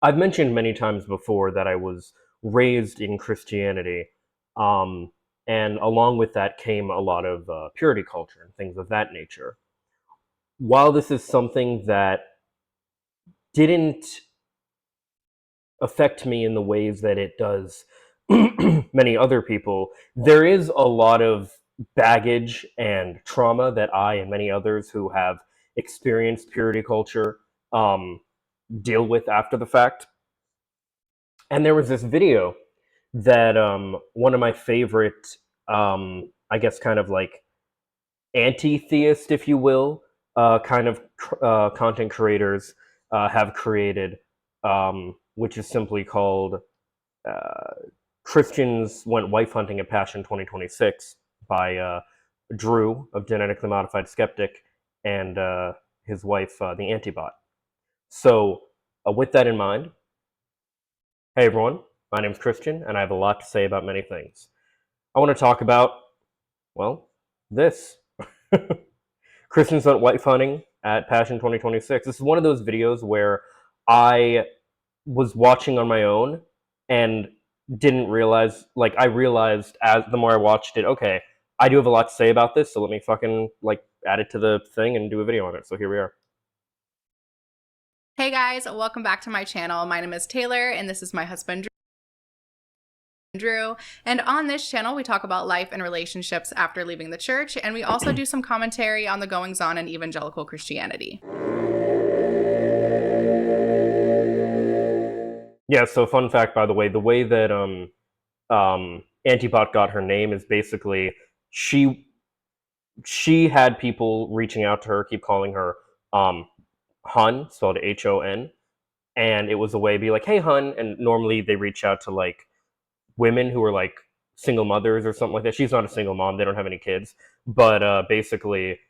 I've mentioned many times before that I was raised in Christianity, um, and along with that came a lot of purity culture and things of that nature. While this is something that didn't affect me in the ways that it does many other people, there is a lot of baggage and trauma that I and many others who have experienced purity culture um, deal with after the fact. And there was this video that one of my favorite, I guess, kind of like anti-theist, if you will, kind of content creators have created, which is simply called uh, "Christians Went Wife Hunting at Passion 2026" by Drew of Genetically Modified Skeptic and his wife, the Antibot. So, with that in mind, hey everyone, my name is Christian, and I have a lot to say about many things. I want to talk about, well, this. Christians went wife hunting at Passion 2026. This is one of those videos where I was watching on my own and didn't realize, like, I realized as the more I watched it, okay, I do have a lot to say about this, so let me fucking, like, add it to the thing and do a video on it. So here we are. Hey guys, welcome back to my channel. My name is Taylor and this is my husband Drew. And on this channel, we talk about life and relationships after leaving the church, and we also do some commentary on the goings on in evangelical Christianity. Yeah, so fun fact, by the way that Antibot got her name is basically she she had people reaching out to her, keep calling her um, Hun, spelled Hon, and it was a way to be like, "Hey, Hun," and normally they reach out to like women who are like single mothers or something like that. She's not a single mom; they don't have any kids, but basically,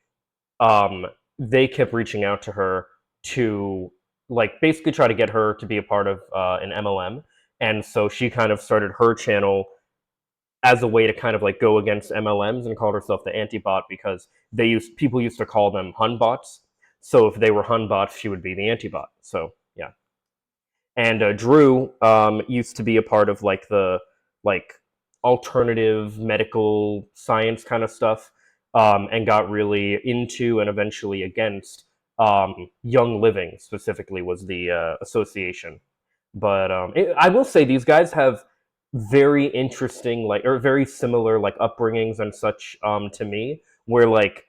um, they kept reaching out to her to like basically try to get her to be a part of an MLM, and so she kind of started her channel as a way to kind of like go against MLMs and called herself the anti-bot because people used to call them Hun bots. So if they were Hun bots, she would be the anti-bot. So yeah. And Drew used to be a part of like the like alternative medical science kind of stuff, and got really into and eventually against Young Living specifically was the association. But I will say these guys have very interesting like or very similar like upbringings and such to me. Where like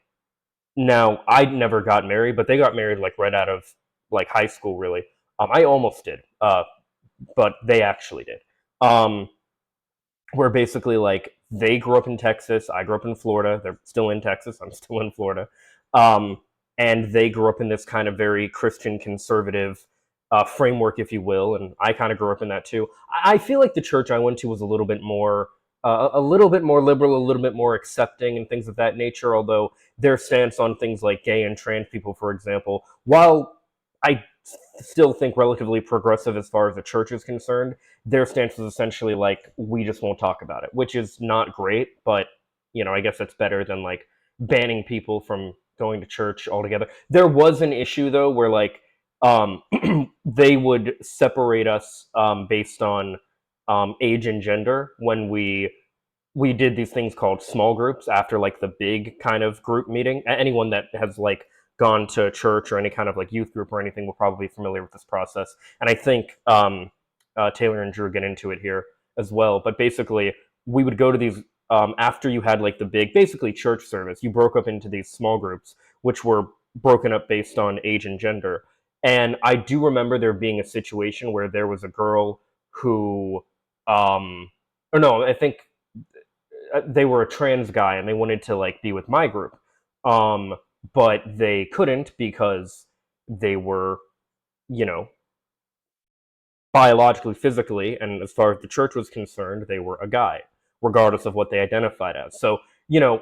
now I never got married, but they got married like right out of like high school. Really, I almost did, but they actually did. Um, where basically like they grew up in Texas, I grew up in Florida. They're still in Texas. I'm still in Florida. Um, and they grew up in this kind of very Christian conservative framework, if you will. And I kind of grew up in that too. I feel like the church I went to was a little bit more liberal, a little bit more accepting, and things of that nature. Although their stance on things like gay and trans people, for example, while I still think relatively progressive as far as the church is concerned, their stance was essentially like, we just won't talk about it, which is not great, but I guess that's better than like banning people from going to church altogether. There was an issue though where like um, they would separate us based on age and gender when we did these things called small groups after like the big kind of group meeting. Anyone that has like gone to church or any kind of like youth group or anything will probably be familiar with this process. And I think Taylor and Drew get into it here as well. But basically, we would go to these after you had like the big, basically church service. You broke up into these small groups, which were broken up based on age and gender. And I do remember there being a situation where there was a girl who, or no, I think they were a trans guy and they wanted to like be with my group, um, but they couldn't because they were, you know, biologically, physically, and as far as the church was concerned, they were a guy, regardless of what they identified as. So,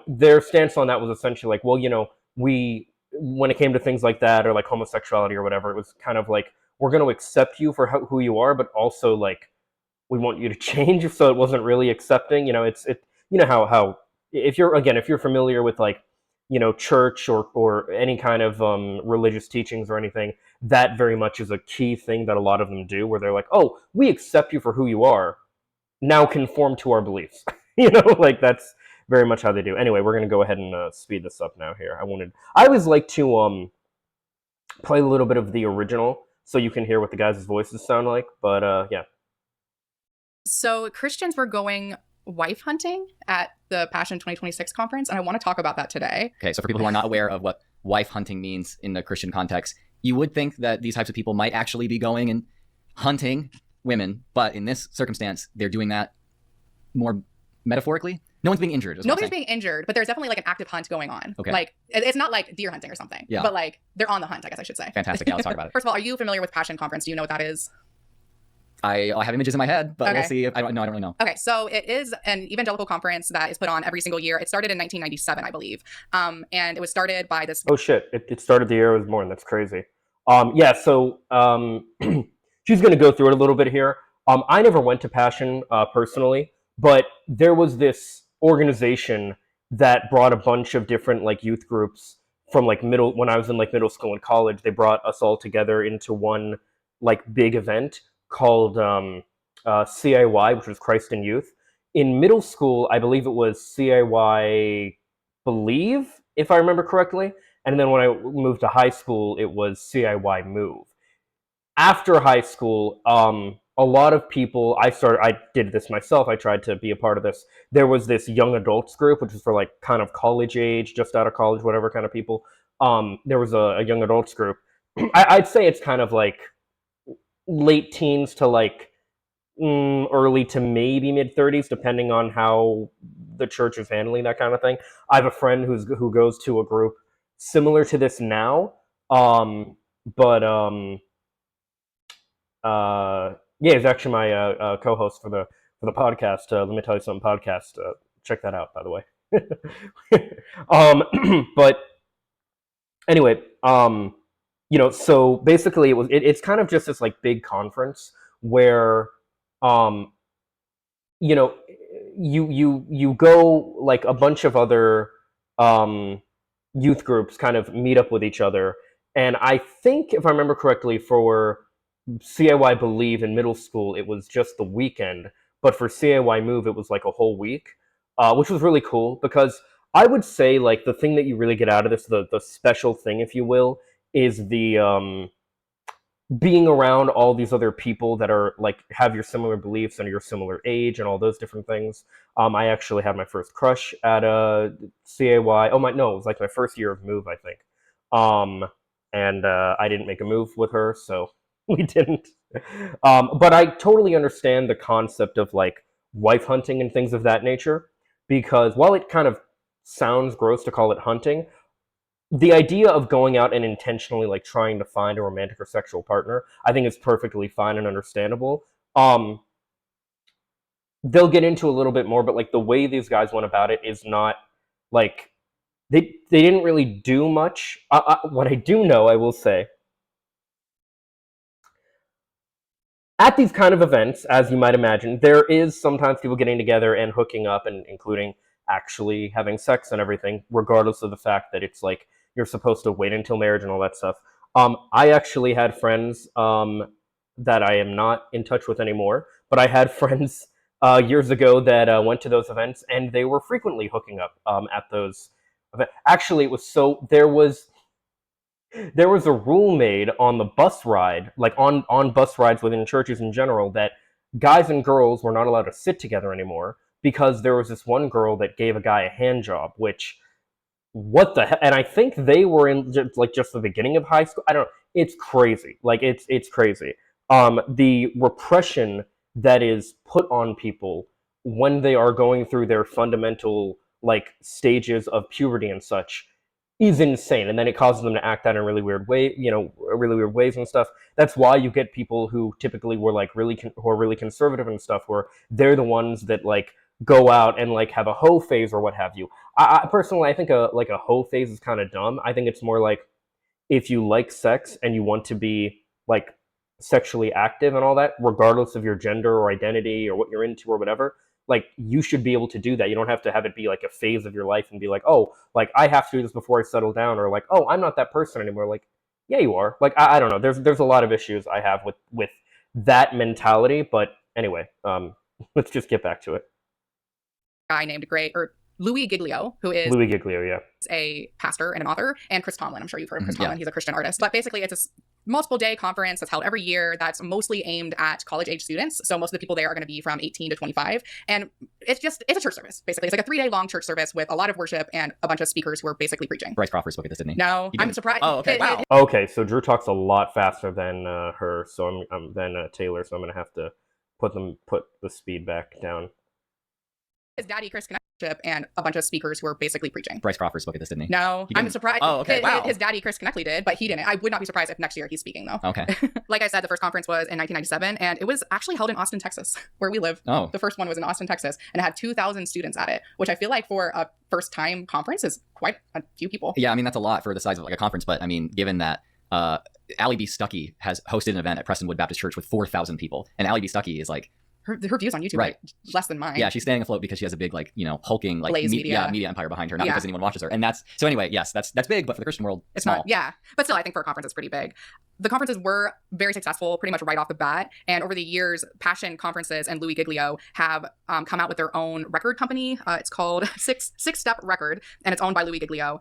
their stance on that was essentially like, well, we, when it came to things like that or like homosexuality or whatever, it was kind of like, we're going to accept you for who you are, but also like, we want you to change. So it wasn't really accepting. How if you're familiar with like church or any kind of religious teachings or anything, that very much is a key thing that a lot of them do, where they're like, oh, we accept you for who you are, now conform to our beliefs. Like that's very much how they do. Anyway, we're gonna go ahead and speed this up now here. I always like to play a little bit of the original so you can hear what the guys' voices sound like, but yeah. So Christians were going wife hunting at the Passion 2026 conference, and I want to talk about that today. Okay, so for people who are not aware of what wife hunting means in the Christian context, you would think that these types of people might actually be going and hunting women, but in this circumstance, they're doing that more metaphorically. No one's being injured. Nobody's being injured, but there's definitely like an active hunt going on. Okay. Like it's not like deer hunting or something, but like they're on the hunt, I guess I should say. Fantastic. Yeah, let's talk about it. First of all, are you familiar with Passion Conference? Do you know what that is? I have images in my head, but we'll see. I don't really know. Okay, so it is an evangelical conference that is put on every single year. It started in 1997, I believe, and it was started by this. Oh shit! It started the year I was born. That's crazy. Yeah. So she's going to go through it a little bit here. I never went to Passion personally, but there was this organization that brought a bunch of different like youth groups from like when I was in like middle school and college. They brought us all together into one like big event called CIY, which was Christ in Youth. In middle school, I believe it was CIY Believe, if I remember correctly. And then when I moved to high school, it was CIY Move. After high school, a lot of people, I did this myself, I tried to be a part of this. There was this young adults group, which was for like kind of college age, just out of college, whatever kind of people. There was a young adults group. I'd say it's kind of like late teens to like early to maybe mid 30s, depending on how the church is handling that kind of thing. I have a friend who goes to a group similar to this now, but yeah, he's actually my co-host for the podcast. Let me tell you something. Podcast. Check that out, by the way. But anyway, so basically it's kind of just this like big conference where you go, like a bunch of other youth groups kind of meet up with each other. And I think, if I remember correctly, for CIY Believe in middle school, it was just the weekend. But for CIY Move, it was like a whole week, which was really cool, because I would say like the thing that you really get out of this, the special thing, if you will, is the being around all these other people that are like have your similar beliefs and your similar age and all those different things. I actually had my first crush at CAY. It was like my first year of Move, I think. And I didn't make a move with her, so we didn't. But I totally understand the concept of like wife hunting and things of that nature, because while it kind of sounds gross to call it hunting, the idea of going out and intentionally like trying to find a romantic or sexual partner, I think is perfectly fine and understandable. They'll get into a little bit more, but like the way these guys went about it is not like they didn't really do much. What I do know, I will say, at these kind of events, as you might imagine, there is sometimes people getting together and hooking up, and including actually having sex and everything, regardless of the fact that it's like you're supposed to wait until marriage and all that stuff. I actually had friends that I am not in touch with anymore, but I had friends years ago that went to those events, and they were frequently hooking up at those events. Actually, it was there was a rule made on the bus ride, like on bus rides within churches in general, that guys and girls were not allowed to sit together anymore, because there was this one girl that gave a guy a hand job, which, what the heck? And I think they were in just the beginning of high school. I don't know. It's crazy. Like it's crazy. The repression that is put on people when they are going through their fundamental like stages of puberty and such is insane, and then it causes them to act out in really weird really weird ways and stuff. That's why you get people who typically were like who are really conservative and stuff, where they're the ones that like go out and like have a hoe phase or what have you. I personally, I think a hoe phase is kind of dumb. I think it's more like, if you like sex and you want to be like sexually active and all that, regardless of your gender or identity or what you're into or whatever, like you should be able to do that. You don't have to have it be like a phase of your life and be like, oh, like I have to do this before I settle down, or like, oh, I'm not that person anymore. Like, yeah, you are. Like, I don't know. There's a lot of issues I have with that mentality. But anyway, let's just get back to it. Guy named Louis Giglio, who is Louis Giglio, yeah. a pastor and an author, and Chris Tomlin. I'm sure you've heard of Chris Mhm, yeah. Tomlin. He's a Christian artist. But basically, it's a multiple day conference that's held every year that's mostly aimed at college age students. So most of the people there are going to be from 18 to 25. And it's a church service, basically. It's like a 3-day long church service with a lot of worship and a bunch of speakers who are basically preaching. Bryce Crawford spoke at this, didn't he? No, He I'm didn't. surprised. Oh, okay. Wow. Okay, so Drew talks a lot faster than her, so I'm than Taylor, so I'm gonna have to put the speed back down. His daddy, Chris Connectley, and a bunch of speakers who are basically preaching. Bryce Crawford spoke at this, didn't he? No, He I'm didn't. surprised. Oh, okay. Wow. His daddy, Chris Connectley, did, but he didn't. I would not be surprised if next year he's speaking, though. Okay. Like I said, the first conference was in 1997, and it was actually held in Austin, Texas, where we live. Oh. The first one was in Austin, Texas, and it had 2,000 students at it, which I feel like for a first-time conference is quite a few people. Yeah, I mean, that's a lot for the size of like a conference, but I mean, given that Allie B. Stuckey has hosted an event at Prestonwood Baptist Church with 4,000 people, and Allie B. Stuckey is like, Her views on YouTube Right. are less than mine. yeah, she's staying afloat because she has a big, like, you know, hulking, like, Blaze media. media empire behind her, not Yeah. because anyone watches her. And that's, so anyway, yes, that's big, but for the Christian world, It's small. not, yeah. But still, I think for a conference, it's pretty big. The conferences were very successful pretty much right off the bat. And over the years, Passion Conferences and Louis Giglio have come out with their own record company. It's called Six Step Record, and it's owned by Louis Giglio.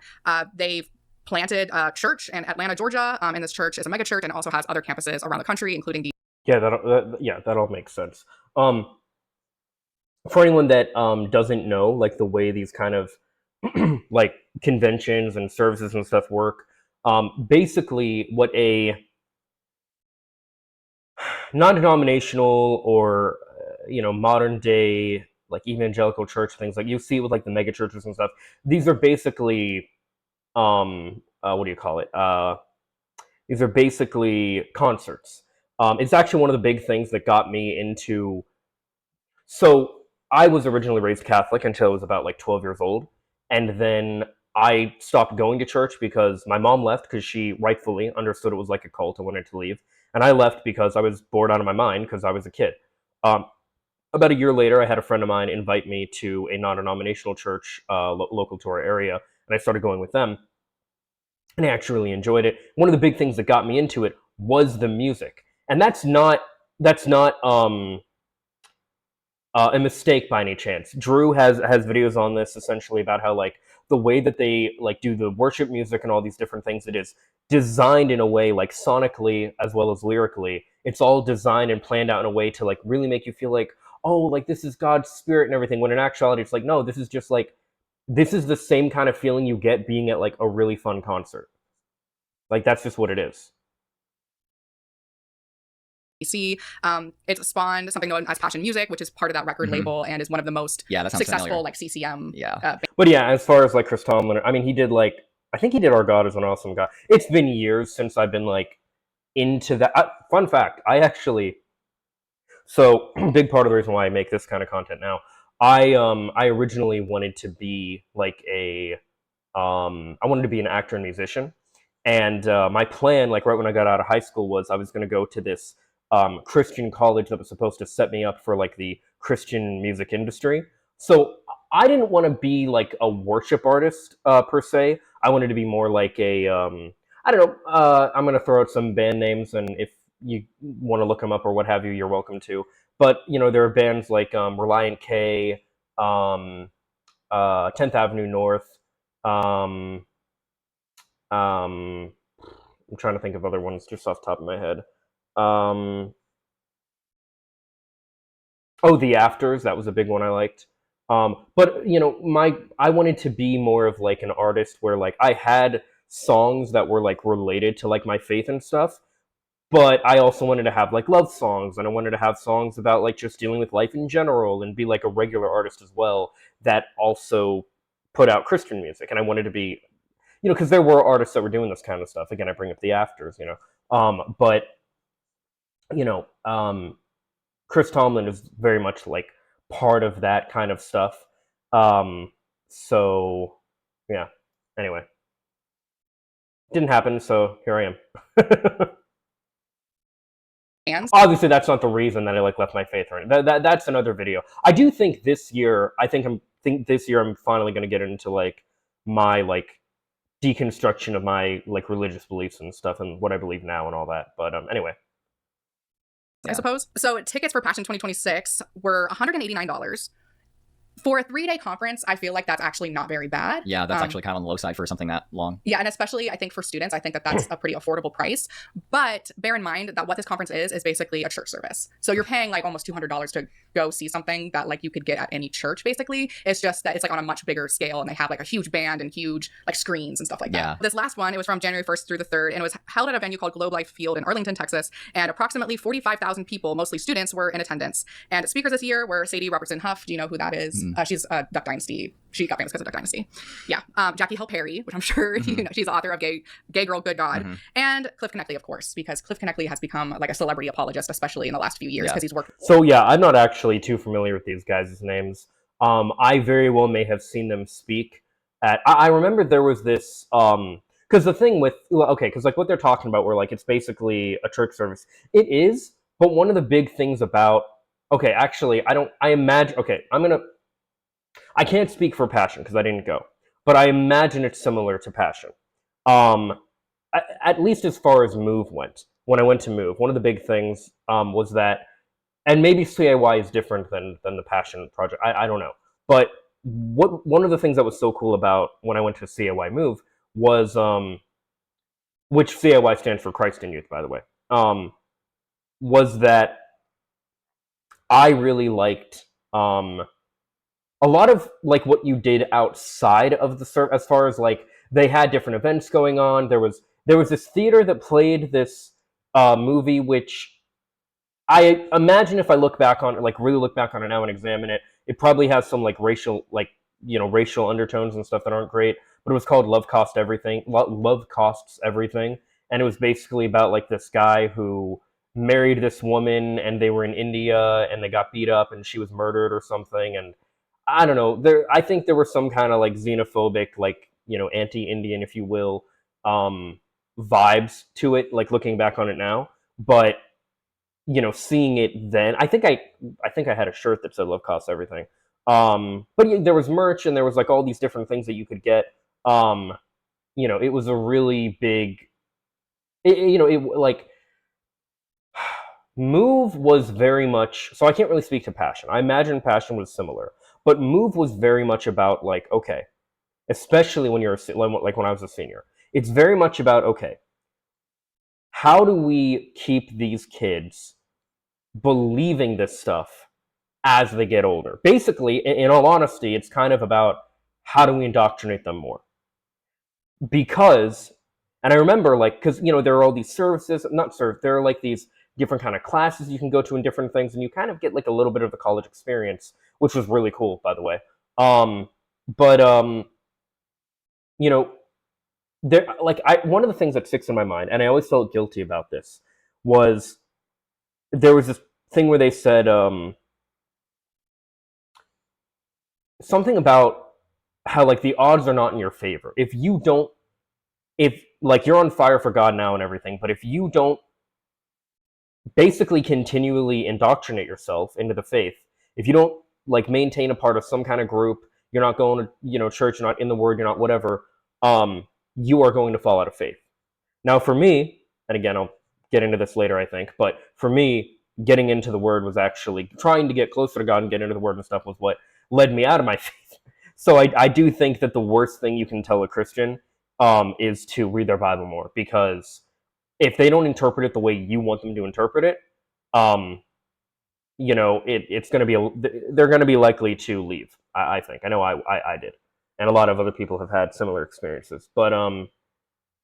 They've planted a church in Atlanta, Georgia, and this church is a mega church and also has other campuses around the country, including the Yeah, that all makes sense. For anyone that doesn't know, like the way these kind of like conventions and services and stuff work, basically what a non-denominational or modern day like evangelical church things like you see with like the mega churches and stuff, these are basically what do you call it? These are basically concerts. It's actually one of the big things that got me into. So I was originally raised Catholic until I was about like 12 years old. And then I stopped going to church because my mom left because she rightfully understood it was like a cult and wanted to leave. And I left because I was bored out of my mind because I was a kid. About a year later, I had a friend of mine invite me to a non-denominational church local to our area. And I started going with them. And I actually really enjoyed it. One of the big things that got me into it was the music. And that's not a mistake by any chance. Drew has videos on this essentially about how like the way that they like do the worship music and all these different things, it is designed in a way like sonically as well as lyrically. It's all designed and planned out in a way to like really make you feel like, oh, like this is God's spirit and everything. When in actuality, it's like, no, this is just like, this is the same kind of feeling you get being at like a really fun concert. Like that's just what it is. DC. It's spawned something known as Passion Music, which is part of that record label and is one of the most that sounds successful familiar. like CCM. Yeah. But yeah, as far as like Chris Tomlin, I mean, he did like, I think he did Our God is an Awesome God. It's been years since I've been like into that. Fun fact, so big part of the reason why I make this kind of content now, I originally wanted to be like I wanted to be an actor and musician. And my plan, like right when I got out of high school, was I was going to go to this Christian college that was supposed to set me up for like the Christian music industry. So I didn't want to be like a worship artist per se. I wanted to be more like a, I don't know, I'm going to throw out some band names, and if you want to look them up or what have you, you're welcome to. But, there are bands like Reliant K, 10th Avenue North, I'm trying to think of other ones just off the top of my head. The Afters, that was a big one I liked. But I wanted to be more of like an artist where like I had songs that were like related to like my faith and stuff, but I also wanted to have like love songs, and I wanted to have songs about like just dealing with life in general and be like a regular artist as well that also put out Christian music. And I wanted to be, because there were artists that were doing this kind of stuff. Again, I bring up the Afters, but Chris Tomlin is very much like part of that kind of stuff. So yeah, anyway, didn't happen. So here I am. Obviously, that's not the reason that I like left my faith or anything. That's another video. I do think this year, I'm finally going to get into like my like deconstruction of my like religious beliefs and stuff and what I believe now and all that. But anyway. I suppose. So tickets for Passion 2026 were $189. For a 3-day conference, I feel like that's actually not very bad. Yeah, that's actually kind of on the low side for something that long. Yeah, and especially I think for students, I think that that's a pretty affordable price. But bear in mind that what this conference is basically a church service. So you're paying like almost $200 to go see something that like you could get at any church, basically. It's just that it's like on a much bigger scale, and they have like a huge band and huge like screens and stuff like that. Yeah. This last one, it was from January 1st through the 3rd, and it was held at a venue called Globe Life Field in Arlington, Texas, and approximately 45,000 people, mostly students, were in attendance. And speakers this year were Sadie Robertson Huff. Do you know who that is? She's Duck Dynasty. She got famous because of Duck Dynasty. Yeah. Jackie Hill Perry, which I'm sure you know, she's the author of Gay Girl, Good God. And Cliff Knechtle, of course, because Cliff Knechtle has become like a celebrity apologist, especially in the last few years, because he's worked. So yeah, I'm not actually too familiar with these guys' names. I very well may have seen them speak at. I remember there was this because the thing with because like what they're talking about, where like it's basically a church service. It is, but one of the big things about actually I imagine I can't speak for Passion because I didn't go, but I imagine it's similar to Passion. At least as far as Move went. When I went to Move, one of the big things was that, and maybe CAY is different than the Passion Project. I don't know, but one of the things that was so cool about when I went to CAY Move was which CAY stands for Christ in Youth, by the way, was that I really liked a lot of like what you did outside of the service, as far as like they had different events going on. There was this theater that played this movie, which I imagine if I look back on it, like really look back on it now and examine it, it probably has some like racial undertones and stuff that aren't great. But it was called Love Costs Everything, and it was basically about like this guy who married this woman, and they were in India, and they got beat up, and she was murdered or something, and I don't know. I think there was some kind of like xenophobic, like anti-Indian, if you will, vibes to it. Like looking back on it now, but seeing it then, I think I had a shirt that said "Love Costs Everything." But there was merch, and there was like all these different things that you could get. It was a really big. Move was very much. So I can't really speak to Passion. I imagine Passion was similar. But Move was very much about like, especially when you're like when I was a senior, it's very much about how do we keep these kids believing this stuff as they get older? Basically, in all honesty, it's kind of about how do we indoctrinate them more? Because, and I remember like, because there are all these services, there are like these different kind of classes you can go to and different things, and you kind of get like a little bit of the college experience, which was really cool, by the way. There, like, one of the things that sticks in my mind, and I always felt guilty about this, was there was this thing where they said something about how like the odds are not in your favor if like you're on fire for God now and everything, but if you don't basically continually indoctrinate yourself into the faith, if you don't like maintain a part of some kind of group, you're not going to church, you're not in the word, you're not whatever, you are going to fall out of faith. Now for me, and again I'll get into this later I think, but for me, getting into the word was actually trying to get closer to God and get into the word and stuff was what led me out of my faith. So I do think that the worst thing you can tell a Christian is to read their Bible more, because if they don't interpret it the way you want them to interpret it, it's going to be they're going to be likely to leave. I think. I know I did, and a lot of other people have had similar experiences. But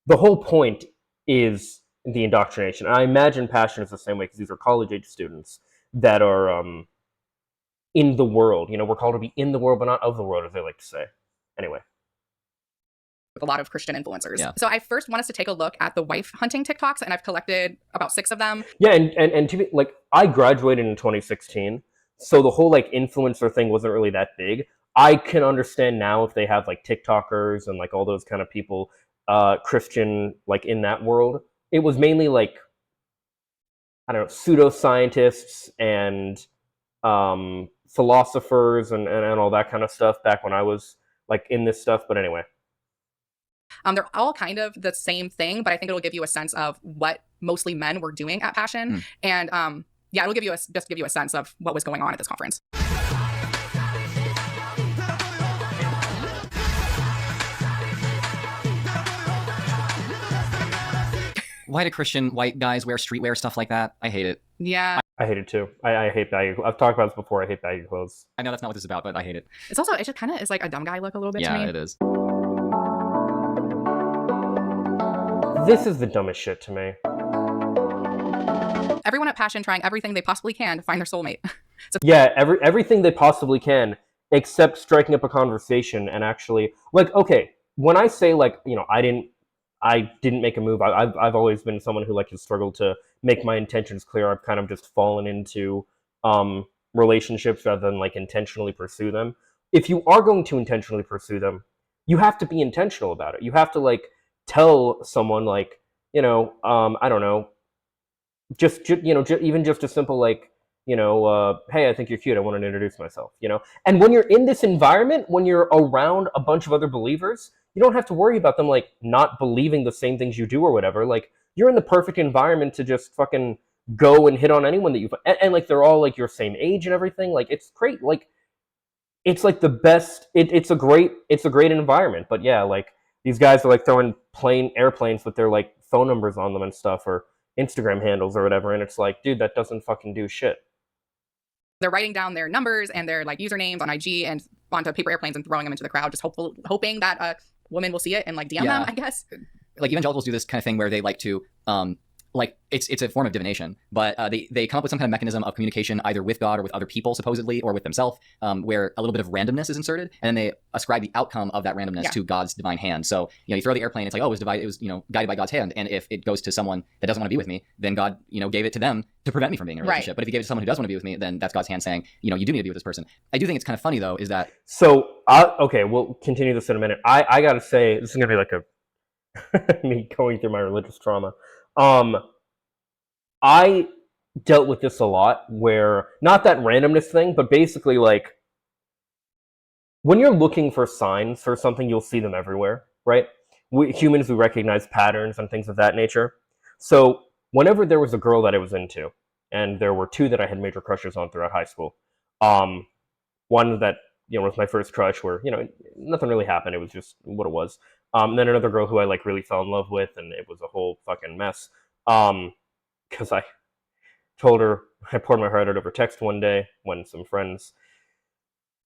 the whole point is the indoctrination. And I imagine Passion is the same way, because these are college age students that are in the world. We're called to be in the world, but not of the world, as they like to say. Anyway. With a lot of Christian influencers. Yeah. So I first want us to take a look at the wife hunting TikToks, and I've collected about 6 of them. Yeah, and to be like, I graduated in 2016, so the whole like influencer thing wasn't really that big. I can understand now if they have like TikTokers and like all those kind of people, Christian, like in that world. It was mainly like, I don't know, pseudoscientists and philosophers and all that kind of stuff back when I was like in this stuff. But anyway. They're all kind of the same thing, but I think it'll give you a sense of what mostly men were doing at Passion. And yeah, it'll give you just give you a sense of what was going on at this conference. Why do Christian white guys wear streetwear stuff like that? I hate it. Yeah. I hate it too. I hate baggy. I've talked about this before. I hate baggy clothes. I know that's not what this is about, but I hate it. It's also, it just kind of is like a dumb guy look a little bit to me. Yeah, it is. This is the dumbest shit to me. Everyone at Passion trying everything they possibly can to find their soulmate. Yeah, everything they possibly can, except striking up a conversation and actually, like, okay, when I say, like, you know, I didn't make a move. I've always been someone who, like, has struggled to make my intentions clear. I've kind of just fallen into relationships rather than, like, intentionally pursue them. If you are going to intentionally pursue them, you have to be intentional about it. You have to, like, tell someone, like, you know, I don't know, just you know, even just a simple, like, you know, hey, I think you're cute. I want to introduce myself, you know? And when you're in this environment, when you're around a bunch of other believers, you don't have to worry about them, like, not believing the same things you do or whatever. Like, you're in the perfect environment to just fucking go and hit on anyone that you and like, they're all, like, your same age and everything. Like, it's great. Like, it's, like, the best. It's a great environment. But yeah, like, these guys are, like, throwing airplanes with their, like, phone numbers on them and stuff, or Instagram handles or whatever. And it's like, dude, that doesn't fucking do shit. They're writing down their numbers and their, like, usernames on IG and onto paper airplanes and throwing them into the crowd, just hoping that a woman will see it and, like, DM them, I guess. Like, evangelicals do this kind of thing where they like to like, it's a form of divination, but they come up with some kind of mechanism of communication either with God or with other people, supposedly, or with themselves, where a little bit of randomness is inserted, and then they ascribe the outcome of that randomness to God's divine hand. So, you know, you throw the airplane, it's like, oh, it was, you know, guided by God's hand, and if it goes to someone that doesn't want to be with me, then God, you know, gave it to them to prevent me from being in a relationship. Right. But if he gave it to someone who does want to be with me, then that's God's hand saying, you know, you do need to be with this person. I do think it's kind of funny, though, is that... So, okay, we'll continue this in a minute. I gotta say, this is gonna be like a me going through my religious trauma. I dealt with this a lot, where, not that randomness thing, but basically, like, when you're looking for signs for something, you'll see them everywhere, right? Humans, we recognize patterns and things of that nature. So whenever there was a girl that I was into, and there were two that I had major crushes on throughout high school, one that, you know, was my first crush, where, you know, nothing really happened, it was just what it was. Then another girl who I, like, really fell in love with, and it was a whole fucking mess. Because I told her, I poured my heart out over text one day when some friends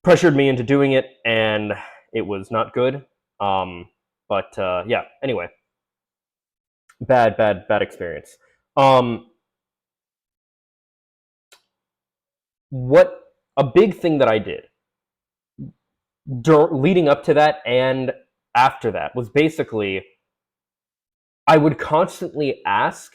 pressured me into doing it, and it was not good. Yeah, anyway. Bad experience. What a big thing that I did leading up to that and after that was basically, I would constantly ask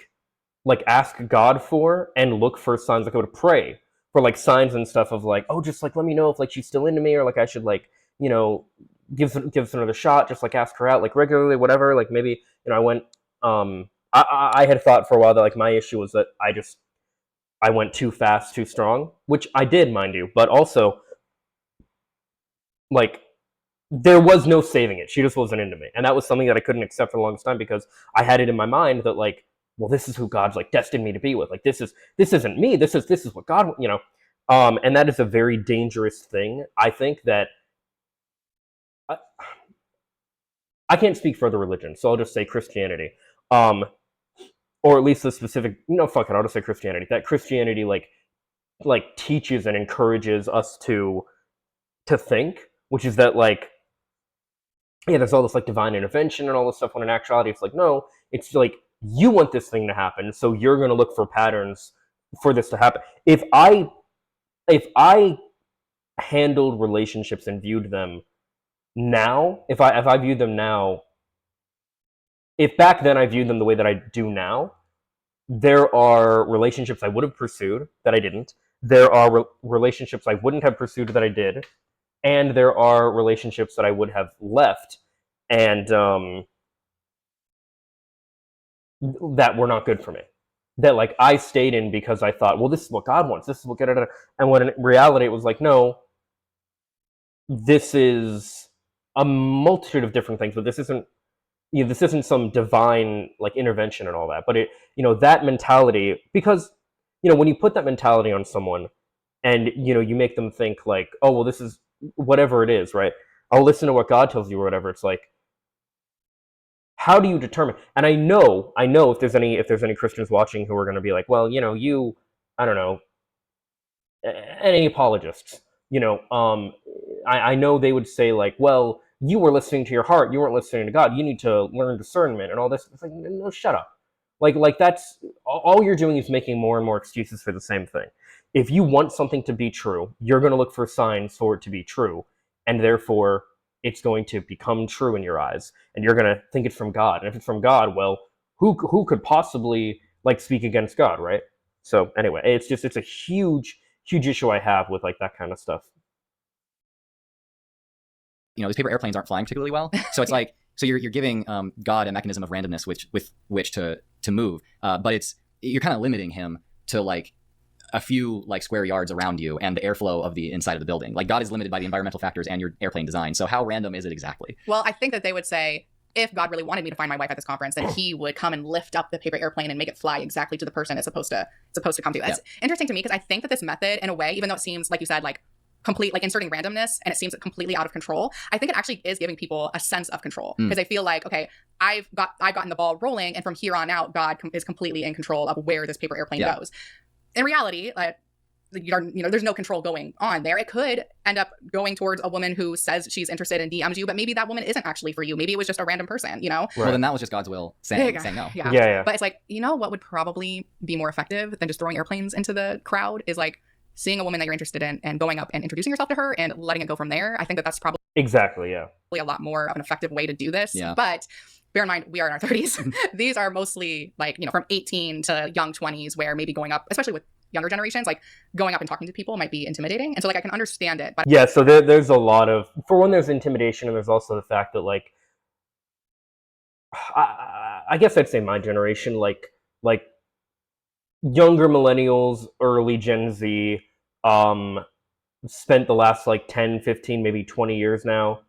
God for and look for signs. Like, I would pray for, like, signs and stuff of, like, oh, just, like, let me know if, like, she's still into me, or, like, I should, like, you know, give us another shot, just, like, ask her out, like, regularly, whatever. Like, maybe, you know, I went, I had thought for a while that, like, my issue was that I went too fast, too strong, which I did, mind you, but also, like, there was no saving it. She just wasn't into me. And that was something that I couldn't accept for the longest time, because I had it in my mind that, like, well, this is who God's, like, destined me to be with. Like, this isn't me. This is what God, you know. And that is a very dangerous thing. I think that I can't speak for other religions, so I'll just say Christianity. Or at least the specific, fuck it, I'll just say Christianity. That Christianity, like teaches and encourages us to think, which is that, like, yeah, there's all this, like, divine intervention and all this stuff, when in actuality it's like, no, it's like, you want this thing to happen, so you're going to look for patterns for this to happen. If I handled relationships and viewed them now, if I viewed them now, if back then I viewed them the way that I do now, there are relationships I would have pursued that I didn't. There are relationships I wouldn't have pursued that I did. And there are relationships that I would have left and that were not good for me. That, like, I stayed in because I thought, well, this is what God wants. This is what God... And when in reality it was like, no, this is a multitude of different things, but this isn't... this isn't some divine like intervention and all that, but it, that mentality, because, when you put that mentality on someone and, you make them think like, oh, well, this is whatever it is, right? I'll listen to what God tells you or whatever. It's like, how do you determine? And I know if there's any Christians watching who are going to be like, well, I don't know, any apologists, I know they would say like, well, you were listening to your heart, you weren't listening to God, you need to learn discernment and all this. It's like, no, shut up. Like that's all you're doing is making more and more excuses for the same thing. If you want something to be true, you're going to look for signs for it to be true, and therefore it's going to become true in your eyes, and you're going to think it's from God. And if it's from God, well, who could possibly like speak against God, right? So anyway, it's a huge issue I have with like that kind of stuff. These paper airplanes aren't flying particularly well, so it's like, so you're giving God a mechanism of randomness with which to move, but you're kind of limiting him to like a few like square yards around you and the airflow of the inside of the building. Like God is limited by the environmental factors and your airplane design. So how random is it exactly? Well, I think that they would say, if God really wanted me to find my wife at this conference, then he would come and lift up the paper airplane and make it fly exactly to the person it's supposed to come to. It's interesting to me because I think that this method, in a way, even though it seems, like you said, like complete, like inserting randomness, and it seems completely out of control, I think it actually is giving people a sense of control, because they feel like, okay, I've gotten the ball rolling, and from here on out, God is completely in control of where this paper airplane goes. In reality, there's no control going on there. It could end up going towards a woman who says she's interested and DMs you, but maybe that woman isn't actually for you. Maybe it was just a random person, Right. Well, then that was just God's will saying no. Yeah. But it's like, what would probably be more effective than just throwing airplanes into the crowd is like seeing a woman that you're interested in and going up and introducing yourself to her and letting it go from there. I think that's probably exactly a lot more of an effective way to do this. Yeah. But bear in mind, we are in our 30s. These are mostly like, from 18 to young 20s, where maybe going up, especially with younger generations, like going up and talking to people might be intimidating. And so like I can understand it. But yeah, so there's a lot of, for one, there's intimidation, and there's also the fact that like, I guess I'd say my generation, like younger millennials, early Gen Z, spent the last like 10, 15, maybe 20 years now,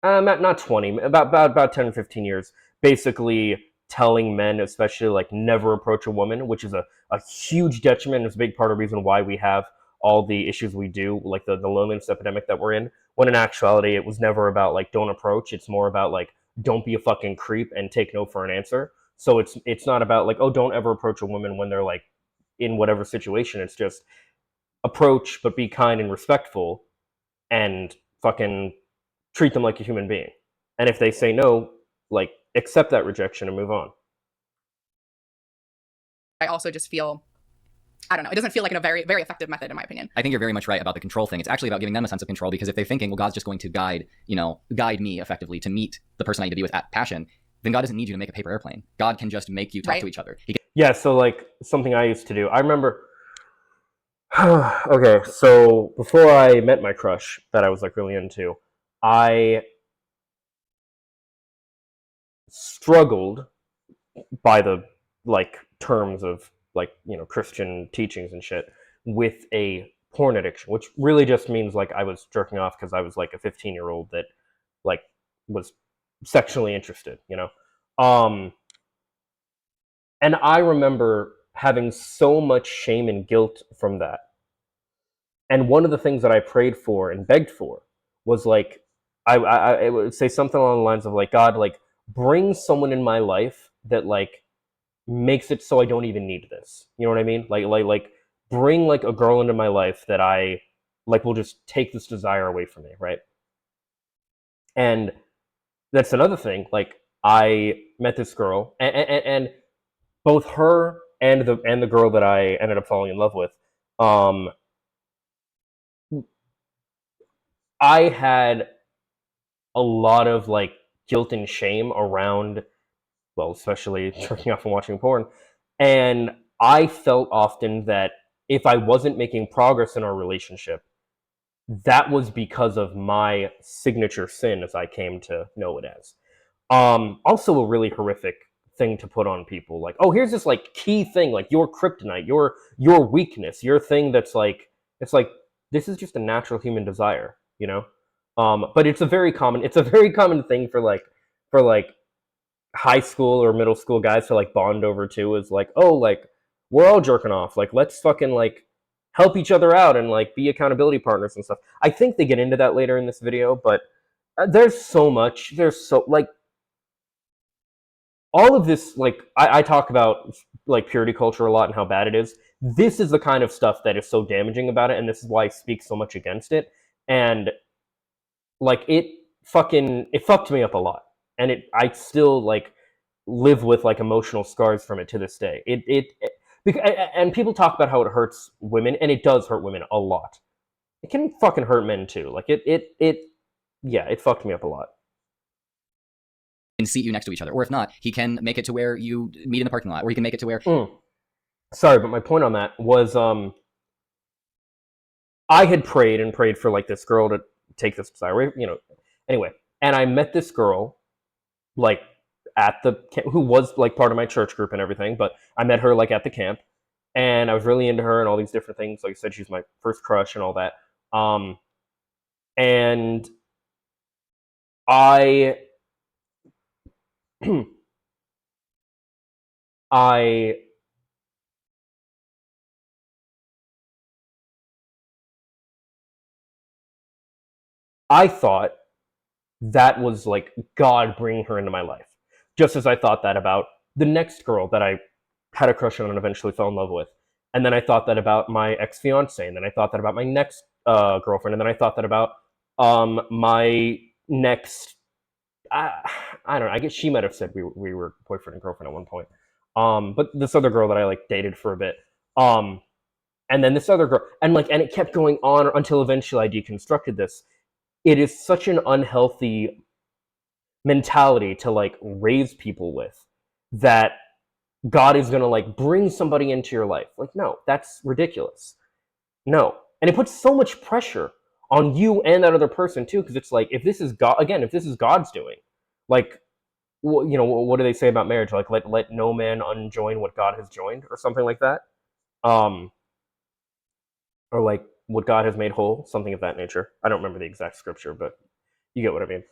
not 20, about 10 or 15 years, basically telling men, especially, like, never approach a woman, which is a huge detriment. It's a big part of the reason why we have all the issues we do, like the loneliness epidemic that we're in, when in actuality it was never about like don't approach. It's more about like don't be a fucking creep and take no for an answer. So it's not about like, oh, don't ever approach a woman when they're like in whatever situation. It's just approach, but be kind and respectful, and fucking treat them like a human being. And if they say no, like, accept that rejection and move on. I also just feel, I don't know, it doesn't feel like a very, very effective method, in my opinion. I think you're very much right about the control thing. It's actually about giving them a sense of control, because if they're thinking, well, God's just going to guide me effectively to meet the person I need to be with at passion, then God doesn't need you to make a paper airplane. God can just make you talk to each other. Yeah, so like something I used to do, I remember, okay, so before I met my crush that I was like really into, I struggled by the like terms of like Christian teachings and shit with a porn addiction, which really just means like I was jerking off because I was like a 15-year-old that like was sexually interested, and I remember having so much shame and guilt from that. And one of the things that I prayed for and begged for was like, I would say something along the lines of like, God, like, bring someone in my life that like makes it so I don't even need this. You know what I mean? Like bring like a girl into my life that I like will just take this desire away from me, right? And that's another thing. Like, I met this girl, and both her and the girl that I ended up falling in love with, I had a lot of like guilt and shame around, well, especially jerking off and watching porn. And I felt often that if I wasn't making progress in our relationship, that was because of my signature sin, as I came to know it as. Also a really horrific thing to put on people. Like, oh, here's this like key thing, like your kryptonite, your weakness, your thing that's like, it's like, this is just a natural human desire, But it's a very common thing for high school or middle school guys to like bond over to is like, oh, like we're all jerking off, like let's fucking like help each other out and like be accountability partners and stuff. I think they get into that later in this video, but there's so much, there's so like all of this, like I talk about like purity culture a lot and how bad it is. This is the kind of stuff that is so damaging about it, and this is why I speak so much against it. And like it fucked me up a lot, and I still like live with like emotional scars from it to this day. And people talk about how it hurts women, and it does hurt women a lot. It can fucking hurt men too. Like yeah, it fucked me up a lot. And seat you next to each other, or if not, he can make it to where you meet in the parking lot, or he can make it to where. Sorry, but my point on that was I had prayed and prayed for like this girl to take this Messiah, you know. Anyway, and I met this girl like at the who was like part of my church group and everything, but I met her like at the camp, and I was really into her and all these different things. Like I said, she's my first crush and all that. And I I thought that was like God bringing her into my life, just as I thought that about the next girl that I had a crush on and eventually fell in love with. And then I thought that about my ex-fiance, and then I thought that about my next girlfriend, and then I thought that about my next. I don't know. I guess she might have said we were boyfriend and girlfriend at one point. But this other girl that I like dated for a bit. And then this other girl, and it kept going on until eventually I deconstructed this. It is such an unhealthy mentality to like raise people with, that God is going to like bring somebody into your life. Like, no, that's ridiculous. No. And it puts so much pressure on you and that other person too, because it's like, if this is God, again, if this is God's doing, like, you know, what do they say about marriage? Like, let no man unjoin what God has joined, or something like that. Or like, what God has made whole, something of that nature. I don't remember the exact scripture, but you get what I mean.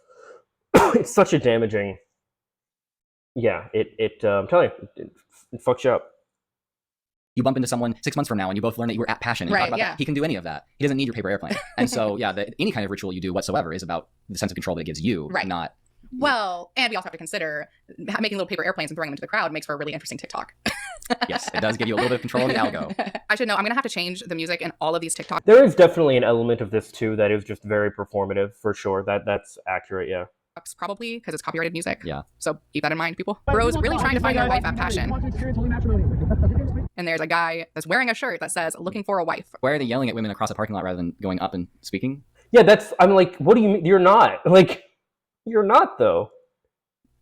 It's such a damaging. Yeah, I'm telling you, it fucks you up. You bump into someone 6 months from now and you both learn that you were at Passion and Right, talk about yeah. that. He can do any of that. He doesn't need your paper airplane. And so, yeah, any kind of ritual you do whatsoever is about the sense of control that it gives you, Right. not. Well, and we also have to consider making little paper airplanes and throwing them into the crowd makes for a really interesting TikTok. Yes, it does give you a little bit of control of the algo. I should know. I'm going to have to change the music in all of these TikToks. There is definitely an element of this too that is just very performative, for sure. That's accurate, yeah. Probably because it's copyrighted music. Yeah. So keep that in mind, people. Bros really trying to find their wife at Passion. And there's a guy that's wearing a shirt that says, looking for a wife. Why are they yelling at women across a parking lot rather than going up and speaking? Yeah, I'm like, what do you mean? You're not. Like, you're not, though.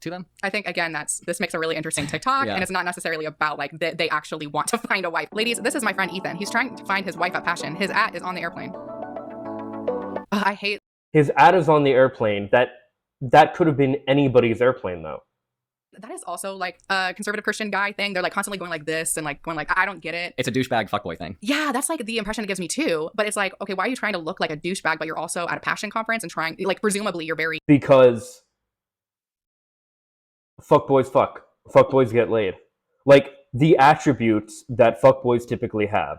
To them? I think, again, this makes a really interesting TikTok, Yeah. and it's not necessarily about, like, they actually want to find a wife. Ladies, this is my friend Ethan. He's trying to find his wife at Passion. His ad is on the airplane. I hate... His ad is on the airplane. That could have been anybody's airplane, though. That is also like a conservative Christian guy thing. They're like constantly going like this and like going like, I don't get it. It's a douchebag fuckboy thing. Yeah, that's like the impression it gives me too. But it's like, okay, why are you trying to look like a douchebag, but you're also at a Passion conference and trying, like, presumably you're very... Because fuckboys fuck. Fuckboys get laid. Like, the attributes that fuckboys typically have.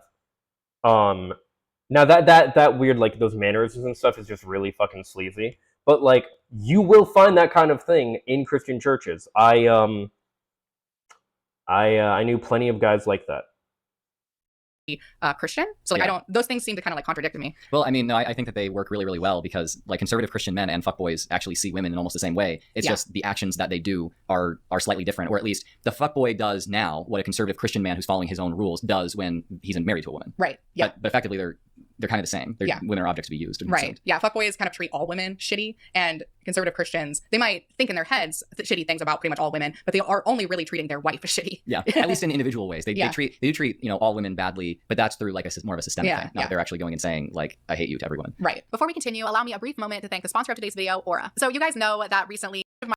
Now that weird, like, those mannerisms and stuff is just really fucking sleazy. But, like, you will find that kind of thing in Christian churches. I knew plenty of guys like that. Christian. So, like, Yeah. those things seem to kind of like contradict me. Well, I mean, no, I think that they work really, really well because, like, conservative Christian men and fuckboys actually see women in almost the same way. It's Yeah. just the actions that they do are slightly different, or at least the fuckboy does now what a conservative Christian man who's following his own rules does when he's married to a woman. Right. Yeah. But effectively, they're kind of the same. Yeah. Women are objects to be used. Right. Yeah. Fuckboys kind of treat all women shitty, and conservative Christians, they might think in their heads shitty things about pretty much all women, but they are only really treating their wife shitty. Yeah, at least in individual ways. They Yeah. do treat all women badly, but that's through like more of a systemic Yeah, thing. Not yeah. they're actually going and saying like I hate you to every woman. Right. Before we continue, allow me a brief moment to thank the sponsor of today's video, Aura. So you guys know that recently my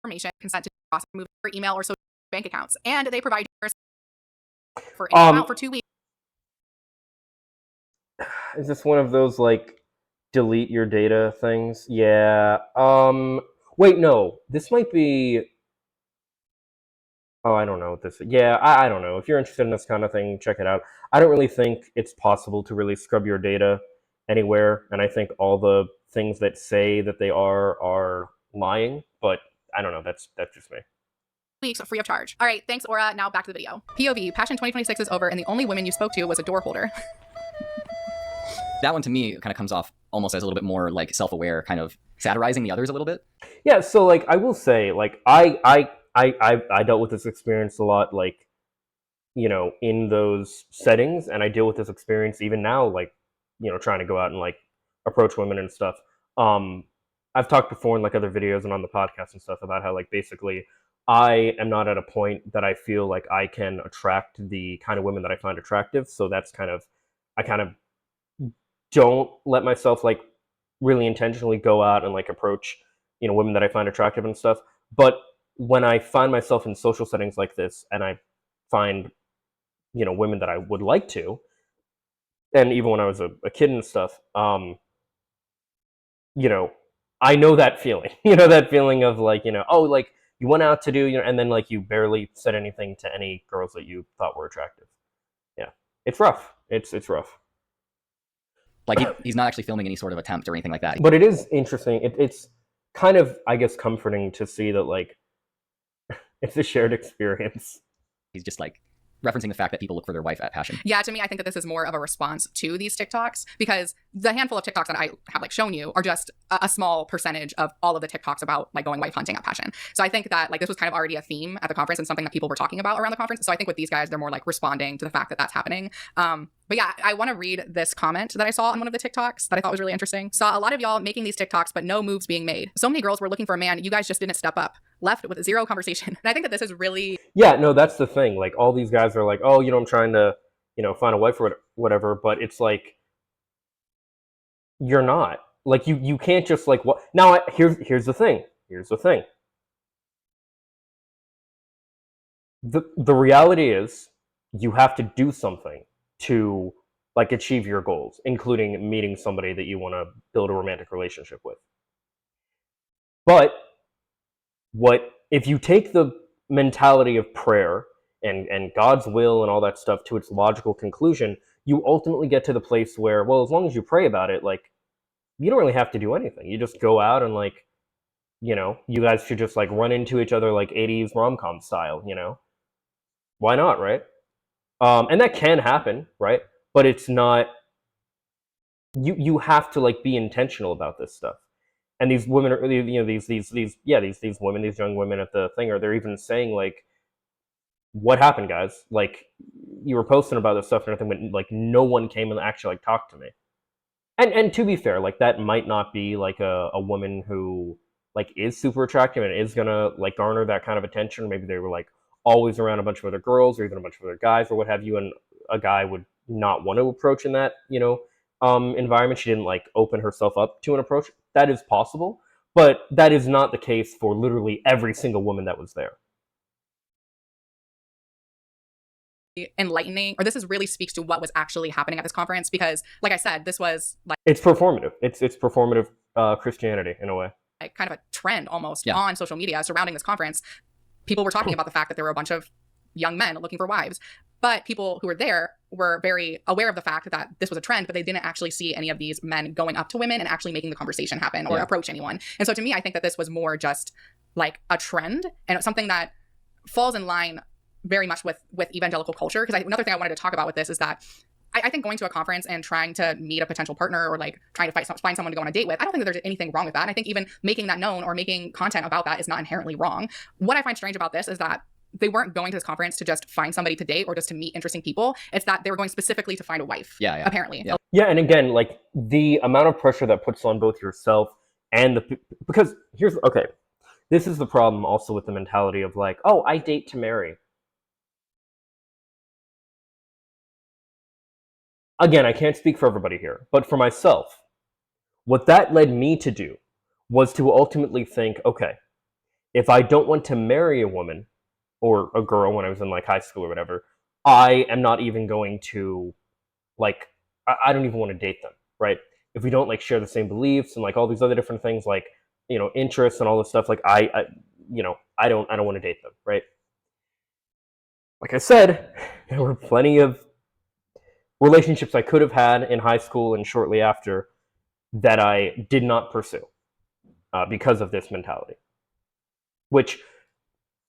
information consent to remove for email or social bank accounts, and they provide for any amount for 2 weeks. Is this one of those like delete your data things? Yeah. Wait, no, this might be. Oh, I don't know what this. Yeah, I don't know. If you're interested in this kind of thing, check it out. I don't really think it's possible to really scrub your data anywhere, and I think all the things that say that they are lying. But I don't know. That's just me. Weeks free of charge. All right, thanks, Aura. Now back to the video. POV, Passion 2026 is over, and the only women you spoke to was a door holder. That one to me kind of comes off almost as a little bit more like self-aware, kind of satirizing the others a little bit. Yeah. So like, I will say, like, I dealt with this experience a lot, like, in those settings, and I deal with this experience even now, like, trying to go out and like approach women and stuff. Um, I've talked before in like other videos and on the podcast and stuff about how like basically I am not at a point that I feel like I can attract the kind of women that I find attractive. So that's I kind of don't let myself like really intentionally go out and like approach women that I find attractive and stuff. But when I find myself in social settings like this and I find women that I would like to, and even when I was a kid and stuff, you know I know that feeling. That feeling of like, oh, like you went out to do, and then like you barely said anything to any girls that you thought were attractive. Yeah, it's rough. It's rough. Like he's not actually filming any sort of attempt or anything like that. But it is interesting. It's kind of, I guess, comforting to see that like it's a shared experience. He's just like referencing the fact that people look for their wife at Passion. Yeah, to me, I think that this is more of a response to these TikToks, because the handful of TikToks that I have like shown you are just a small percentage of all of the TikToks about like going wife hunting at Passion. So I think that like this was kind of already a theme at the conference and something that people were talking about around the conference. So I think with these guys, they're more like responding to the fact that that's happening. But yeah, I want to read this comment that I saw on one of the TikToks that I thought was really interesting. Saw a lot of y'all making these TikToks, but no moves being made. So many girls were looking for a man. You guys just didn't step up. Left with zero conversation. And I think that this is really... Yeah, no, that's the thing. Like all these guys are like, oh, I'm trying to, find a wife or whatever. But it's like, you're not. Like you can't just like what? Now here's the thing. Here's the thing. The reality is you have to do something to like achieve your goals, including meeting somebody that you want to build a romantic relationship with. But what if you take the mentality of prayer and God's will and all that stuff to its logical conclusion, you ultimately get to the place where, well, as long as you pray about it, like you don't really have to do anything. You just go out and like, you guys should just like run into each other like 80s rom-com style, why not, right? And that can happen, right? But it's not. You have to like be intentional about this stuff. And these women are, these women, these young women at the thing, they're even saying like, what happened, guys? Like, you were posting about this stuff and everything, but like no one came and actually like talked to me. And to be fair, like that might not be like a woman who like is super attractive and is gonna like garner that kind of attention. Maybe they were like always around a bunch of other girls or even a bunch of other guys or what have you, and a guy would not want to approach in that environment. She didn't like open herself up to an approach. That is possible, but that is not the case for literally every single woman that was there. Enlightening, or this is really speaks to what was actually happening at this conference, because like I said, this was like it's performative. It's performative Christianity in a way, like kind of a trend almost on social media surrounding this conference. People were talking about the fact that there were a bunch of young men looking for wives, but people who were there were very aware of the fact that this was a trend, but they didn't actually see any of these men going up to women and actually making the conversation happen or approach anyone. And so to me, I think that this was more just like a trend and something that falls in line very much with evangelical culture. Because another thing I wanted to talk about with this is that I think going to a conference and trying to meet a potential partner or like trying to find someone to go on a date with, I don't think that there's anything wrong with that. And I think even making that known or making content about that is not inherently wrong. What I find strange about this is that they weren't going to this conference to just find somebody to date or just to meet interesting people. It's that they were going specifically to find a wife, apparently. Yeah, and again, like the amount of pressure that puts on both yourself and because this is the problem also with the mentality of like, oh, I date to marry. Again, I can't speak for everybody here, but for myself, what that led me to do was to ultimately think, okay, if I don't want to marry a woman or a girl when I was in like high school or whatever, I am not even going to like, I don't even want to date them, right? If we don't like share the same beliefs and like all these other different things, like interests and all this stuff, like I don't want to date them, right? Like I said, there were plenty of relationships I could have had in high school and shortly after that I did not pursue because of this mentality. Which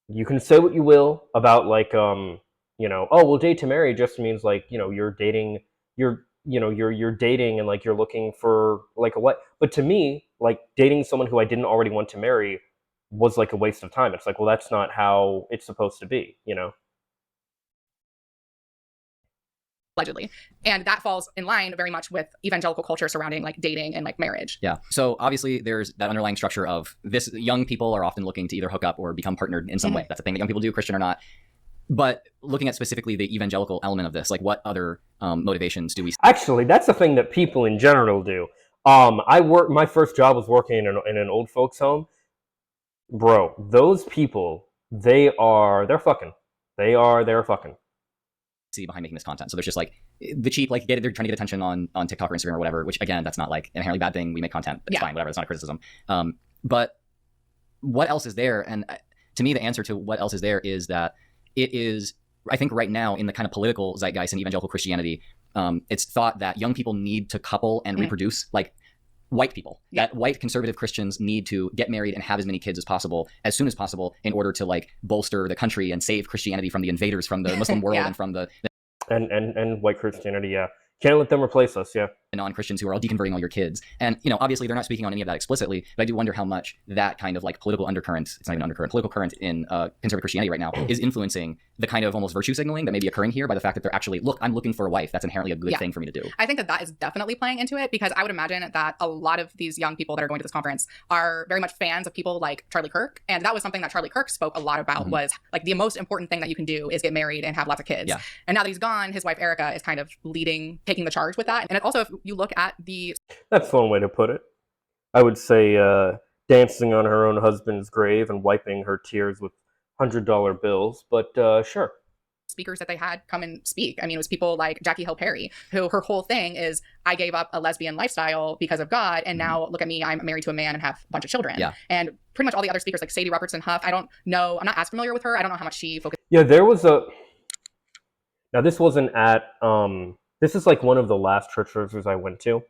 you can say what you will about, like, oh, well, date to marry just means, like, you're dating, you're dating and, like, you're looking for, like, a what? But to me, like, dating someone who I didn't already want to marry was like a waste of time. It's like, well, that's not how it's supposed to be, allegedly. And that falls in line very much with evangelical culture surrounding like dating and like marriage. Yeah. So obviously there's that underlying structure of this. Young people are often looking to either hook up or become partnered in some way. That's a thing that young people do, Christian or not. But looking at specifically the evangelical element of this, like what other motivations do we see? Actually, that's a thing that people in general do. My first job was working in an old folks home. Bro, those people, they're fucking. They're fucking. See behind making this content. So there's just like the cheap, like they're trying to get attention on TikTok or Instagram or whatever, which again, that's not like an inherently bad thing. We make content, it's fine, whatever. That's not a criticism. But what else is there? And to me, the answer to what else is there is that it is, I think right now in the kind of political zeitgeist in evangelical Christianity, it's thought that young people need to couple and reproduce like white people, that white conservative Christians need to get married and have as many kids as possible, as soon as possible, in order to like bolster the country and save Christianity from the invaders from the Muslim world and from the and white Christianity. Yeah, can't let them replace us. Yeah, non-Christians who are all deconverting all your kids. And obviously they're not speaking on any of that explicitly, but I do wonder how much that kind of like political undercurrent, it's not even undercurrent, political current in conservative Christianity right now is influencing the kind of almost virtue signaling that may be occurring here by the fact that they're actually, look, I'm looking for a wife. That's inherently a good thing for me to do. I think that is definitely playing into it, because I would imagine that a lot of these young people that are going to this conference are very much fans of people like Charlie Kirk. And that was something that Charlie Kirk spoke a lot about, was like the most important thing that you can do is get married and have lots of kids. Yeah. And now that he's gone, his wife Erica is kind of taking the charge with that. And it also, if you look at that's one way to put it. I would say dancing on her own husband's grave and wiping her tears with $100 bills, but sure. Speakers that they had come and speak. I mean, it was people like Jackie Hill Perry, who her whole thing is, I gave up a lesbian lifestyle because of God, and now look at me, I'm married to a man and have a bunch of children. Yeah. And pretty much all the other speakers like Sadie Robertson Huff, I don't know, I'm not as familiar with her. I don't know how much she focused. Yeah, there was now this wasn't at, this is like one of the last church services I went to.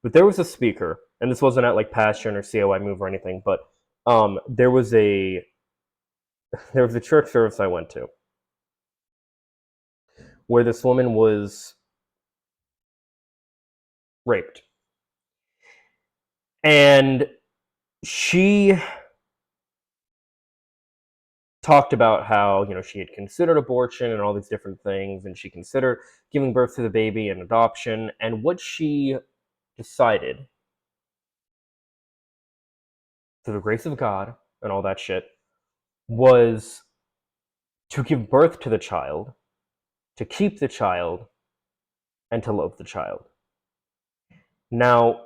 But there was a speaker, and this wasn't at like Passion or COI Move or anything, but there was a church service I went to where this woman was raped. And she talked about how, she had considered abortion and all these different things, and she considered giving birth to the baby and adoption, and what she decided, through the grace of God and all that shit, was to give birth to the child, to keep the child, and to love the child. Now,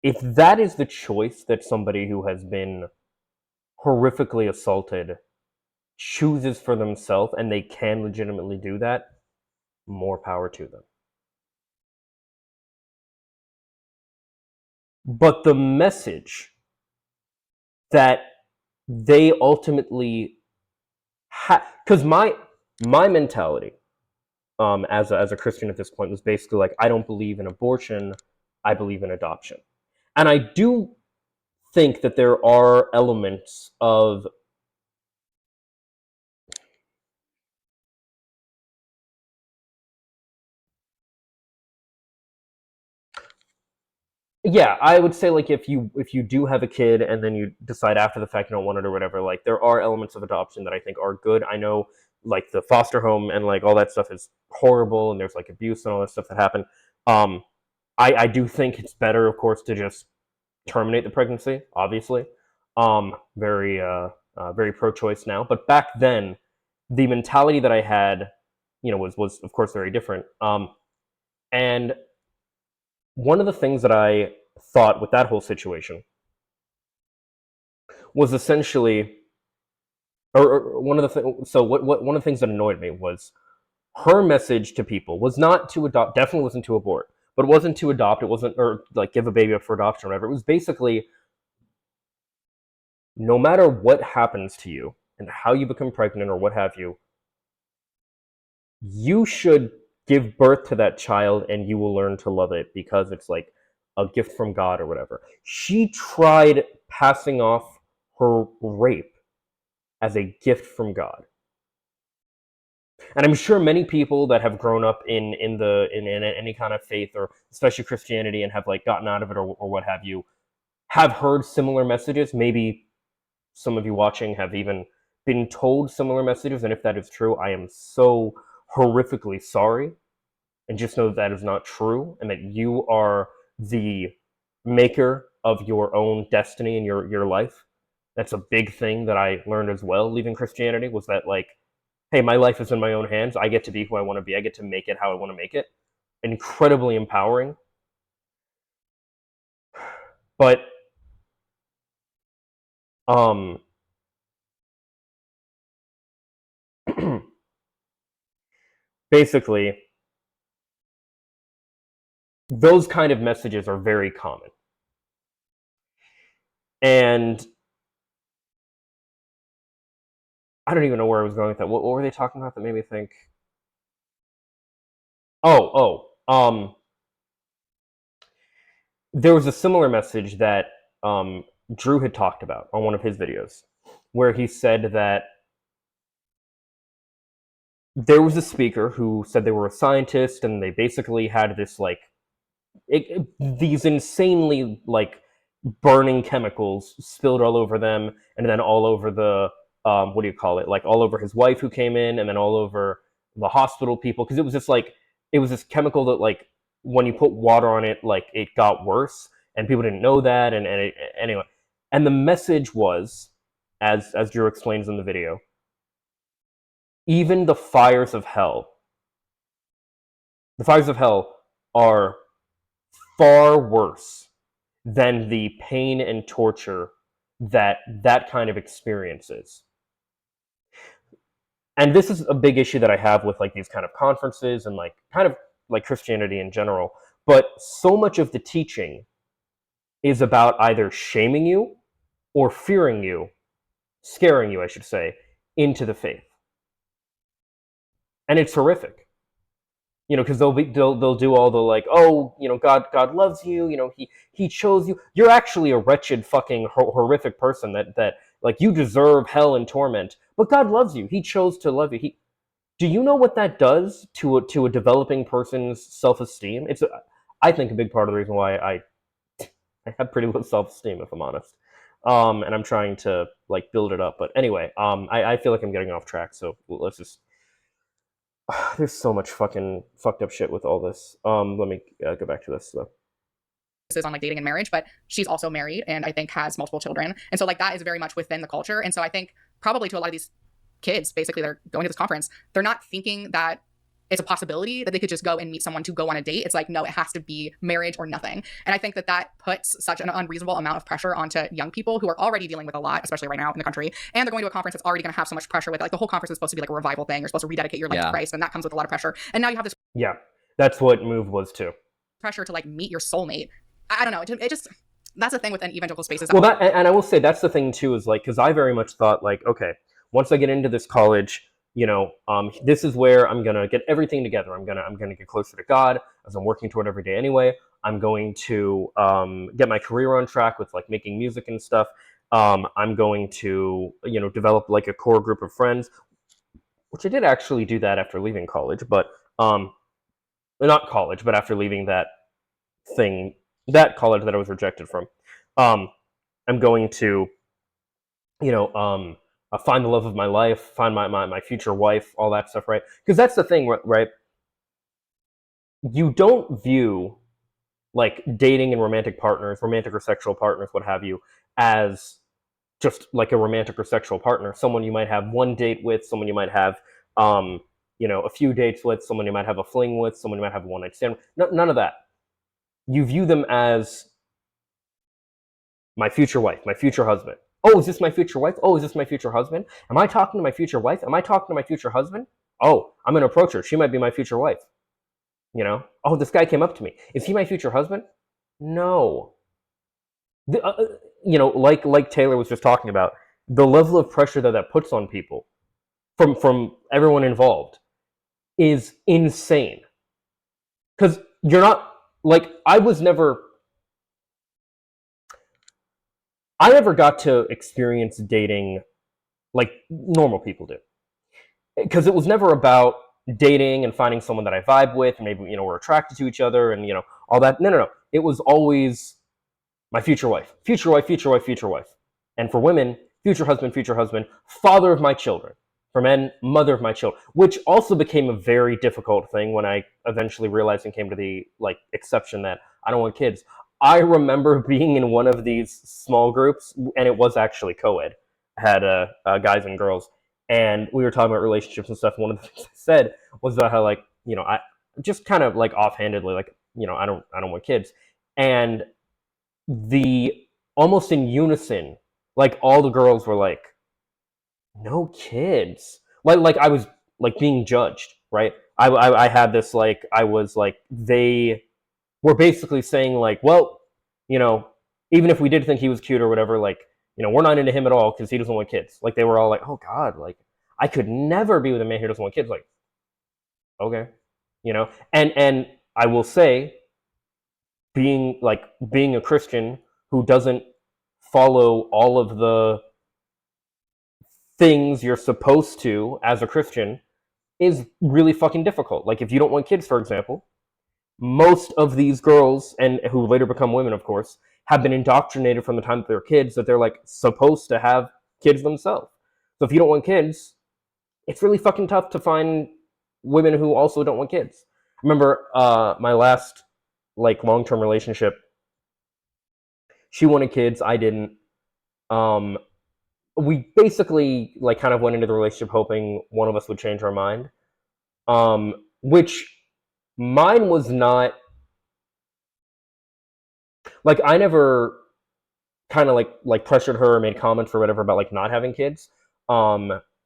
if that is the choice that somebody who has been horrifically assaulted chooses for themselves, and they can legitimately do that, more power to them. But the message that they ultimately because my mentality as a Christian at this point was basically like, I don't believe in abortion, I believe in adoption. And I do think that there are elements of yeah, I would say, like, if you do have a kid and then you decide after the fact you don't want it or whatever, like, there are elements of adoption that I think are good. I know, like, the foster home and like all that stuff is horrible, and there's like abuse and all that stuff that happened. I do think it's better, of course, to just terminate the pregnancy. Obviously, very pro-choice now. But back then, the mentality that I had, was of course very different. And one of the things that I thought with that whole situation was essentially, one of the things that annoyed me was her message to people was not to adopt, definitely wasn't to abort, but it wasn't to adopt. It wasn't, or like give a baby up for adoption or whatever. It was basically, no matter what happens to you and how you become pregnant or what have you, you should give birth to that child and you will learn to love it because it's like a gift from God or whatever. She tried passing off her rape as a gift from God. And I'm sure many people that have grown up in any kind of faith, or especially Christianity, and have like gotten out of it or what have you, have heard similar messages. Maybe some of you watching have even been told similar messages, and if that is true, I am so horrifically sorry. And just know that that is not true, and that you are the maker of your own destiny in your life. That's a big thing that I learned as well, leaving Christianity, was that like, hey, my life is in my own hands. I get to be who I want to be. I get to make it how I want to make it. Incredibly empowering. But basically, those kind of messages are very common. And I don't even know where I was going with that. What were they talking about that made me think? There was a similar message that Drew had talked about on one of his videos, where he said that there was a speaker who said they were a scientist, and they basically had this like these insanely like burning chemicals spilled all over them, and then all over the what do you call it? Like all over his wife who came in, and then all over the hospital people, because it was just like, it was this chemical that like when you put water on it, like it got worse, and people didn't know that, anyway. And the message was, as Drew explains in the video, even the fires of hell are far worse than the pain and torture that that kind of experience is. And this is a big issue that I have with like these kind of conferences and like kind of like Christianity in general. But so much of the teaching is about either shaming you or fearing you, scaring you, I should say, into the faith. And it's horrific. You know, because they'll do all the like, oh, you know, God loves you, you know, he chose you. You're actually a wretched fucking horrific person that like you deserve hell and torment, but God loves you. He chose to love you. Do you know what that does to a developing person's self-esteem? I think a big part of the reason why I have pretty low self-esteem, if I'm honest. And I'm trying to like build it up. But anyway, I feel like I'm getting off track, so let's just. There's so much fucking fucked up shit with all this. Let me go back to this though. Is on like dating and marriage, but she's also married and I think has multiple children, and so like that is very much within the culture. And so I think probably to a lot of these kids, basically, they're going to this conference, they're not thinking that it's a possibility that they could just go and meet someone to go on a date. It's like, no, it has to be marriage or nothing. And I think that puts such an unreasonable amount of pressure onto young people who are already dealing with a lot, especially right now in the country. And they're going to a conference that's already going to have so much pressure with it. Like the whole conference is supposed to be like a revival thing. You're supposed to rededicate your life to Christ, and that comes with a lot of pressure. And now you have this. Yeah, that's what Move was too. Pressure to like meet your soulmate. I don't know. It just that's the thing within evangelical spaces. Well, and I will say that's the thing too, is like, because I very much thought like, okay, once I get into this college, you know, this is where I'm gonna get everything together. I'm gonna get closer to God, as I'm working toward every day anyway. I'm going to get my career on track with like making music and stuff. I'm going to, you know, develop like a core group of friends, which I did actually do that after leaving college, but not college, but after leaving that college that I was rejected from. I'm going to, you know, find the love of my life, find my future wife, all that stuff, right? Because that's the thing, right? You don't view like dating and romantic partners, romantic or sexual partners, what have you, as just like a romantic or sexual partner, someone you might have one date with, someone you might have, you know, a few dates with, someone you might have a fling with, someone you might have a one-night stand with. None of that. You view them as my future wife, my future husband. Oh, is this my future wife? Oh, is this my future husband? Am I talking to my future wife? Am I talking to my future husband? Oh, I'm going to approach her. She might be my future wife. Oh, this guy came up to me. Is he my future husband? No. The, like Taylor was just talking about, the level of pressure that puts on people from everyone involved is insane. Because you're not like I never got to experience dating like normal people do. Because it was never about dating and finding someone that I vibe with, and maybe we're attracted to each other, and all that. No. It was always my future wife, future wife, future wife, future wife, and for women, future husband, father of my children. For men, mother of my children, which also became a very difficult thing when I eventually realized and came to the exception that I don't want kids. I remember being in one of these small groups, and it was actually co-ed, had guys and girls, and we were talking about relationships and stuff. And one of the things I said was about how I just kind of offhandedly I don't want kids, and the almost in unison, all the girls were like, no kids. I was being judged, right? I had this I was they were basically saying well, you know, even if we did think he was cute or whatever, we're not into him at all because he doesn't want kids. They were all like, oh God, I could never be with a man who doesn't want kids. Okay, and I will say, being a Christian who doesn't follow all of the things you're supposed to as a Christian is really fucking difficult. If you don't want kids, for example, most of these girls, and who later become women, of course, have been indoctrinated from the time that they're kids that they're supposed to have kids themselves. So if you don't want kids, it's really fucking tough to find women who also don't want kids. I remember my last long-term relationship, she wanted kids, I didn't. We basically kind of went into the relationship hoping one of us would change our mind. Which mine was not I never kind of pressured her or made comments or whatever about not having kids.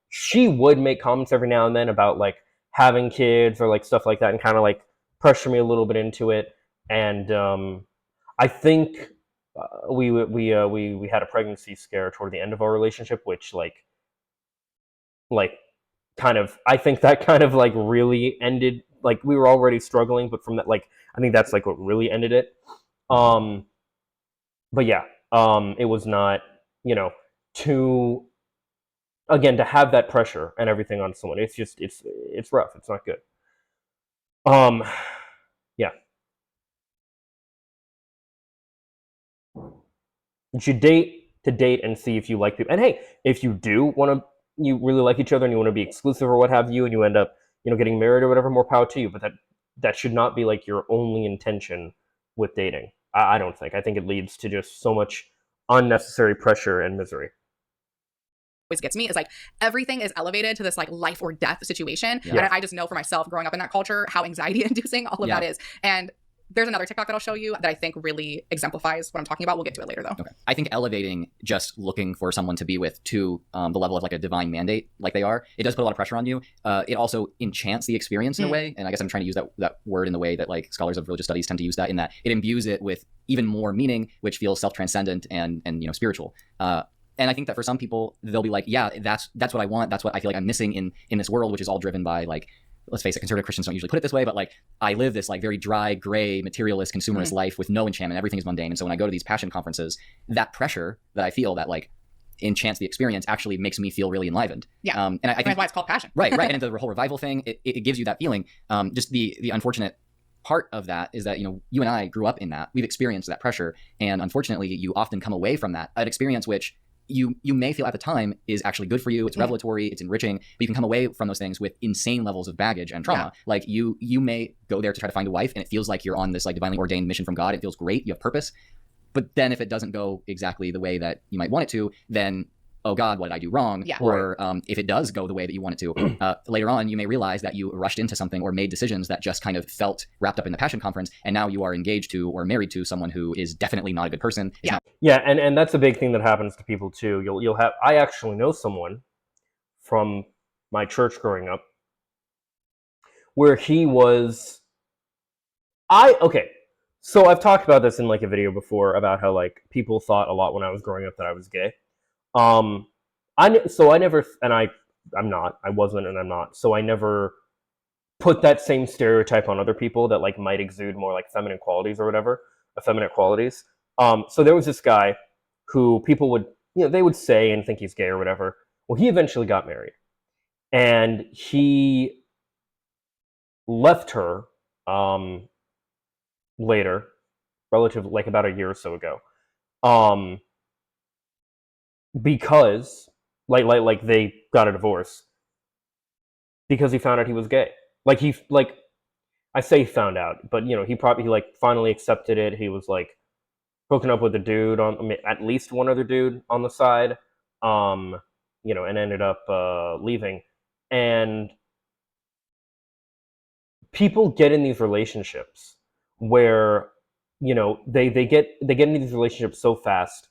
She would make comments every now and then about having kids or stuff like that, and kind of pressure me a little bit into it. And I think we had a pregnancy scare toward the end of our relationship, which kind of, I think that kind of really ended, we were already struggling, but from that I think that's what really ended it. But yeah, it was not, to again to have that pressure and everything on someone. It's just it's rough. It's not good. Yeah. You should date to date and see if you like people. And hey, if you do want to, you really like each other and you want to be exclusive or what have you, and you end up getting married or whatever, more power to you. But that should not be your only intention with dating. I don't think. I think it leads to just so much unnecessary pressure and misery. Always gets me is everything is elevated to this life or death situation. Yeah. And I just know for myself growing up in that culture how anxiety inducing all of that is. And there's another TikTok that I'll show you that I think really exemplifies what I'm talking about. We'll get to it later though. Okay. I think elevating just looking for someone to be with to the level of a divine mandate they are, it does put a lot of pressure on you. It also enchants the experience in a way. And I guess I'm trying to use that word in the way that scholars of religious studies tend to use that, in that it imbues it with even more meaning, which feels self-transcendent and spiritual. And I think that for some people, they'll be yeah, that's what I want. That's what I feel I'm missing in this world, which is all driven by let's face it, conservative Christians don't usually put it this way, but I live this very dry, gray, materialist, consumerist life with no enchantment. Everything is mundane. And so when I go to these passion conferences, that pressure that I feel that enchants the experience actually makes me feel really enlivened. Yeah. And I think that's why it's called passion. Right. And the whole revival thing, it gives you that feeling. Just the unfortunate part of that is that, you and I grew up in that. We've experienced that pressure. And unfortunately, you often come away from that, an experience which you may feel at the time is actually good for you. It's revelatory, it's enriching, but you can come away from those things with insane levels of baggage and trauma. Yeah. You may go there to try to find a wife, and it feels like you're on this divinely ordained mission from God. It feels great. You have purpose. But then if it doesn't go exactly the way that you might want it to, then, oh God, what did I do wrong? Yeah. Or if it does go the way that you want it to, later on, you may realize that you rushed into something or made decisions that just kind of felt wrapped up in the passion conference. And now you are engaged to or married to someone who is definitely not a good person. Yeah. And that's a big thing that happens to people too. You'll have, I actually know someone from my church growing up where he was Okay. So I've talked about this in like a video before about how like people thought a lot when I was growing up that I was gay. Um, I never, and I'm not, I wasn't, and I'm not. So I never put that same stereotype on other people that like might exude more like feminine qualities or whatever, effeminate qualities. So there was this guy who people would, they would say and think he's gay or whatever. Well, he eventually got married, and he left her um, later, relative like about a year or so ago, um, because like they got a divorce because he found out he was gay. Like he like I say he found out, but he like finally accepted it. He was like hooking up with a dude on, I mean, at least one other dude on the side, um, and ended up leaving. And people get in these relationships where they get into these relationships so fast,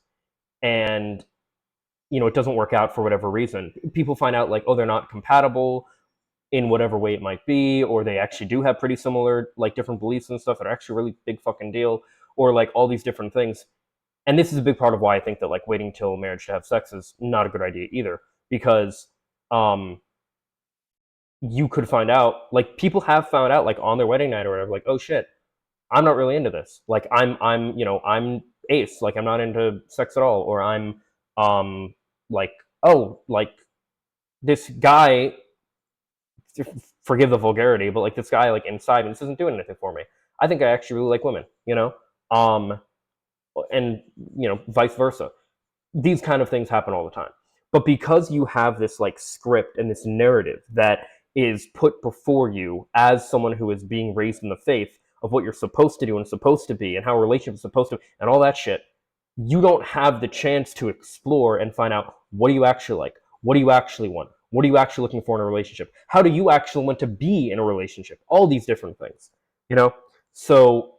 and it doesn't work out for whatever reason. People find out like, oh, they're not compatible in whatever way it might be, or they actually do have pretty similar like different beliefs and stuff that are actually really big fucking deal, or like all these different things. And this is a big part of why I think that like waiting till marriage to have sex is not a good idea either, because um you could find out, like people have found out like on their wedding night or whatever, like, oh shit, I'm not really into this. Like I'm ace, like I'm not into sex at all, or I'm like, oh, like this guy, forgive the vulgarity, but like this guy like inside, this isn't doing anything for me. I think I actually really like women. Um and vice versa. These kind of things happen all the time. But because you have this like script and this narrative that is put before you as someone who is being raised in the faith of what you're supposed to do and supposed to be and how a relationship is supposed to and all that shit, you don't have the chance to explore and find out, what do you actually like? What do you actually want? What are you actually looking for in a relationship? How do you actually want to be in a relationship? All these different things, you know? So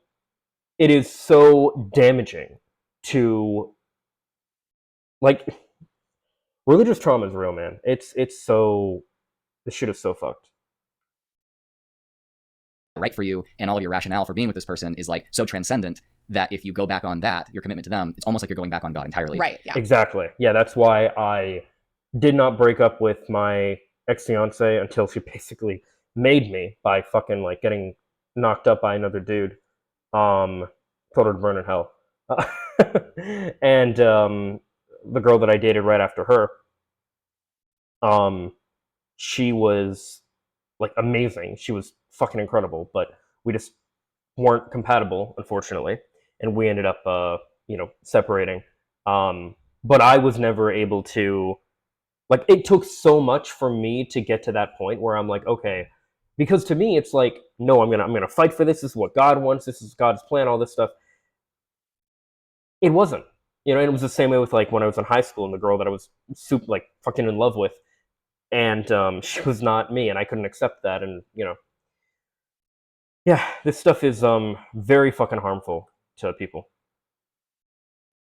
it is so damaging to like religious trauma is real, man. It's so this shit is so fucked. Right for you, and all of your rationale for being with this person is like so transcendent that if you go back on that, your commitment to them, it's almost like you're going back on God entirely. Right. Yeah. Exactly. Yeah, that's why I did not break up with my ex fiance until she basically made me by fucking like getting knocked up by another dude. Um, Told her to burn in hell. And the girl that I dated right after her, um, she was like amazing. She was fucking incredible, but we just weren't compatible, unfortunately, and we ended up, separating. But I was never able to like. It took so much for me to get to that point where I'm like, okay, because to me it's like, no, I'm gonna fight for this. This is what God wants. This is God's plan. All this stuff. It wasn't. And it was the same way with like when I was in high school and the girl that I was super like fucking in love with, and she was not me, and I couldn't accept that, and yeah, this stuff is very fucking harmful to people.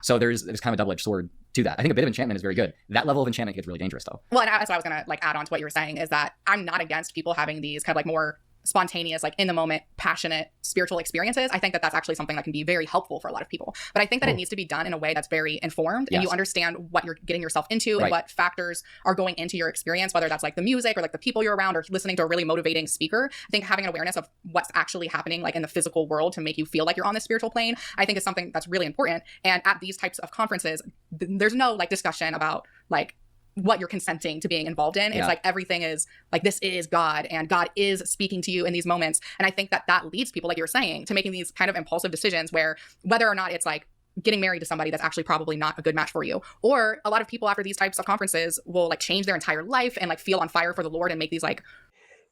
So there's kind of a double-edged sword to that. I think a bit of enchantment is very good. That level of enchantment gets really dangerous, though. Well, and that's what I was gonna like add on to what you were saying is that I'm not against people having these kind of like more spontaneous, like in the moment, passionate spiritual experiences. I think that that's actually something that can be very helpful for a lot of people. But I think that it needs to be done in a way that's very informed and you understand what you're getting yourself into and what factors are going into your experience, whether that's like the music or like the people you're around or listening to a really motivating speaker. I think having an awareness of what's actually happening like in the physical world to make you feel like you're on the spiritual plane, I think is something that's really important. And at these types of conferences, there's no like discussion about like what you're consenting to being involved in. It's like everything is like, this is God and God is speaking to you in these moments. And I think that that leads people, like you're saying, to making these kind of impulsive decisions where whether or not it's like getting married to somebody that's actually probably not a good match for you. Or a lot of people after these types of conferences will like change their entire life and like feel on fire for the Lord and make these like.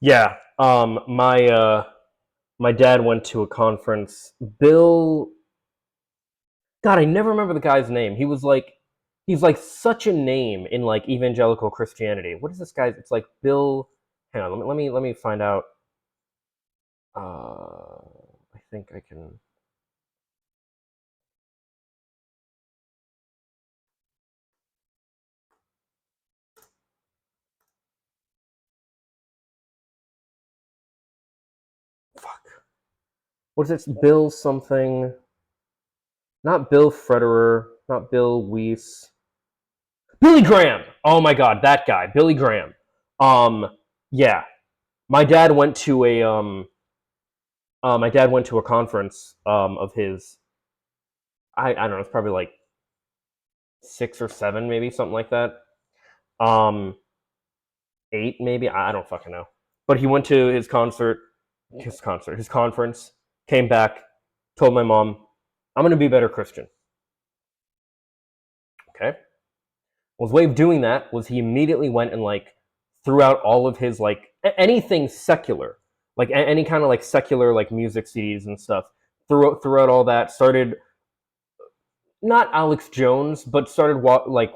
Yeah. My dad went to a conference. Bill, God, I never remember the guy's name. He's like such a name in like evangelical Christianity. What is this guy's? It's like Bill. Hang on, let me find out. I think I can. Fuck. what is it? Bill something. Not Bill Frederer. Not Bill Weiss. Billy Graham. Oh my God, that guy, Billy Graham. Yeah, my dad went to a conference of his. I don't know. It's probably like 6 or 7, maybe something like that. Um, 8 maybe. I don't fucking know. But he went to his conference, came back, told my mom, "I'm gonna be a better Christian." Okay. Well, his way of doing that was he immediately went and like threw out all of his like anything secular, like any kind of like secular like music CDs and stuff. Threw out all that. Started not Alex Jones, but started like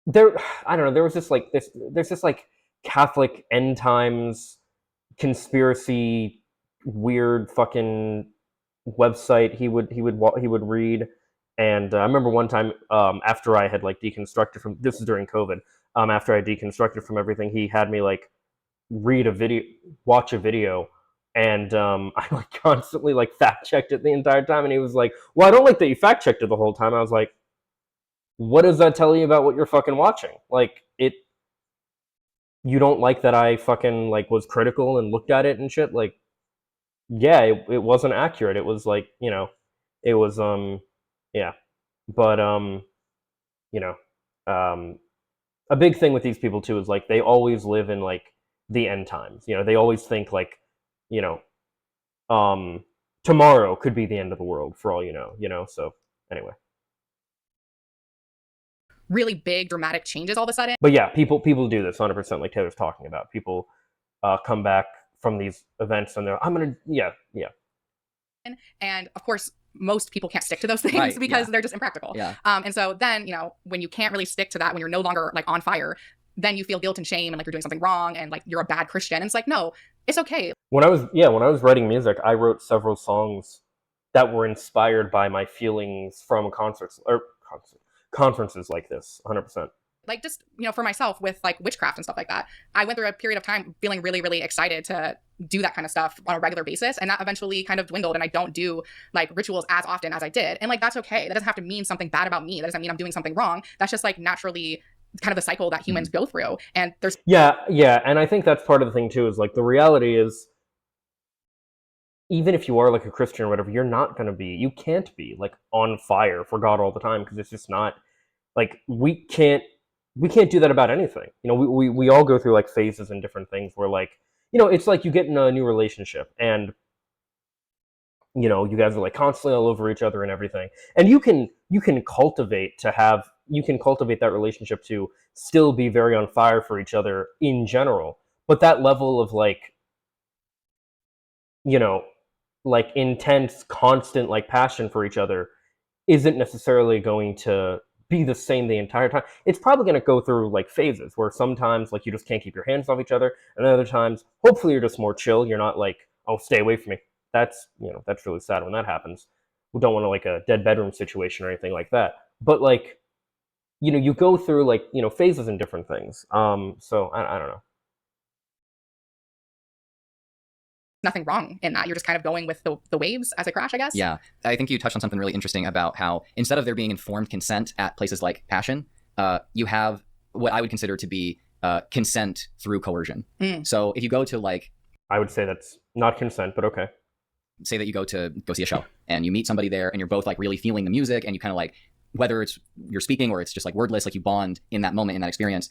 there. I don't know. There was this like this. There's this like Catholic end times conspiracy weird fucking website he would read. And I remember one time, after I had like deconstructed from, this was during COVID, after I deconstructed from everything, he had me like watch a video, and I like constantly like fact checked it the entire time, and he was like, "Well, I don't like that you fact checked it the whole time." I was like, "What does that tell you about what you're fucking watching? Like it, you don't like that I fucking like was critical and looked at it and shit? Like, yeah, it wasn't accurate. It was like, it was yeah." But you know, um a big thing with these people too is like they always live in like the end times. They always think like, you know, tomorrow could be the end of the world for all so anyway. Really big dramatic changes all of a sudden. But yeah, people do this 100%, like Taylor's talking about. People come back from these events and they're, I'm gonna, yeah. And of course, most people can't stick to those things Right, because yeah. they're just impractical. Yeah. And so then, when you can't really stick to that, when you're no longer like on fire, then you feel guilt and shame and like you're doing something wrong and like you're a bad Christian. And it's like, no, it's okay. When I was writing music, I wrote several songs that were inspired by my feelings from conferences like this, 100%. Like just, for myself with like witchcraft and stuff like that, I went through a period of time feeling really, really excited to do that kind of stuff on a regular basis. And that eventually kind of dwindled and I don't do like rituals as often as I did. And like, that's okay. That doesn't have to mean something bad about me. That doesn't mean I'm doing something wrong. That's just like naturally kind of the cycle that humans go through. And there's Yeah. And I think that's part of the thing too, is like the reality is, even if you are like a Christian or whatever, you can't be like on fire for God all the time, because it's just not like we can't do that about anything. We all go through like phases and different things where like, it's like you get in a new relationship and you guys are like constantly all over each other and everything, and you can cultivate that relationship to still be very on fire for each other in general, but that level of like, like intense constant like passion for each other isn't necessarily going to be the same the entire time. It's probably going to go through like phases where sometimes like you just can't keep your hands off each other, and other times hopefully you're just more chill. You're not like, oh, stay away from me. That's really sad when that happens. We don't want to like a dead bedroom situation or anything like that, but like, you go through like, phases and different things. So I don't know. nothing wrong in that. You're just kind of going with the waves as a crash, I guess. Yeah. I think you touched on something really interesting about how instead of there being informed consent at places like Passion, you have what I would consider to be consent through coercion. So if you go to like... I would say that's not consent, but okay. Say that you go see a show and you meet somebody there and you're both like really feeling the music and you kind of like, whether it's you're speaking or it's just like wordless, like you bond in that moment, in that experience.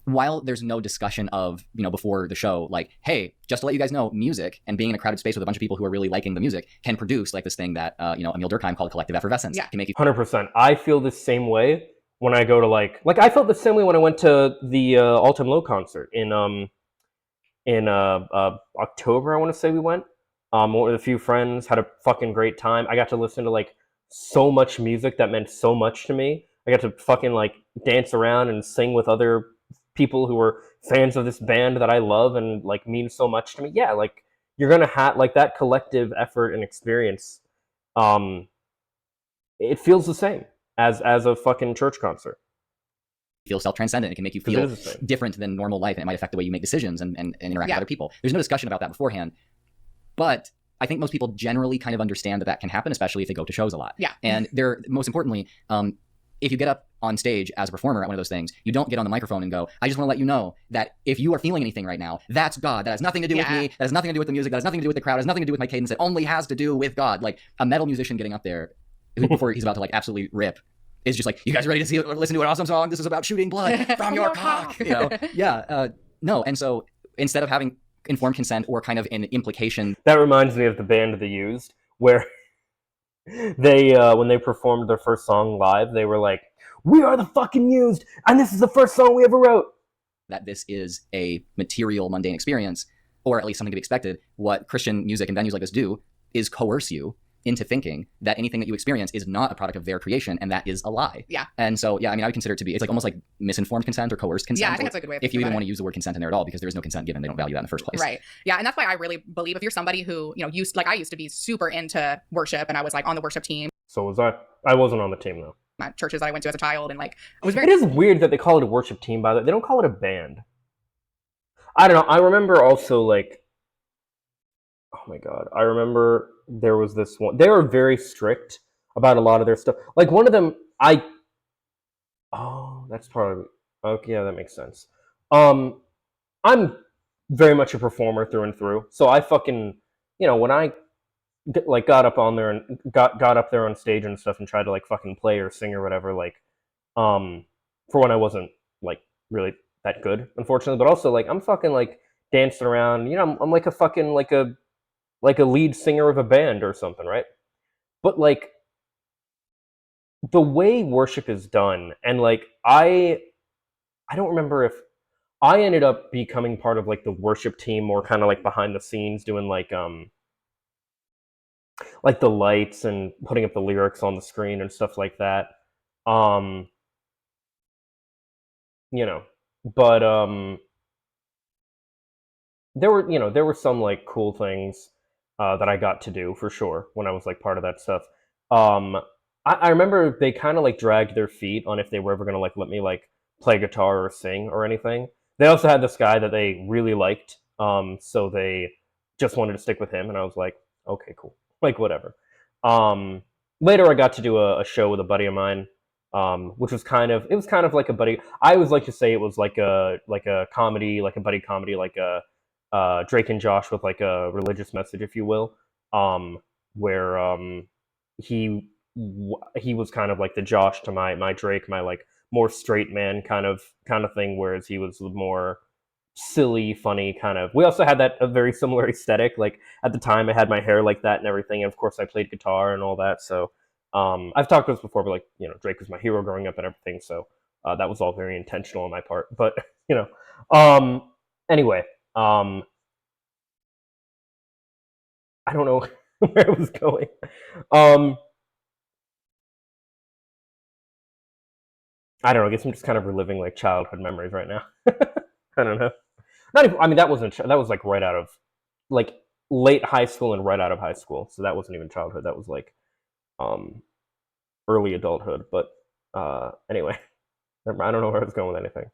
While there's no discussion of, before the show, like, hey, just to let you guys know, music and being in a crowded space with a bunch of people who are really liking the music can produce like this thing that, Emil Durkheim called collective effervescence. Yeah. Can make you 100%. I feel the same way when I go to like I felt the same way when I went to the All Time Low concert in October. I want to say we went with a few friends, had a fucking great time. I got to listen to like so much music that meant so much to me. I got to fucking like dance around and sing with other people who were fans of this band that I love and like mean so much to me. Yeah, like you're gonna have like that collective effort and experience. It feels the same as a fucking church concert. Feel self-transcendent. It can make you feel different than normal life, and it might affect the way you make decisions and interact with other people. There's no discussion about that beforehand. But I think most people generally kind of understand that that can happen, especially if they go to shows a lot. Yeah. And most importantly, if you get up on stage as a performer at one of those things, you don't get on the microphone and go, I just want to let you know that if you are feeling anything right now, that's God. That has nothing to do with me. That has nothing to do with the music. That has nothing to do with the crowd. It has nothing to do with my cadence. It only has to do with God. Like a metal musician getting up there before he's about to like absolutely rip is just like, you guys ready to see or listen to an awesome song? This is about shooting blood from your cock. You know? Yeah. No. And so instead of having informed consent or kind of an implication. That reminds me of the band They Used, where they when they performed their first song live, they were like, we are the fucking Used, and this is the first song we ever wrote. That this is a material, mundane experience, or at least something to be expected. What Christian music and venues like this do is coerce you into thinking that anything that you experience is not a product of their creation, and that is a lie. Yeah. And so, yeah, I mean, I would consider it to be, it's like almost like misinformed consent or coerced consent. Yeah, I think that's a good way of if you thinking even about want it. to use the word consent in there at all, because there is no consent given. They don't value that in the first place. Right. Yeah, and that's why I really believe if you're somebody who, you know, I used to be super into worship, and I was like on the worship team So was I. I wasn't on the team though. at churches that I went to as a child, and like I was very It is weird that they call it a worship team, by the way. They don't call it a band. I don't know. I remember also, like, oh my god. I remember there was this one. They were very strict about a lot of their stuff. Like, one of them, oh, that's probably... Okay, yeah, that makes sense. I'm very much a performer through and through. So I fucking... You know, when I got up on there and got up there on stage and stuff and tried to, like, fucking play or sing or whatever, like, for when I wasn't, like, really that good, unfortunately, but also, like, I'm fucking, like, dancing around, you know, I'm like a fucking, like a lead singer of a band or something, right? But, like, the way worship is done, and, like, I don't remember if I ended up becoming part of, like, the worship team or kind of, like, behind the scenes doing, like the lights and putting up the lyrics on the screen and stuff like that. You know, but there were some, like, cool things that I got to do for sure when I was, like, part of that stuff. I remember they kind of, like, dragged their feet on if they were ever gonna, like, let me, like, play guitar or sing or anything. They also had this guy that they really liked, so they just wanted to stick with him, and I was like, okay, cool, like, whatever. Later I got to do a show with a buddy of mine, which was kind of like a buddy. I always like to say it was like a comedy, like a buddy comedy, like a Drake and Josh with, like, a religious message, if you will, where he was kind of like the Josh to my Drake, my, like, more straight man kind of thing, whereas he was more silly, funny kind of. We also had a very similar aesthetic. Like, at the time, I had my hair like that and everything, and of course, I played guitar and all that. So, I've talked about this before, but, like, you know, Drake was my hero growing up and everything. So, that was all very intentional on my part. But, you know, anyway, I don't know where I was going. I don't know. I guess I'm just kind of reliving, like, childhood memories right now. I don't know. Not even. I mean, that was like right out of, like, late high school and right out of high school. So that wasn't even childhood. That was like early adulthood. But anyway, I don't know where I was going with anything.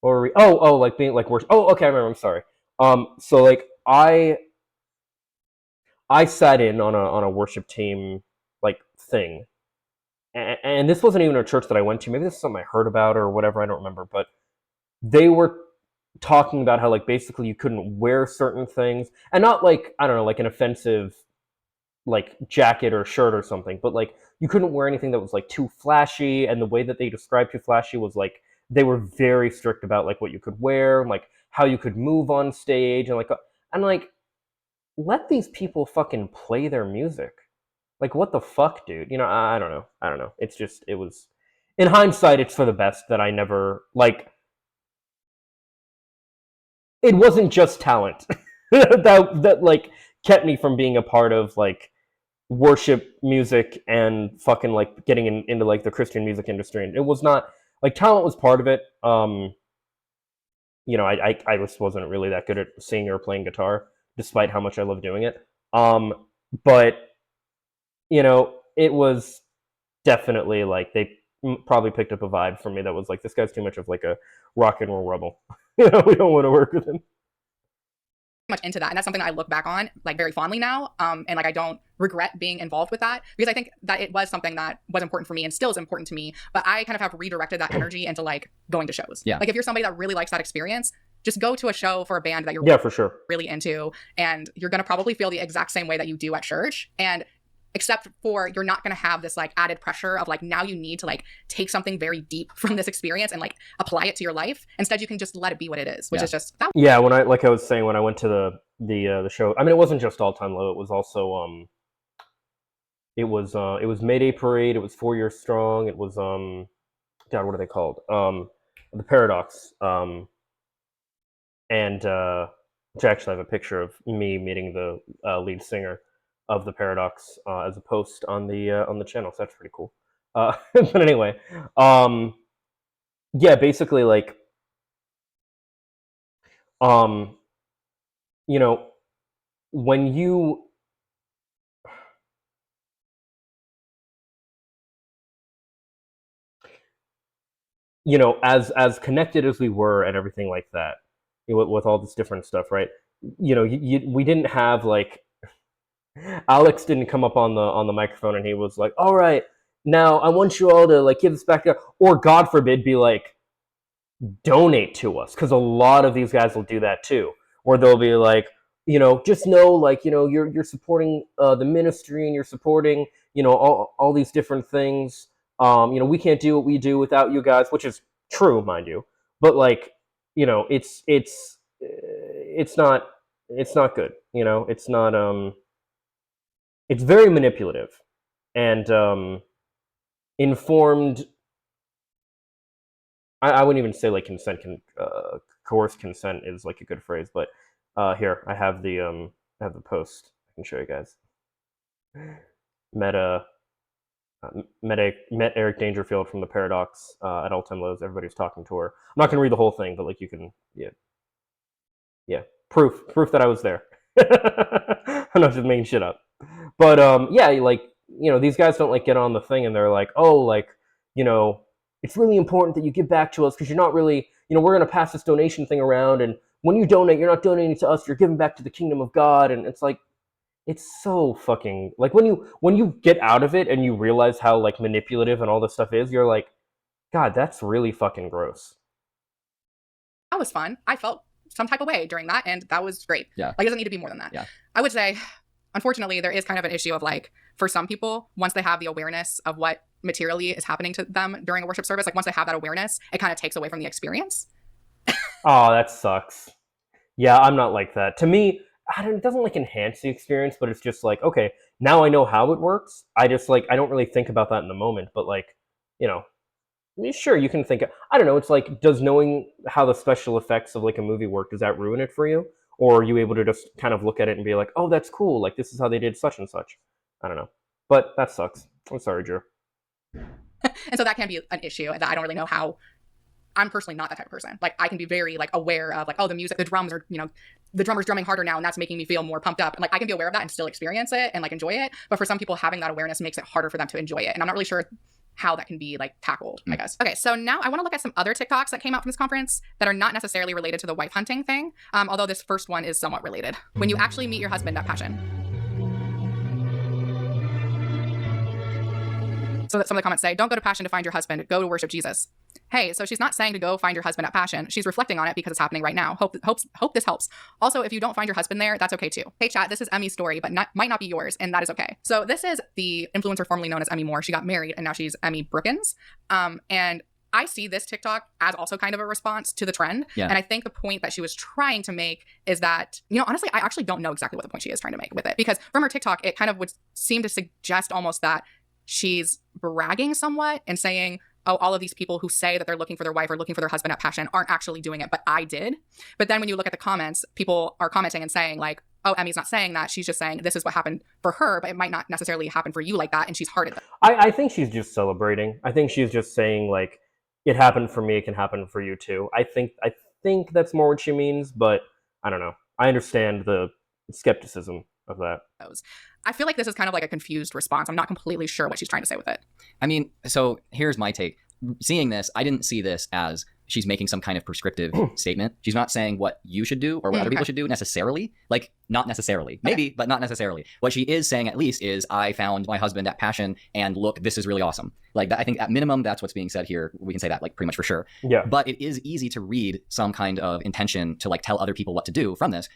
Or like being like worship. Oh, okay, I remember. I'm sorry. So, like, I sat in on a worship team, like, thing, and this wasn't even a church that I went to. Maybe this is something I heard about or whatever. I don't remember. But they were talking about how, like, basically you couldn't wear certain things, and not, like, I don't know, like an offensive, like, jacket or shirt or something, but, like, you couldn't wear anything that was, like, too flashy. And the way that they described too flashy was, like, they were very strict about, like, what you could wear and, like, how you could move on stage, and, like, let these people fucking play their music. Like, what the fuck, dude? You know, I don't know. It's just, it was, in hindsight, it's for the best that I never, like, it wasn't just talent that like kept me from being a part of, like, worship music and fucking, like, getting into, like, the Christian music industry. And it was not, like, talent was part of it. You know, I just wasn't really that good at singing or playing guitar, despite how much I love doing it. But, you know, it was definitely, like, they probably picked up a vibe from me that was like, this guy's too much of, like, a rock and roll rebel. You know, we don't want to work with him. much into that. And that's something I look back on like very fondly now. And like I don't regret being involved with that, because I think that it was something that was important for me and still is important to me. But I kind of have redirected that energy into like going to shows. Yeah. Like if you're somebody that really likes that experience, just go to a show for a band that you're Yeah, for sure. really into, and you're going to probably feel the exact same way that you do at church. And except for you're not going to have this like added pressure of like now you need to like take something very deep from this experience and like apply it to your life. Instead, you can just let it be what it is, which is just that. Yeah, when I like I was saying, when I went to the show, I mean, it wasn't just All Time Low. It was also it was Mayday Parade. It was 4 Years Strong. It was God, what are they called? The Paradox. And which I actually have a picture of me meeting the lead singer of the Paradox as a post on the channel. So that's pretty cool. But anyway, yeah, basically like you know, when you know, as connected as we were and everything like that, you know, with all this different stuff, right? You know, we didn't have like Alex didn't come up on the microphone and he was like, "All right, now I want you all to like give this back," or God forbid, be like, donate to us, because a lot of these guys will do that too, or they'll be like, you know, just know, like, you know, you're supporting the ministry and you're supporting, you know, all these different things. You know, we can't do what we do without you guys, which is true, mind you, but like, you know, it's not good. You know, it's not it's very manipulative and informed. I wouldn't even say like coerced consent is like a good phrase, but here I have the post. I can show you guys. Met Eric Dangerfield from the Paradox at All Time Lows. Everybody's talking to her. I'm not gonna read the whole thing, but like you can, yeah, proof that I was there. I'm not just making shit up, but yeah, like, you know, these guys don't like get on the thing and they're like, oh, like, you know, it's really important that you give back to us because you're not really, you know, we're going to pass this donation thing around, and when you donate, you're not donating to us, you're giving back to the kingdom of God. And it's like, it's so fucking, like, when you get out of it and you realize how like manipulative and all this stuff is, you're like, God, that's really fucking gross. That was fun. I felt some type of way during that, and that was great. Yeah. Like, it doesn't need to be more than that. Yeah. I would say, unfortunately, there is kind of an issue of like, for some people, once they have the awareness of what materially is happening to them during a worship service, like once they have that awareness, it kind of takes away from the experience. Oh, that sucks. Yeah, I'm not like that. To me, it doesn't like enhance the experience, but it's just like, okay, now I know how it works. I just like, I don't really think about that in the moment, but like, you know, sure, you can think, I don't know, it's like, does knowing how the special effects of like a movie work, does that ruin it for you? Or are you able to just kind of look at it and be like, oh, that's cool, like this is how they did such and such? I don't know. But that sucks. I'm sorry, Drew. And so that can be an issue that I don't really know how. I'm personally not that type of person. Like, I can be very like aware of like, oh, the music, the drums are, you know, the drummer's drumming harder now and that's making me feel more pumped up. And like, I can be aware of that and still experience it and like enjoy it. But for some people, having that awareness makes it harder for them to enjoy it. And I'm not really sure how that can be like tackled, I guess. Okay, so now I want to look at some other TikToks that came out from this conference that are not necessarily related to the wife hunting thing. Although this first one is somewhat related. When you actually meet your husband at Passion. So some of the comments say, don't go to Passion to find your husband, go to worship Jesus. Hey, so she's not saying to go find your husband at Passion. She's reflecting on it because it's happening right now. Hope this helps. Also, if you don't find your husband there, that's okay too. Hey chat, this is Emmy's story, but might not be yours, and that is okay. So this is the influencer formerly known as Emmy Moore. She got married and now she's Emmy Brookins. And I see this TikTok as also kind of a response to the trend. Yeah. And I think the point that she was trying to make is that, you know, honestly, I actually don't know exactly what the point she is trying to make with it, because from her TikTok, it kind of would seem to suggest almost that she's bragging somewhat and saying, oh, all of these people who say that they're looking for their wife or looking for their husband at Passion aren't actually doing it, but I did. But then when you look at the comments, people are commenting and saying like, oh, Emmy's not saying that. She's just saying this is what happened for her, but it might not necessarily happen for you like that. And she's hearted them. I think she's just celebrating. I think she's just saying like, it happened for me, it can happen for you too. I think that's more what she means, but I don't know. I understand the skepticism of that. I feel like this is kind of like a confused response. I'm not completely sure what she's trying to say with it. I mean, so here's my take. Seeing this, I didn't see this as she's making some kind of prescriptive statement. She's not saying what you should do or what other people should do necessarily. Like, not necessarily. Maybe, but not necessarily. What she is saying at least is, I found my husband at Passion, and look, this is really awesome. Like, that, I think at minimum, that's what's being said here. We can say that, like, pretty much for sure. Yeah. But it is easy to read some kind of intention to, like, tell other people what to do from this,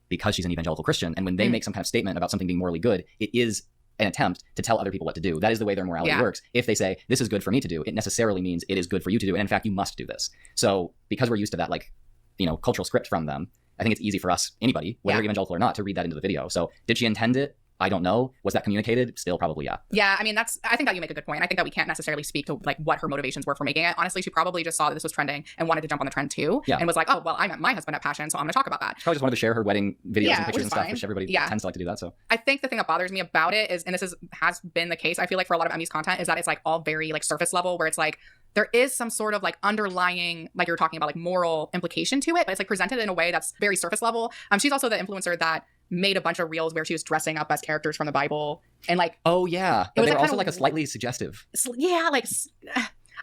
because she's an evangelical Christian. And when they make some kind of statement about something being morally good, it is an attempt to tell other people what to do. That is the way their morality works. If they say, this is good for me to do, it necessarily means it is good for you to do. And in fact, you must do this. So because we're used to that, like, you know, cultural script from them, I think it's easy for us, anybody, whether evangelical or not, to read that into the video. So did she intend it? I don't know. Was that communicated? Still probably, yeah. Yeah, I mean, I think that you make a good point. I think that we can't necessarily speak to like what her motivations were for making it. Honestly, she probably just saw that this was trending and wanted to jump on the trend too. And was like, oh, well, I met my husband at Passion, so I'm gonna talk about that. She probably just wanted to share her wedding videos and pictures and stuff, which everybody tends to like to do that. So I think the thing that bothers me about it is, and this has been the case, I feel like for a lot of Emmy's content, is that it's like all very like surface level, where it's like there is some sort of like underlying, like you're talking about, like moral implication to it, but it's like presented in a way that's very surface level. She's also the influencer that made a bunch of reels where she was dressing up as characters from the Bible, and like, oh yeah, but they were also like a slightly suggestive. Yeah, like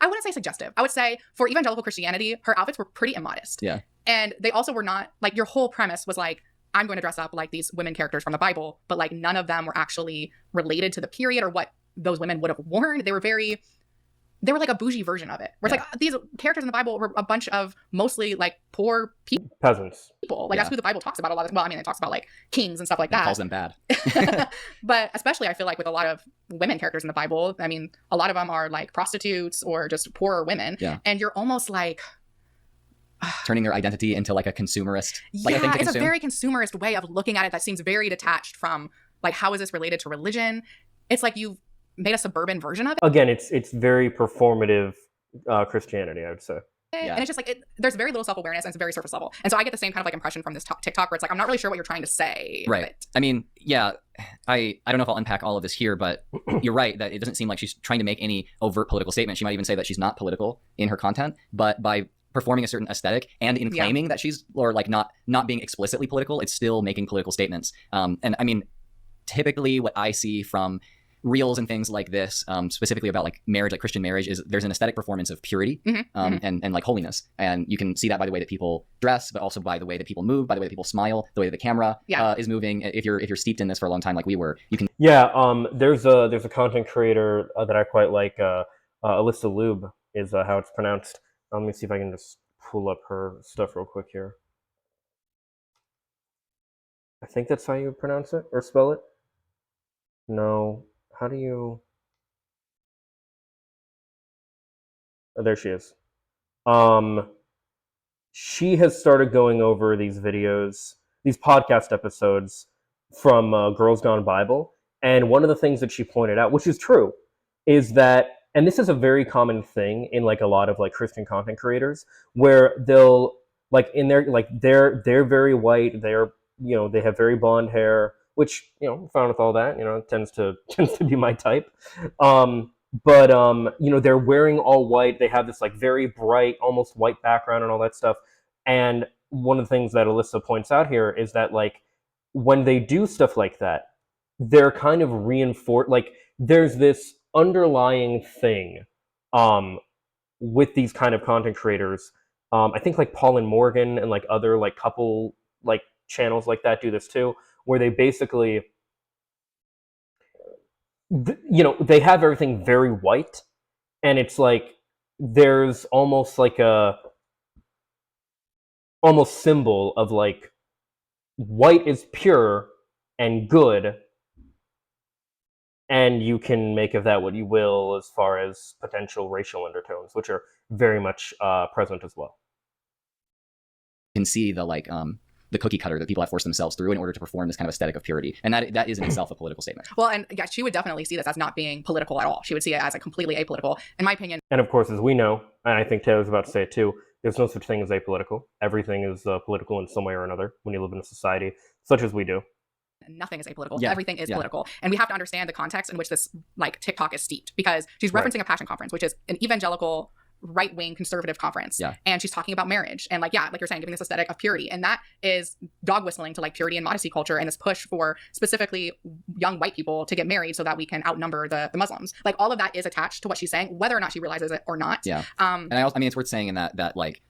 I wouldn't say suggestive. I would say for evangelical Christianity, her outfits were pretty immodest. Yeah, and they also were not like, your whole premise was like, I'm going to dress up like these women characters from the Bible, but like none of them were actually related to the period or what those women would have worn. They were like a bougie version of it. Where it's like, these characters in the Bible were a bunch of mostly like poor people. Peasants. Like that's who the Bible talks about a lot. Well, I mean, it talks about like kings and stuff like that. It calls them bad. But especially I feel like with a lot of women characters in the Bible, I mean, a lot of them are like prostitutes or just poorer women. Yeah. And you're almost like turning their identity into like a consumerist. Like, yeah, it's a very consumerist way of looking at it that seems very detached from like, how is this related to religion? It's like you've made a suburban version of it. Again, it's very performative Christianity, I would say. Yeah. And it's just like, there's very little self-awareness, and it's very surface level. And so I get the same kind of like impression from this TikTok where it's like, I'm not really sure what you're trying to say. Right. I mean, yeah, I don't know if I'll unpack all of this here, but you're right that it doesn't seem like she's trying to make any overt political statement. She might even say that she's not political in her content, but by performing a certain aesthetic and in claiming that she's, or like not being explicitly political, it's still making political statements. And I mean, typically what I see from reels and things like this, specifically about like marriage, like Christian marriage, is there's an aesthetic performance of purity and like holiness. And you can see that by the way that people dress, but also by the way that people move, by the way that people smile, the way that the camera is moving. If you're steeped in this for a long time like we were, you can. Yeah, there's a content creator that I quite like, Alyssa Lube is how it's pronounced. Let me see if I can just pull up her stuff real quick here. I think that's how you pronounce it or spell it. No. How do you... Oh, there she is. She has started going over these videos, these podcast episodes from Girls Gone Bible. And one of the things that she pointed out, which is true, is that, and this is a very common thing in like a lot of like Christian content creators, where they'll like in their, like they're very white, they're, you know, they have very blonde hair, which, you know, fine with all that, you know, tends to be my type. But you know, they're wearing all white. They have this like very bright, almost white background and all that stuff. And one of the things that Alyssa points out here is that like when they do stuff like that, they're kind of reinforced. Like there's this underlying thing with these kind of content creators. I think like Paul and Morgan and like other like couple like channels like that do this too, where they basically, you know, they have everything very white, and it's like there's almost like a almost symbol of like white is pure and good, and you can make of that what you will as far as potential racial undertones, which are very much present as well. You can see the like the cookie cutter that people have forced themselves through in order to perform this kind of aesthetic of purity. And that is in itself a political statement. Well, and yeah, she would definitely see this as not being political at all. She would see it as a completely apolitical, in my opinion. And of course, as we know, and I think Taylor's about to say it too, there's no such thing as apolitical. Everything is political in some way or another when you live in a society such as we do. Nothing is apolitical. Yeah. Everything is political. And we have to understand the context in which this like TikTok is steeped, because she's referencing a Passion Conference, which is an evangelical right-wing conservative conference. And she's talking about marriage and like you're saying, giving this aesthetic of purity, and that is dog whistling to like purity and modesty culture and this push for specifically young white people to get married so that we can outnumber the Muslims. Like all of that is attached to what she's saying, whether or not she realizes it or not. And I mean, it's worth saying in that like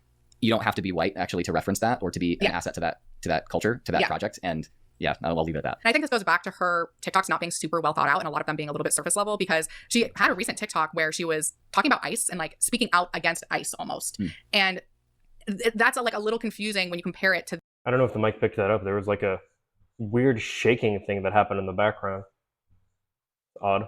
you don't have to be white actually to reference that or to be an asset to that culture, to that project. And yeah, I'll leave it at that. And I think this goes back to her TikToks not being super well thought out and a lot of them being a little bit surface level, because she had a recent TikTok where she was talking about ICE and like speaking out against ICE almost. And that's like a little confusing when you compare it to. I don't know if the mic picked that up. There was like a weird shaking thing that happened in the background. Odd.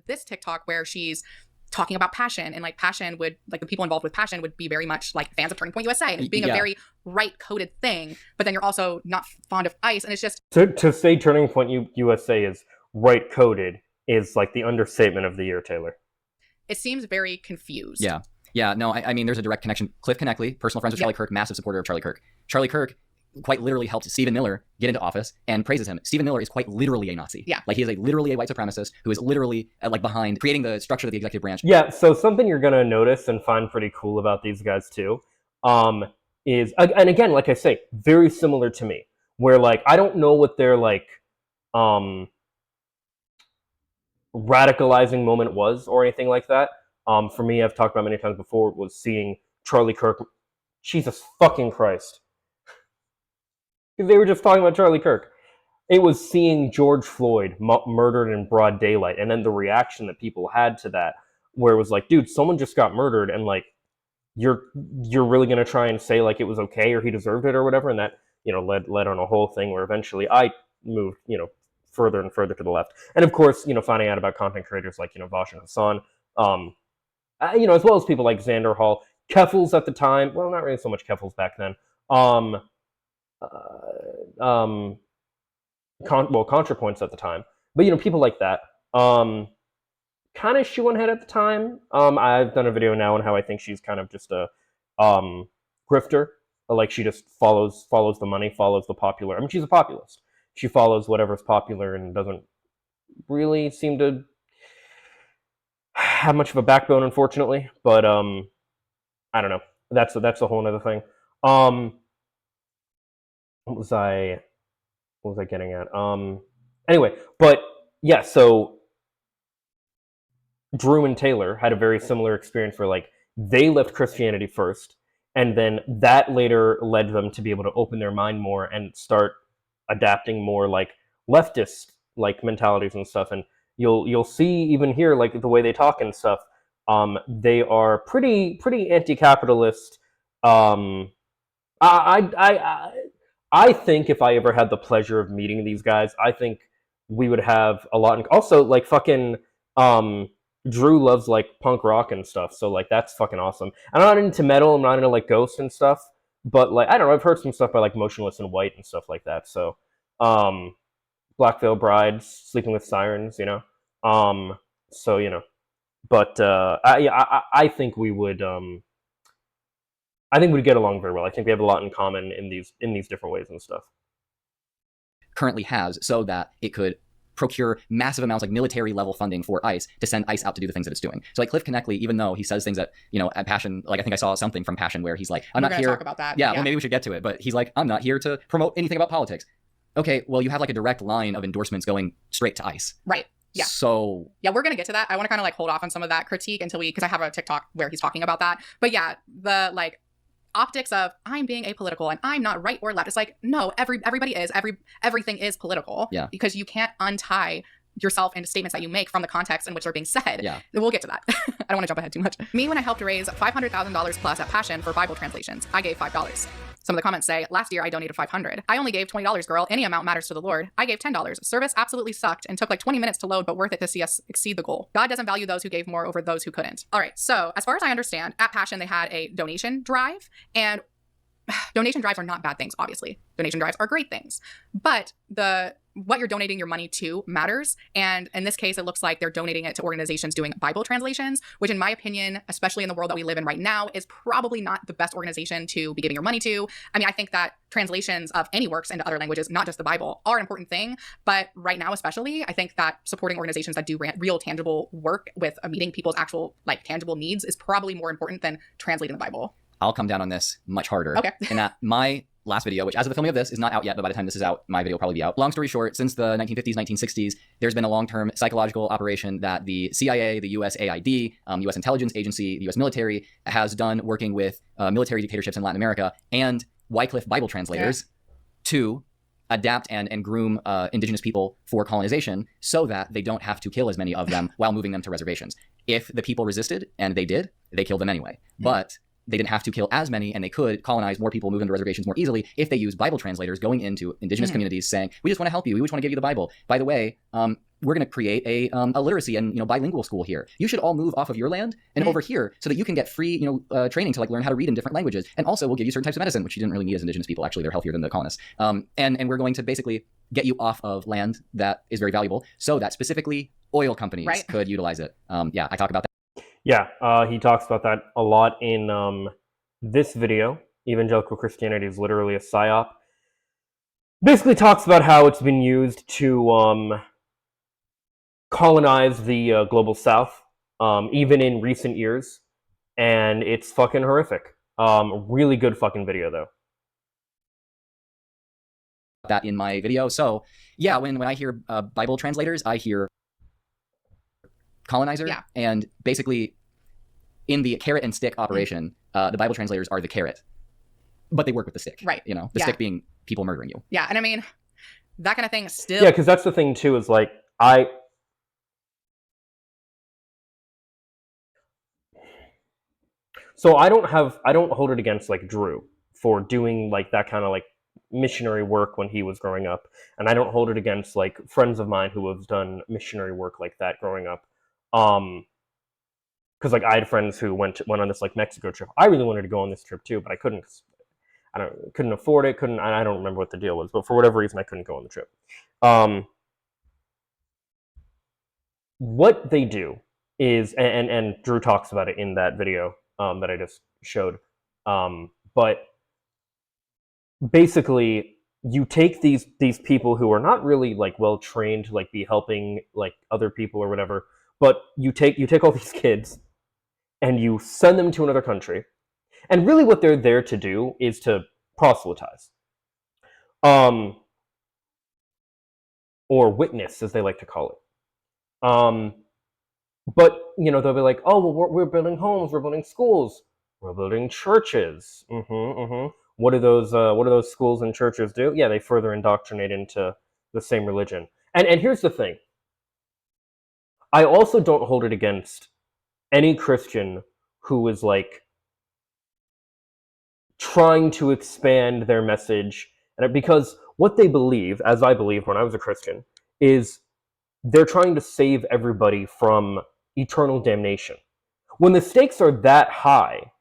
This TikTok where she's talking about Passion, and like Passion would, like the people involved with Passion would be very much like fans of Turning Point USA and being a very right coded thing, but then you're also not fond of ICE, and it's just to say Turning Point USA is right coded is like the understatement of the year, Taylor. It seems very confused. Yeah, no, I mean, there's a direct connection. Cliff Knechtle, personal friends with Charlie Kirk, massive supporter of Charlie Kirk. Charlie Kirk quite literally helped Stephen Miller get into office and praises him. Stephen Miller is quite literally a Nazi. Yeah. Like he is literally a white supremacist who is literally like behind creating the structure of the executive branch. Yeah, so something you're going to notice and find pretty cool about these guys too is, and again, like I say, very similar to me, where like, I don't know what their like radicalizing moment was or anything like that. For me, I've talked about many times before, was seeing Charlie Kirk. Jesus fucking Christ. They were just talking about Charlie Kirk. It was seeing George Floyd murdered in broad daylight, and then the reaction that people had to that, where it was like, dude, someone just got murdered, and like, you're really gonna try and say like it was okay or he deserved it or whatever, and that, you know, led on a whole thing where eventually I moved, you know, further and further to the left, and of course, you know, finding out about content creators like, you know, Vosh and Hassan, you know, as well as people like Xander Hall, Keffels at the time. Well, not really so much Keffels back then. ContraPoints at the time, but you know, people like that. Kind of shoe on head at the time. I've done a video now on how I think she's kind of just a grifter. Like she just follows the money, follows the popular. I mean, she's a populist. She follows whatever's popular and doesn't really seem to have much of a backbone, unfortunately. But I don't know. That's a whole other thing. What was I getting at? Anyway, but yeah, so Drew and Taylor had a very similar experience where like they left Christianity first, and then that later led them to be able to open their mind more and start adapting more like leftist like mentalities and stuff. And you'll see even here like the way they talk and stuff. They are pretty anti-capitalist. I think if I ever had the pleasure of meeting these guys, I think we would have a lot. Also, like fucking Drew loves like punk rock and stuff, so like that's fucking awesome. I'm not into metal. I'm not into like Ghost and stuff, but like I don't know. I've heard some stuff by like Motionless in White and stuff like that. So, Black Veil Brides, Sleeping with Sirens, you know. So you know, but I think we would. I think we'd get along very well. I think we have a lot in common in these different ways and stuff. Currently has, so that it could procure massive amounts like military level funding for ICE to send ICE out to do the things that it's doing. So like Cliff Knechtle, even though he says things that, you know, at Passion, like I think I saw something from Passion where he's like, I'm not here. Talk about that. Yeah, well maybe we should get to it, but he's like, I'm not here to promote anything about politics. Okay, well you have like a direct line of endorsements going straight to ICE. Right. Yeah. So yeah, we're gonna get to that. I want to kind of like hold off on some of that critique until because I have a TikTok where he's talking about that. But yeah, the like optics of I'm being apolitical and I'm not right or left. It's like, no, everybody is, everything is political. Yeah. Because you can't untie yourself into statements that you make from the context in which they're being said. Yeah. We'll get to that. I don't want to jump ahead too much. Me, when I helped raise $500,000 plus at Passion for Bible translations, I gave $5. Some of the comments say, last year I donated $500. I only gave $20, girl. Any amount matters to the Lord. I gave $10. Service absolutely sucked and took like 20 minutes to load, but worth it to see us exceed the goal. God doesn't value those who gave more over those who couldn't. All right. So as far as I understand, at Passion, they had a donation drive, and donation drives are not bad things, obviously. Donation drives are great things. But what you're donating your money to matters. And in this case, it looks like they're donating it to organizations doing Bible translations, which in my opinion, especially in the world that we live in right now, is probably not the best organization to be giving your money to. I mean, I think that translations of any works into other languages, not just the Bible, are an important thing. But right now, especially, I think that supporting organizations that do real tangible work with meeting people's actual like tangible needs is probably more important than translating the Bible. I'll come down on this much harder. Okay. In that my last video, which as of the filming of this is not out yet, but by the time this is out, my video will probably be out. Long story short, since the 1950s, 1960s, there's been a long-term psychological operation that the CIA, the USAID, US Intelligence Agency, the US military has done working with military dictatorships in Latin America and Wycliffe Bible translators to adapt and groom indigenous people for colonization so that they don't have to kill as many of them while moving them to reservations. If the people resisted, and they did, they killed them anyway. But they didn't have to kill as many, and they could colonize more people, move into reservations more easily if they use Bible translators going into indigenous communities saying, we just want to help you. We just want to give you the Bible. By the way, we're going to create a literacy and bilingual school here. You should all move off of your land and over here so that you can get free training to learn how to read in different languages. And also we'll give you certain types of medicine, which you didn't really need as indigenous people. Actually, they're healthier than the colonists. And we're going to basically get you off of land that is very valuable so that specifically oil companies could utilize it. I talk about that. Yeah, he talks about that a lot in this video. Evangelical Christianity is literally a psyop. Basically talks about how it's been used to colonize the global south, even in recent years, and it's fucking horrific. Really good fucking video, though. That in my video. So yeah, when I hear Bible translators, I hear colonizer, and basically in the carrot and stick operation, the Bible translators are the carrot, but they work with the stick, right? The stick being people murdering you. Yeah, and I mean that kind of thing still. Yeah, because that's the thing too. Is like So I don't hold it against like Drew for doing like that kind of like missionary work when he was growing up, and I don't hold it against like friends of mine who have done missionary work like that growing up. Because like I had friends who went on this like Mexico trip. I really wanted to go on this trip too, but I couldn't. Couldn't afford it. I don't remember what the deal was, but for whatever reason, I couldn't go on the trip. What they do is, and Drew talks about it in that video that I just showed. But basically, you take these people who are not really like well trained to like be helping like other people or whatever, but you take all these kids and you send them to another country, and really what they're there to do is to proselytize, or witness as they like to call it. But they'll be like, oh well, we're building homes, we're building schools, we're building churches. What do those schools and churches do? Yeah, they further indoctrinate into the same religion. And here's the thing. I also don't hold it against any Christian who is like trying to expand their message, and because what they believe, as I believed when I was a Christian, is they're trying to save everybody from eternal damnation. When the stakes are that high,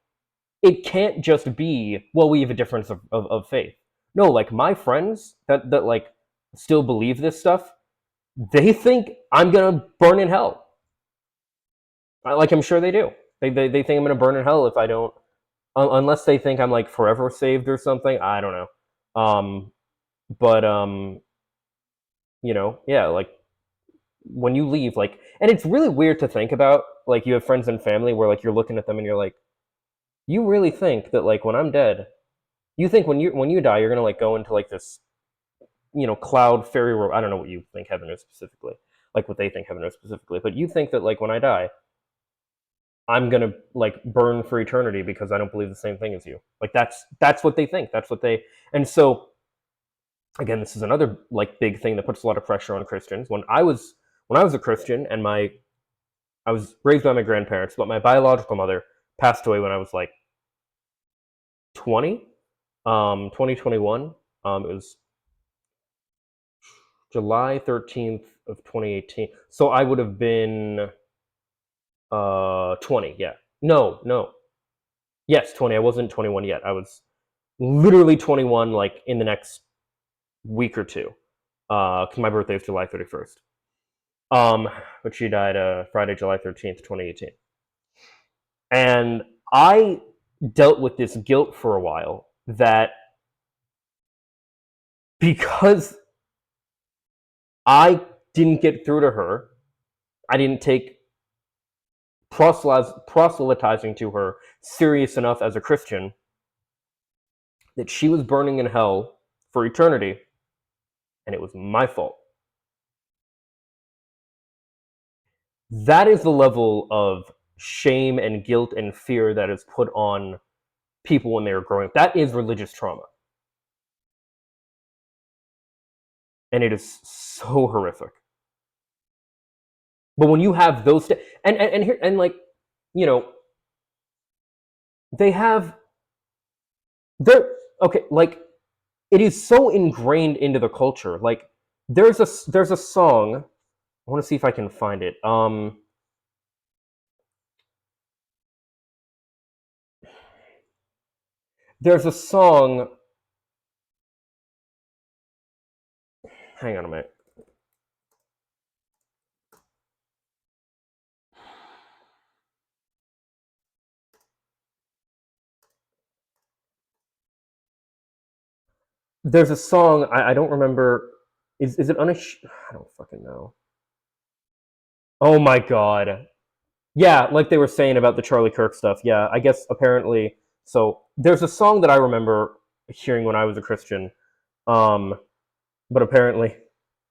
it can't just be, well, we have a difference of faith. No, like my friends that like still believe this stuff, they think I'm gonna burn in hell. Like I'm sure they do. They think I'm gonna burn in hell if I don't, unless they think I'm like forever saved or something. I don't know. Yeah, like when you leave, like, and it's really weird to think about, like you have friends and family where like you're looking at them and you're like, you really think that like when I'm dead, you think when you die you're gonna like go into like this cloud fairy world. I don't know what you think heaven is specifically, like what they think heaven is specifically, but you think that like when I die I'm gonna like burn for eternity because I don't believe the same thing as you. Like that's what they think. That's what they. And so again, this is another like big thing that puts a lot of pressure on Christians. When I was a Christian, and I was raised by my grandparents, but my biological mother passed away when I was like 2021. It was July 13th of 2018. So I would have been 20. Yeah. No. Yes, 20. I wasn't 21 yet. I was literally 21 like in the next week or two. Because my birthday is July 31st. But she died Friday, July 13th, 2018. And I dealt with this guilt for a while that because I didn't get through to her, I didn't take proselytizing to her serious enough as a Christian, that she was burning in hell for eternity, and it was my fault. That is the level of shame and guilt and fear that is put on people when they are growing up. That is religious trauma. And it is so horrific. But when you have those and here and like, you know, they have they're okay, like it is so ingrained into the culture. Like there's a song, I want to see if I can find it. There's a song, hang on a minute. There's a song, I don't remember, is it I don't fucking know. Oh my god. Yeah, like they were saying about the Charlie Kirk stuff. Yeah, I guess apparently. So there's a song that I remember hearing when I was a Christian, um, but apparently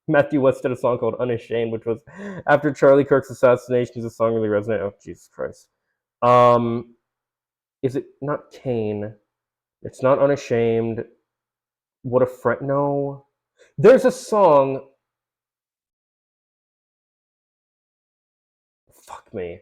Matthew West did a song called "Unashamed," which was after Charlie Kirk's assassination. The song really resonated. Oh Jesus Christ! Um, is it not Kane? It's not "Unashamed." What a friend! No, there's a song. Fuck me.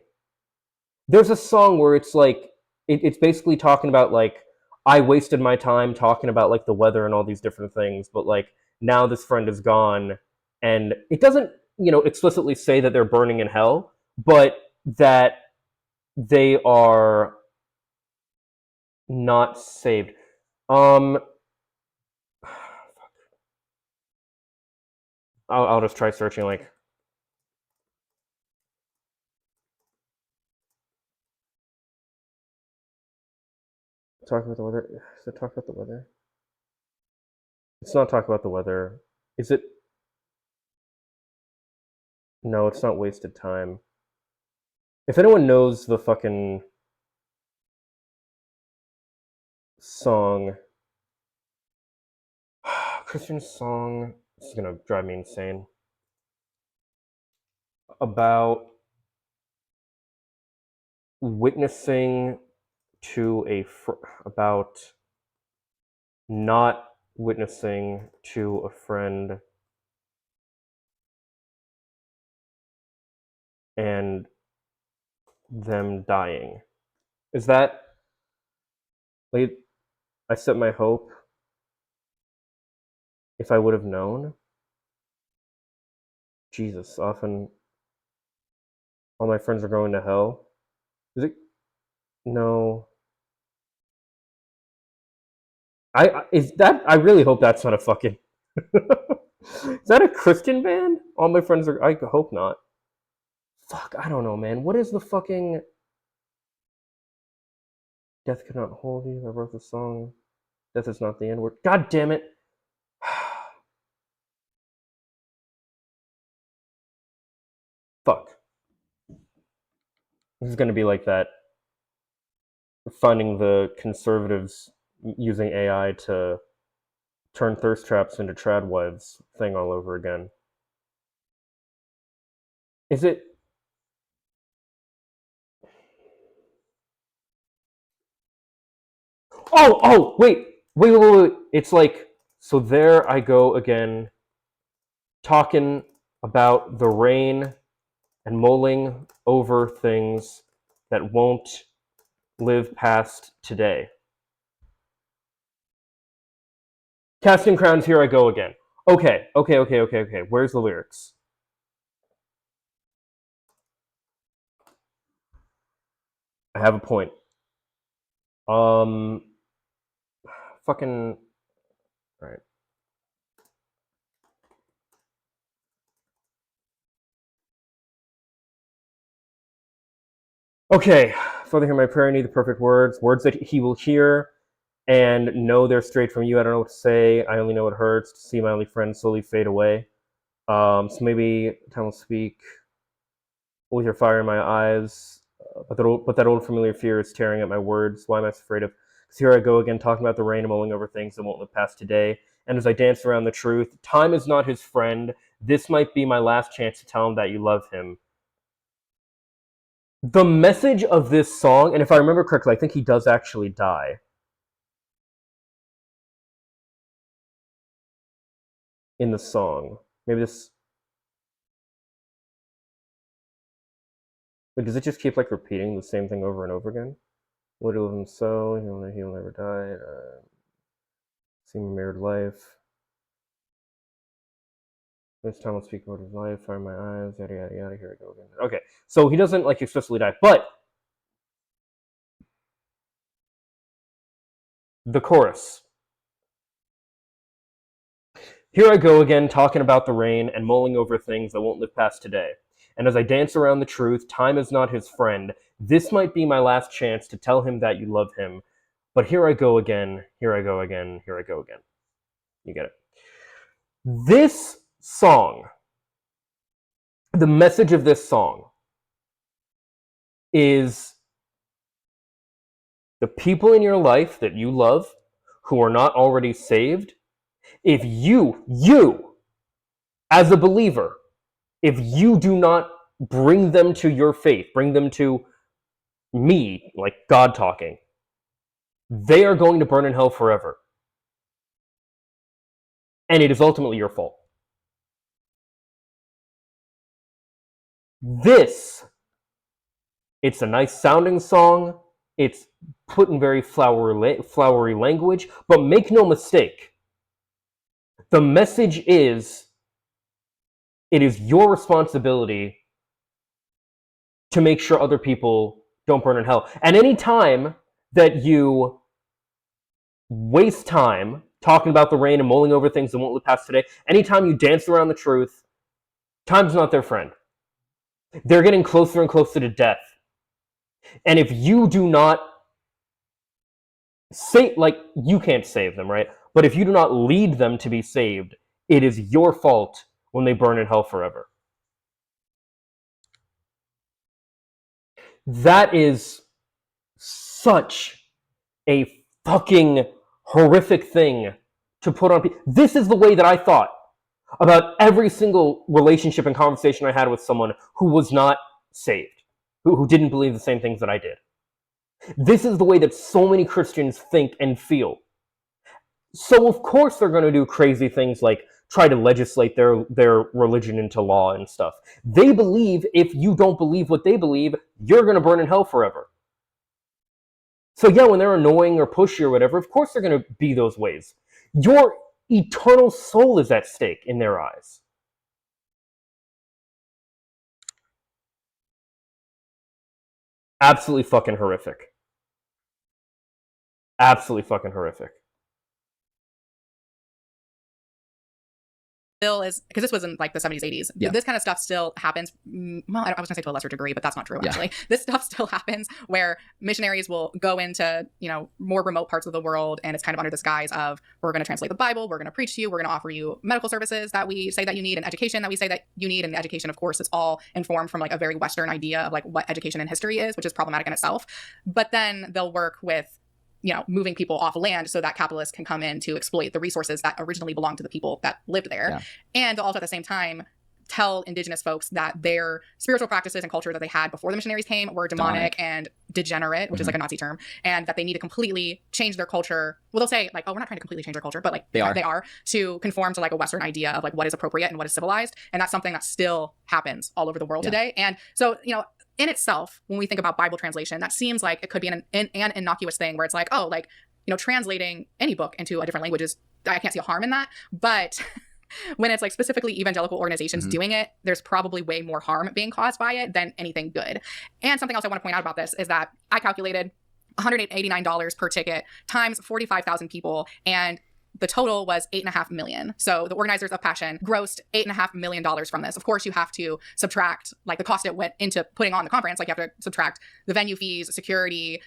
There's a song where it's like it's basically talking about like I wasted my time talking about like the weather and all these different things, but like now this friend is gone, and it doesn't explicitly say that they're burning in hell, but that they are not saved. Um, I'll just try searching like talk about the weather. Is it talk about the weather? It's not talk about the weather. Is it? No, it's not wasted time. If anyone knows the fucking song, Christian song, this is gonna drive me insane. About witnessing to about not witnessing to a friend and them dying. Is that like I set my hope if I would have known? Jesus, often all my friends are going to hell. Is it? No. Is that? I really hope that's not a fucking. Is that a Christian band? All my friends are. I hope not. Fuck, I don't know, man. What is the fucking Death Cannot Hold You? I wrote the song. Death is not the end word. God damn it. Fuck. This is gonna be like that. Finding the conservatives using AI to turn thirst traps into trad wives thing all over again. Is it? Wait. It's like, so there I go again, talking about the rain and mulling over things that won't live past today. Casting crowns, here I go again. Okay. Where's the lyrics? I have a point. Um, fucking. All right. Okay, Father, hear my prayer. I need the perfect words that he will hear and know they're straight from you. I don't know what to say. I only know it hurts to see my only friend slowly fade away. So maybe time will speak with your fire in my eyes. But that old familiar fear is tearing at my words. Why am I afraid of Because here I go again, talking about the rain and mulling over things that won't live past today. And as I dance around the truth, time is not his friend. This might be my last chance to tell him that you love him. The message of this song, and if I remember correctly, I think he does actually die in the song. Maybe this... But does it just keep like repeating the same thing over and over again? Would he live him so? He'll never die. See my married life. This time I'll speak about his life. Find my eyes. Yada yada yada. Here I go again. Okay, so he doesn't like explicitly die, but the chorus. Here I go again, talking about the rain and mulling over things that won't live past today. And as I dance around the truth, time is not his friend. This might be my last chance to tell him that you love him. But here I go again, here I go again, here I go again. You get it. This song, the message of this song is the people in your life that you love who are not already saved. If you, as a believer, if you do not bring them to your faith, bring them to me, like God talking, they are going to burn in hell forever. And it is ultimately your fault. It's a nice sounding song. It's put in very flowery language, but make no mistake, the message is, it is your responsibility to make sure other people don't burn in hell. And any time that you waste time talking about the rain and mulling over things that won't live past today, anytime you dance around the truth, time's not their friend. They're getting closer and closer to death. And if you do not you can't save them, right? But if you do not lead them to be saved, it is your fault when they burn in hell forever. That is such a fucking horrific thing to put on people. This is the way that I thought about every single relationship and conversation I had with someone who was not saved, who didn't believe the same things that I did. This is the way that so many Christians think and feel. So of course they're going to do crazy things like try to legislate their religion into law and stuff. They believe if you don't believe what they believe, you're going to burn in hell forever. So yeah, when they're annoying or pushy or whatever, of course they're going to be those ways. Your eternal soul is at stake in their eyes. Absolutely fucking horrific. Absolutely fucking horrific. Still is, because this was in like the 70s, 80s. Yeah. This kind of stuff still happens. Well, I was going to say to a lesser degree, but that's not true, Yeah. actually. This stuff still happens where missionaries will go into, more remote parts of the world, and it's kind of under this guise of, we're going to translate the Bible, we're going to preach to you, we're going to offer you medical services that we say that you need, and education that we say that you need. And education, of course, is all informed from like a very Western idea of like what education and history is, which is problematic in itself. But then they'll work with moving people off land so that capitalists can come in to exploit the resources that originally belonged to the people that lived there. Yeah. And also at the same time, tell indigenous folks that their spiritual practices and culture that they had before the missionaries came were demonic and degenerate, which is like a Nazi term, and that they need to completely change their culture. Well, they'll say like, oh, we're not trying to completely change their culture, but like they are to conform to like a Western idea of like what is appropriate and what is civilized. And that's something that still happens all over the world today. And so, in itself, when we think about Bible translation, that seems like it could be an innocuous thing where it's like, oh, like, translating any book into a different language is, I can't see a harm in that. But when it's like specifically evangelical organizations doing it, there's probably way more harm being caused by it than anything good. And something else I want to point out about this is that I calculated $189 per ticket times 45,000 people, and the total was $8.5 million. So the organizers of Passion grossed $8.5 million from this. Of course, you have to subtract like the cost it went into putting on the conference. Like you have to subtract the venue fees, security,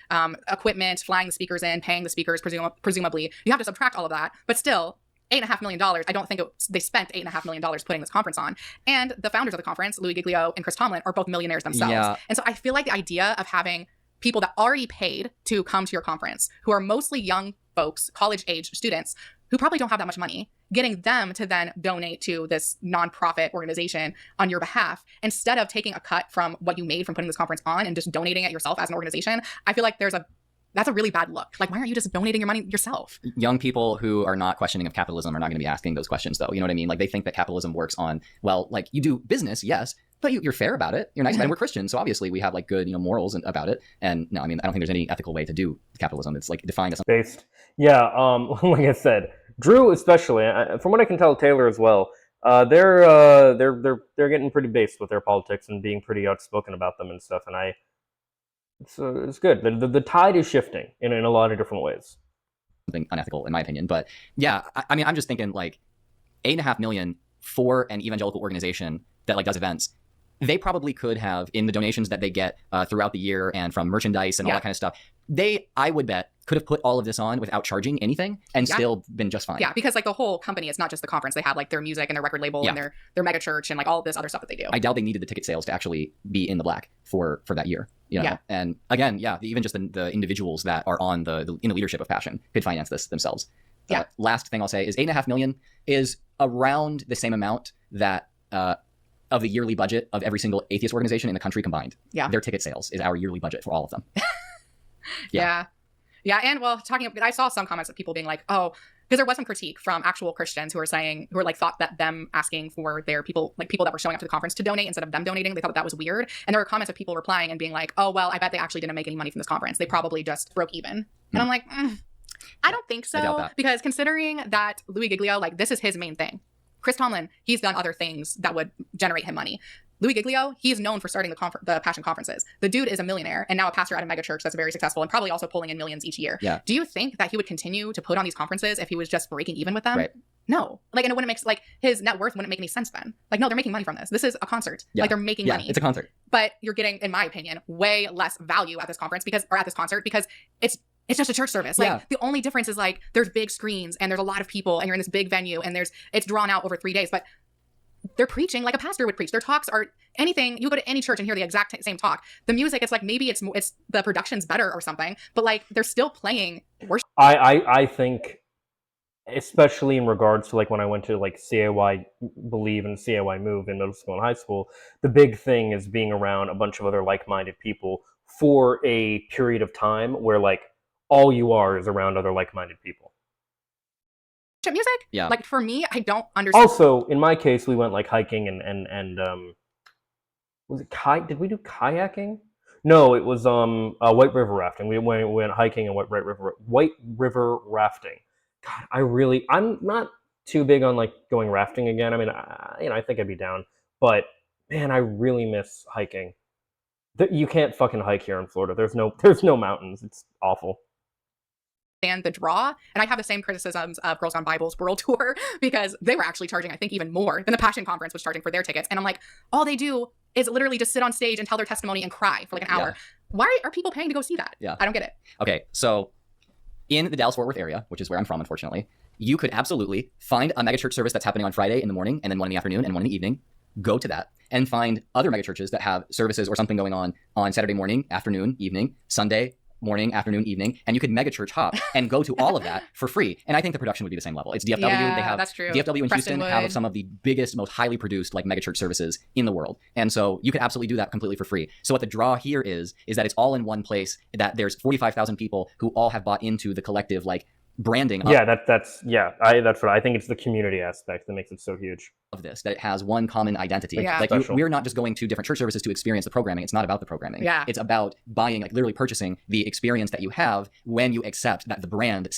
equipment, flying the speakers in, paying the speakers, presumably. You have to subtract all of that. But still, $8.5 million. I don't think they spent $8.5 million putting this conference on. And the founders of the conference, Louis Giglio and Chris Tomlin, are both millionaires themselves. Yeah. And so I feel like the idea of having people that already paid to come to your conference, who are mostly young folks, college-age students, who probably don't have that much money, getting them to then donate to this nonprofit organization on your behalf, instead of taking a cut from what you made from putting this conference on and just donating it yourself as an organization. I feel like that's a really bad look. Like, why aren't you just donating your money yourself? Young people who are not questioning of capitalism are not going to be asking those questions, though. You know what I mean? Like, they think that capitalism works on, well, like, you do business, yes, but you're fair about it. You're nice, and we're Christians, so obviously we have like good, morals about it. And no, I mean, I don't think there's any ethical way to do capitalism. It's like defined as based. Yeah, like I said, Drew especially, from what I can tell, Taylor as well. They're getting pretty based with their politics and being pretty outspoken about them and stuff. And it's good. The tide is shifting in a lot of different ways. something unethical, in my opinion. But yeah, I mean, I'm just thinking like $8.5 million for an evangelical organization that like does events. They probably could have, in the donations that they get throughout the year and from merchandise and all that kind of stuff, I would bet, could have put all of this on without charging anything and still been just fine. Yeah, because like the whole company, it's not just the conference. They have like their music and their record label and their mega church and like all this other stuff that they do. I doubt they needed the ticket sales to actually be in the black for that year. You know? Yeah. And again, even just the individuals that are on in the leadership of Passion could finance this themselves. Yeah. Last thing I'll say is $8.5 million is around the same amount that of the yearly budget of every single atheist organization in the country combined. Yeah. Their ticket sales is our yearly budget for all of them. Yeah. And well, I saw some comments of people being like, oh, because there was some critique from actual Christians who were like thought that them asking for their people that were showing up to the conference to donate instead of them donating, they thought that was weird. And there were comments of people replying and being like, oh, well, I bet they actually didn't make any money from this conference. They probably just broke even. And I'm like, I don't think I doubt so. that. Because considering that Louis Giglio, like this is his main thing. Chris Tomlin, he's done other things that would generate him money. Louis Giglio, he's known for starting the Passion conferences. The dude is a millionaire and now a pastor at a mega church that's very successful and probably also pulling in millions each year. Yeah. Do you think that he would continue to put on these conferences if he was just breaking even with them? Right. No. Like, and it wouldn't make, like, his net worth wouldn't make any sense then. Like, no, they're making money from this. This is a concert. Yeah. Like, they're making money. It's a concert. But you're getting, in my opinion, way less value at this conference at this concert because it's just a church service. Like, the only difference is, like, there's big screens and there's a lot of people and you're in this big venue and it's drawn out over 3 days. But they're preaching like a pastor would preach. Their talks are anything. You go to any church and hear the exact same talk. The music, it's like maybe it's the production's better or something, but like they're still playing worship. I think, especially in regards to like when I went to like CAY Believe and CAY Move in middle school and high school, the big thing is being around a bunch of other like-minded people for a period of time where like all you are is around other like-minded people. Music. Yeah. Like for me, I don't understand. Also, in my case, we went like hiking and was it did we do kayaking? No, it was White River rafting. We went hiking and White River rafting. God, I'm not too big on like going rafting again. I mean, I think I'd be down, but man, I really miss hiking. You can't fucking hike here in Florida. There's no mountains. It's awful. And the draw, and I have the same criticisms of Girls Gone Bible's World Tour because they were actually charging, I think, even more than the Passion Conference was charging for their tickets. And I'm like, all they do is literally just sit on stage and tell their testimony and cry for like an hour. Why are people paying to go see that? Yeah. I don't get it. Okay, so in the Dallas-Fort Worth area, which is where I'm from, unfortunately, you could absolutely find a megachurch service that's happening on Friday in the morning and then one in the afternoon and one in the evening. Go to that and find other megachurches that have services or something going on Saturday morning, afternoon, evening, Sunday, morning, afternoon, evening, and you could mega church hop and go to all of that for free. And I think the production would be the same level. It's DFW. Yeah, they have that's true. DFW and Houston Prestonwood. have some of the biggest, most highly produced like mega church services in the world. And so you could absolutely do that completely for free. So what the draw here is that it's all in one place, that there's 45,000 people who all have bought into the collective like branding that's what I think. It's the community aspect that makes it so huge of this, that it has one common identity. Yeah. Like we're not just going to different church services to experience the programming. It's not about the programming. Yeah. It's about buying, like literally purchasing the experience that you have when you accept that the brand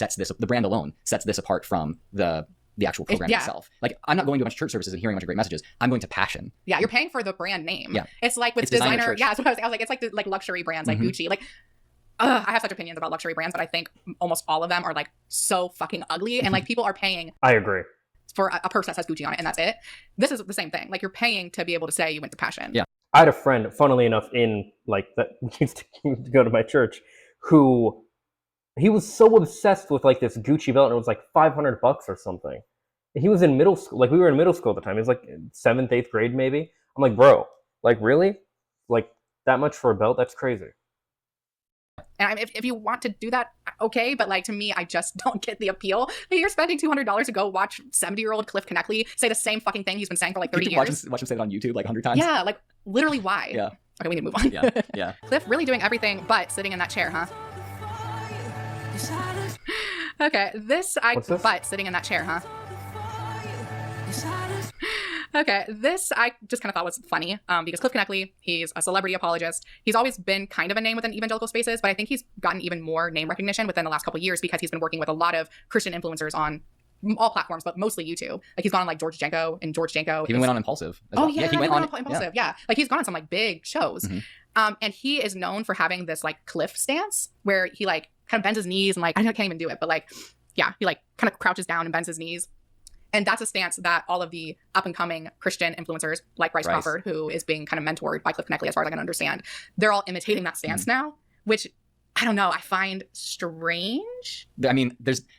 alone sets this apart from the actual program itself. Like I'm not going to a bunch of church services and hearing a bunch of great messages. I'm going to Passion. Yeah, you're paying for the brand name. Yeah. It's like with It's designer designer. church. Yeah, that's what I was like. It's like the like luxury brands like Gucci. Like, I have such opinions about luxury brands, but I think almost all of them are like so fucking ugly, and like people are paying I agree. for a purse that says Gucci on it, and that's it. This is the same thing. Like you're paying to be able to say you went to Passion. Yeah. I had a friend, funnily enough, in like that used to go to my church, who he was so obsessed with like this Gucci belt, and it was like $500 or something. He was in middle school, like we were in middle school at the time. He was like 7th, 8th grade maybe. I'm like, bro, like really? Like that much for a belt? That's crazy. And if you want to do that, okay, but like to me, I just don't get the appeal. Like, you're spending $200 to go watch 70-year-old Cliff Knechtle say the same fucking thing he's been saying for like 30 years. Watch him say it on YouTube like 100 times. Yeah, like literally why? Yeah. Okay, we need to move on. Yeah. Cliff really doing everything but sitting in that chair, huh? Okay, What's this? but sitting in that chair, huh? Okay, this I just kind of thought was funny because Cliff Knechtle, he's a celebrity apologist. He's always been kind of a name within evangelical spaces, but I think he's gotten even more name recognition within the last couple of years because he's been working with a lot of Christian influencers on all platforms, but mostly YouTube. Like he's gone on like George Janko. He even went on Impulsive. Oh yeah, he went on Impulsive. Yeah, like he's gone on some like big shows, and he is known for having this like Cliff stance where he like kind of bends his knees and like I can't even do it, but like yeah, he like kind of crouches down and bends his knees. And that's a stance that all of the up-and-coming Christian influencers, like Bryce Crawford, who is being kind of mentored by Cliff Knechtle, as far as I can understand, they're all imitating that stance now, which, I don't know, I find strange. I mean,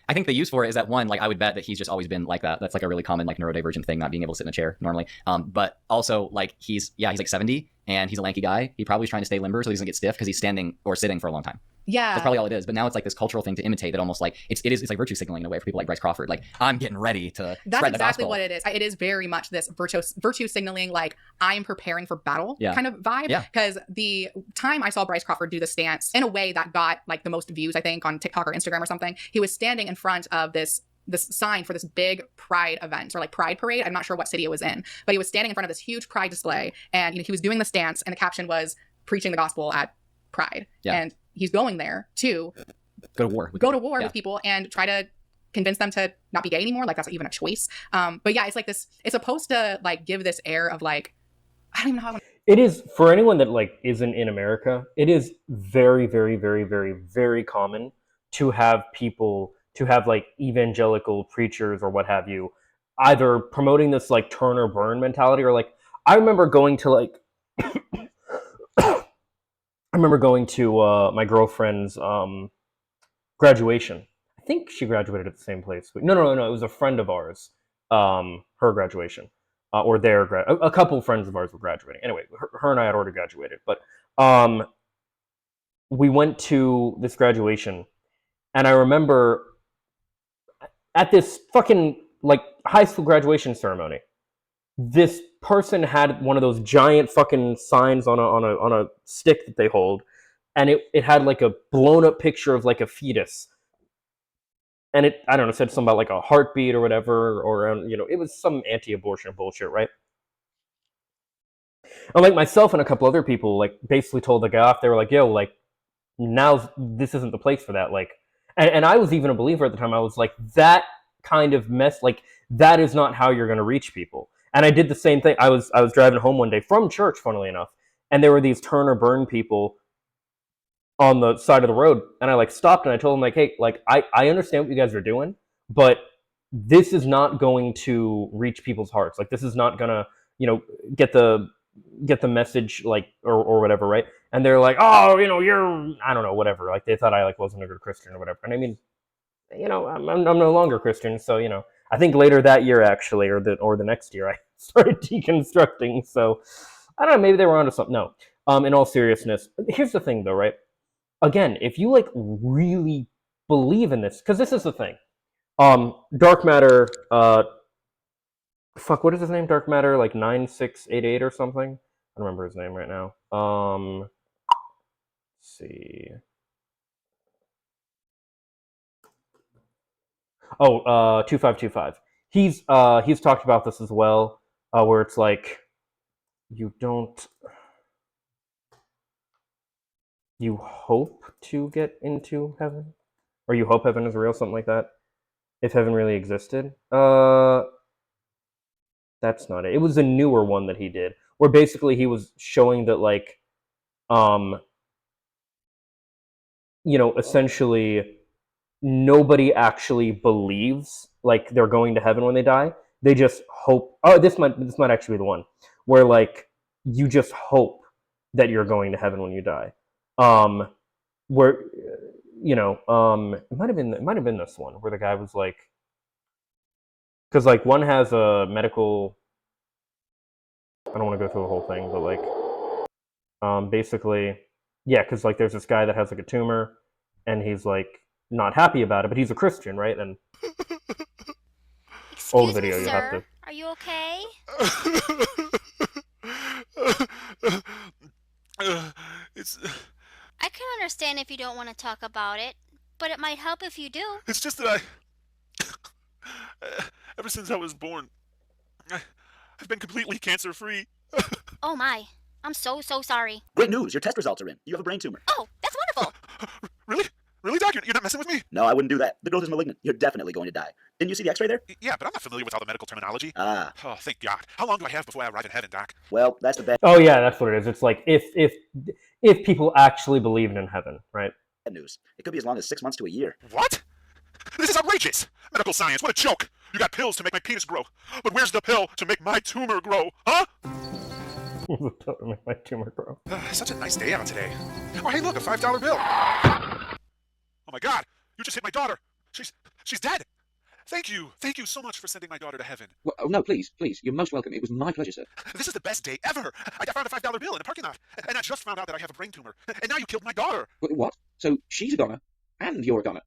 I think the use for it is that one, like I would bet that he's just always been like that. That's like a really common like neurodivergent thing, not being able to sit in a chair normally. But also like he's like 70 and he's a lanky guy. He probably is trying to stay limber so he doesn't get stiff because he's standing or sitting for a long time. Yeah, that's probably all it is. But now it's like this cultural thing to imitate that almost like it's like virtue signaling in a way for people like Bryce Crawford. Like I'm getting ready to that's spread the exactly gospel. what it is. It is very much this virtue signaling, like I'm preparing for battle kind of vibe. Yeah. Because the time I saw Bryce Crawford do the stance in a way that got like the most views, I think, on TikTok or Instagram or something, he was standing in front of this sign for this big pride event or like pride parade. I'm not sure what city it was in, but he was standing in front of this huge pride display and he was doing the stance and the caption was preaching the gospel at Pride. Yeah. And he's going there to go to war with people and try to convince them to not be gay anymore. Like that's not even a choice. But yeah, it's like this, it's supposed to like give this air of like, I don't even know how it is for anyone that like isn't in America, it is very, very, very, very, very common to have like evangelical preachers or what have you, either promoting this like turn or burn mentality or like, I remember going to like, my girlfriend's graduation. I think she graduated at the same place. No. It was a friend of ours, her graduation. Or a couple friends of ours were graduating. Anyway, her and I had already graduated. But we went to this graduation. And I remember at this fucking like high school graduation ceremony, this person had one of those giant fucking signs on a stick that they hold, and it had like a blown up picture of like a fetus, and it, I don't know, said something about like a heartbeat or whatever, or it was some anti-abortion bullshit, right? And like myself and a couple other people like basically told the guy off. They were like, yo, like now this isn't the place for that. Like, and I was even a believer at the time. I was like, that kind of mess, like that is not how you're going to reach people. And I did the same thing. I was driving home one day from church, funnily enough, and there were these turn or burn people on the side of the road. And I like stopped and I told them like, hey, like I understand what you guys are doing, but this is not going to reach people's hearts. Like this is not gonna, get the message like or whatever, right? And they're like, oh, you're, I don't know, whatever. Like they thought I like wasn't a good Christian or whatever. And I mean, I'm no longer Christian, so I think later that year actually, or the next year, I started deconstructing. So I don't know, maybe they were onto something. No, in all seriousness, here's the thing though, right? Again, if you like really believe in this, because this is the thing, dark matter, what is his name? Dark matter, like 9688 or something. I don't remember his name right now. Let's see. Oh, 2525. He's talked about this as well, where it's like you hope to get into heaven, or you hope heaven is real, something like that. If heaven really existed, that's not it. It was a newer one that he did, where basically he was showing that like, essentially nobody actually believes like they're going to heaven when they die. They just hope. Oh, this might actually be the one where like you just hope that you're going to heaven when you die. Where it might have been this one where the guy was like, because like one has a medical. I don't want to go through the whole thing, but like, basically, Yeah, because like there's this guy that has like a tumor, and he's like not happy about it, but he's a Christian, right? And old Excuse me, video, you have sir. to. Are you okay? It's I can understand if you don't want to talk about it, but it might help if you do. it's just that ever since I was born, I've been completely cancer free. Oh my. I'm so sorry. Great news, your test results are in. You have a brain tumor. Oh, that's wonderful. Really? Really, Doc? You're not messing with me? No, I wouldn't do that. The growth is malignant. You're definitely going to die. Didn't you see the x-ray there? Yeah, but I'm not familiar with all the medical terminology. Ah, Oh, thank God. How long do I have before I arrive in heaven, Doc? well, that's the bad Oh yeah, that's what it is. It's like if people actually believed in heaven, right? news. It could be as long as 6 months to a year. What? This is outrageous! Medical science, what a joke! You got pills to make my penis grow, but where's the pill to make my tumor grow, huh? To make my tumor grow. Such a nice day out today. Oh, hey, look, a $5 bill. Oh my God, you just hit my daughter. She's dead. Thank you so much for sending my daughter to heaven. Well, oh, no, please. You're most welcome. It was my pleasure, sir. This is the best day ever. I found a $5 bill in a parking lot, and I just found out that I have a brain tumor. And now you killed my daughter. What? So she's a goner, and you're a goner.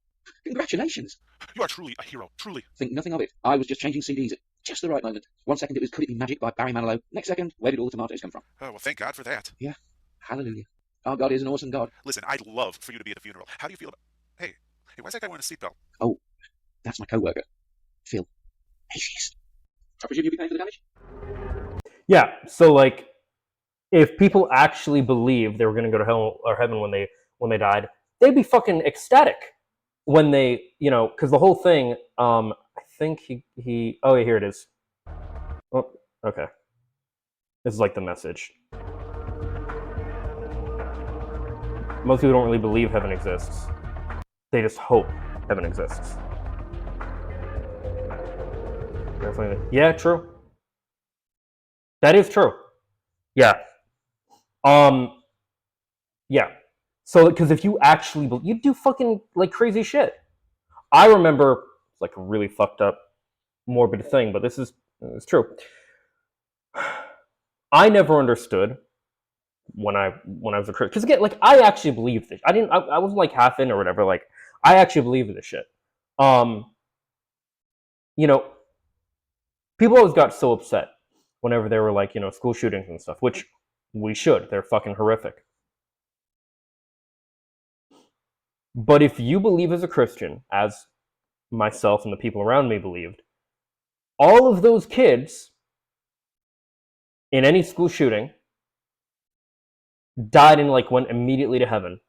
Congratulations. You are truly a hero, truly. Think nothing of it. I was just changing CDs at just the right moment. 1 second it was Could It Be Magic by Barry Manilow. Next second, Where Did All the Tomatoes Come From? Oh, well, thank God for that. Yeah. Hallelujah. Our God is an awesome God. Listen, I'd love for you to be at the funeral. How do you feel about... Hey, why's that guy wearing a seatbelt? Oh, that's my co-worker. Phil. Hey, she is. I presume you'll be paying for the damage? Yeah, so like if people actually believed they were gonna go to hell or heaven when they died, they'd be fucking ecstatic when they, you know, because the whole thing, I think he oh yeah, here it is. Oh, okay. This is like the message. Most people don't really believe heaven exists. They just hope heaven exists. Definitely. Yeah, true. That is true. Yeah. Yeah. So, because if you actually you do fucking like crazy shit. I remember it's like a really fucked up, morbid thing, but it's true. I never understood when I was a Christian, because again, like I actually believed this. I wasn't like half in or whatever. Like I actually believed this shit. You know, people always got so upset whenever there were like, you know, school shootings and stuff, which we should. They're fucking horrific. But if you believe as a Christian, as myself and the people around me believed, all of those kids in any school shooting died and like went immediately to heaven,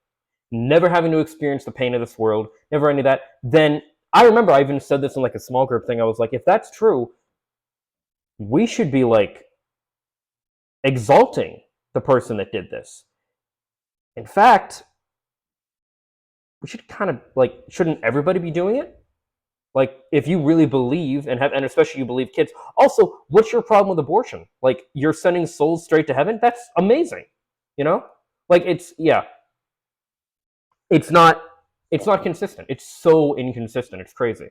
never having to experience the pain of this world, never any of that, then I remember I even said this in like a small group thing. I was like, if that's true, we should be like exalting the person that did this. In fact, we should kind of like, shouldn't everybody be doing it? Like, if you really believe and especially you believe kids. Also, what's your problem with abortion? Like, you're sending souls straight to heaven? That's amazing. You know? Like, it's not consistent. It's so inconsistent. It's crazy.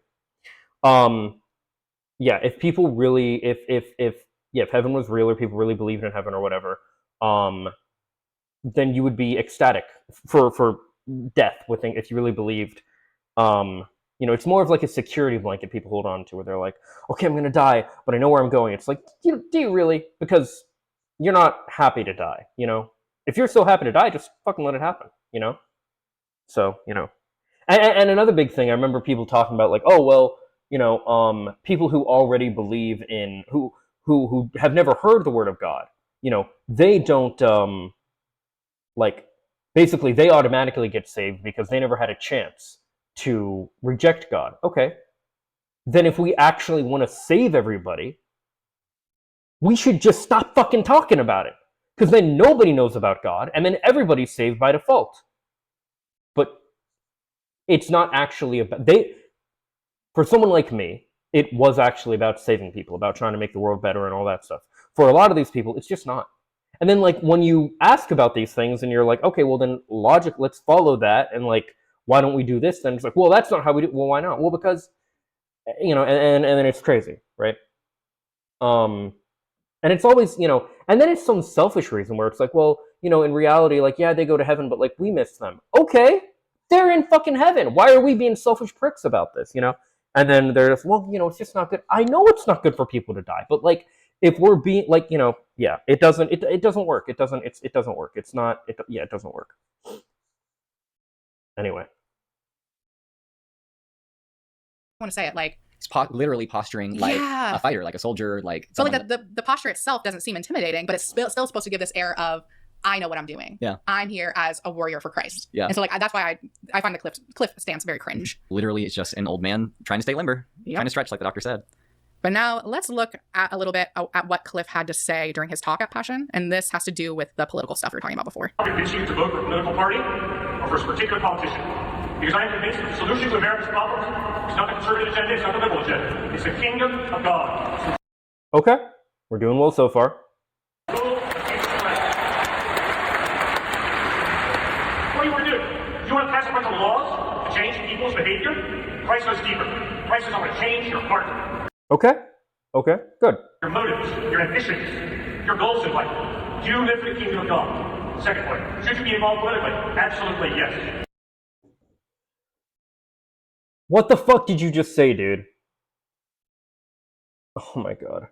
Yeah, if people really, if heaven was real or people really believed in heaven or whatever, then you would be ecstatic for death. If you really believed, you know, it's more of like a security blanket people hold on to, where they're like, okay, I'm gonna die, but I know where I'm going. It's like, do you really? Because you're not happy to die. You know, if you're so happy to die, just fucking let it happen. You know. So you know, and another big thing I remember people talking about, like, oh well, you know, people who already believe in who have never heard the word of God, you know, they don't like basically they automatically get saved because they never had a chance to reject God. Okay, then if we actually want to save everybody, we should just stop fucking talking about it, because then nobody knows about God, and then everybody's saved by default. But it's not actually about for someone like me, it was actually about saving people, about trying to make the world better and all that stuff. For a lot of these people, it's just not. And then like when you ask about these things and you're like, okay, well then logic, let's follow that, and like, why don't we do this then? It's like, well, that's not how we do it. Well, why not? Well, because, you know, and then it's crazy, right? And it's always, and then it's some selfish reason where it's like, well, in reality, like, yeah, they go to heaven, but like we miss them. Okay, they're in fucking heaven. Why are we being selfish pricks about this? And then they're just, well, it's just not good. I know it's not good for people to die, but like, if we're being like, yeah, it doesn't work. It doesn't work. It's not. It doesn't work. Anyway, I want to say it like. It's literally posturing like a fighter, like a soldier, like. So like the posture itself doesn't seem intimidating, but it's still supposed to give this air of, I know what I'm doing. Yeah. I'm here as a warrior for Christ. Yeah. And so like that's why I find the Cliff stance very cringe. Literally, it's just an old man trying to stay limber, trying to stretch, like the doctor said. But now let's look at a little bit at what Cliff had to say during his talk at Passion, and this has to do with the political stuff we were talking about before. I convince you to vote for a political party or for a particular politician. Because I am convinced that the solution to America's problems is not the conservative agenda, it's not the liberal agenda. It's the kingdom of God. Okay, we're doing well so far. What do you want to do? You want to pass a bunch of laws to change people's behavior? Christ goes deeper. Christ is going to change your heart. Okay, good. Your motives, your ambitions, your goals in life. Do you live for the kingdom of God? Second point, should you be involved politically? Absolutely, yes. What the fuck did you just say, dude? Oh my god.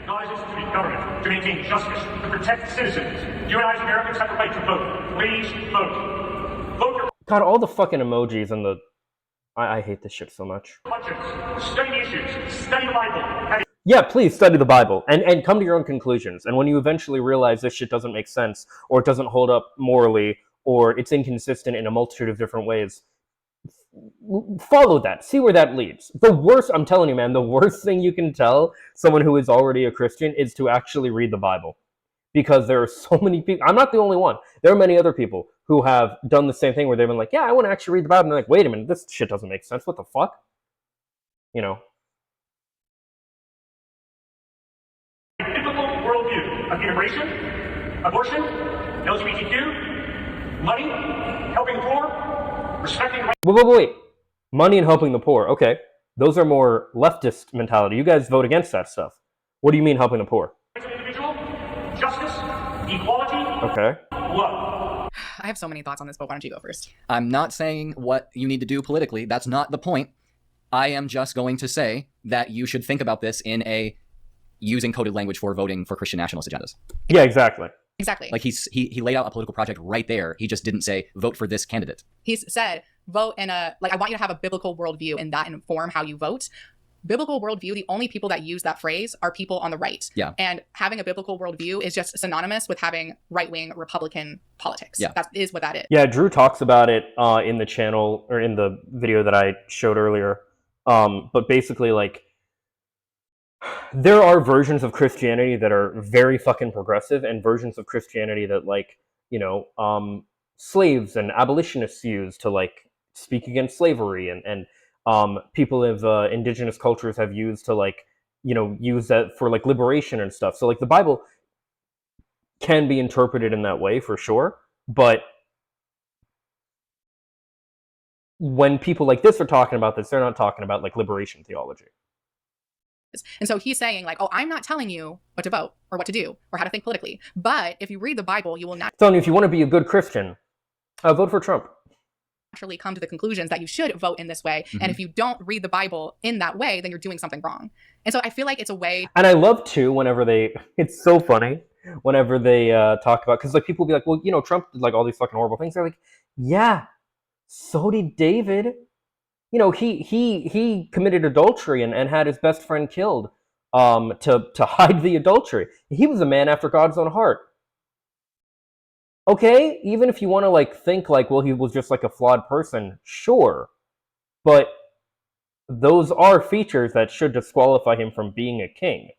God has instituted government to maintain justice, to protect citizens. You and I as Americans have the right to vote. Please vote. Vote your God, all the fucking emojis and the... I hate this shit so much. conscience. Study the issues. Study the Bible. Yeah, please study the Bible and come to your own conclusions. And when you eventually realize this shit doesn't make sense, or it doesn't hold up morally, or it's inconsistent in a multitude of different ways, follow that. See where that leads. I'm telling you, man, the worst thing you can tell someone who is already a Christian is to actually read the Bible. Because there are so many people, I'm not the only one. There are many other people who have done the same thing where they've been like, yeah, I want to actually read the Bible. And they're like, wait a minute, this shit doesn't make sense. What the fuck? Biblical worldview of immigration, abortion, LGBTQ, money, helping the poor, respecting the right. Wait. Money and helping the poor. Okay. Those are more leftist mentality. You guys vote against that stuff. What do you mean helping the poor? Individual, justice, equality, Okay. love. I have so many thoughts on this, but why don't you go first? I'm not saying what you need to do politically. That's not the point. I am just going to say that you should think about this in using coded language for voting for Christian nationalist agendas. Yeah, exactly. Exactly. Like he laid out a political project right there. He just didn't say vote for this candidate. He's said vote in I want you to have a biblical worldview and that inform how you vote. Biblical worldview, the only people that use that phrase are people on the right. Yeah. And having a biblical worldview is just synonymous with having right-wing Republican politics. Yeah. That is what that is. Yeah, Drew talks about it in the channel, or in the video that I showed earlier. But basically, like, there are versions of Christianity that are very fucking progressive, and versions of Christianity that, like, slaves and abolitionists use to, like, speak against slavery, and people of indigenous cultures have used to, like, use that for, like, liberation and stuff. So, like, the Bible can be interpreted in that way for sure, but when people like this are talking about this, they're not talking about, like, liberation theology. And so he's saying, like, oh, I'm not telling you what to vote or what to do or how to think politically. But if you read the Bible, you will Telling you, if you want to be a good Christian, vote for Trump. naturally come to the conclusions that you should vote in this way. Mm-hmm. And if you don't read the Bible in that way, then you're doing something wrong. And so I feel like it's a way. And I love, too, whenever it's so funny, whenever they talk about, because, like, people will be like, well, Trump did, like, all these fucking horrible things. They're like, yeah, so did David. He committed adultery and had his best friend killed to hide the adultery. He was a man after God's own heart. Okay, even if you want to, like, think like, well, he was just, like, a flawed person, sure. But those are features that should disqualify him from being a king.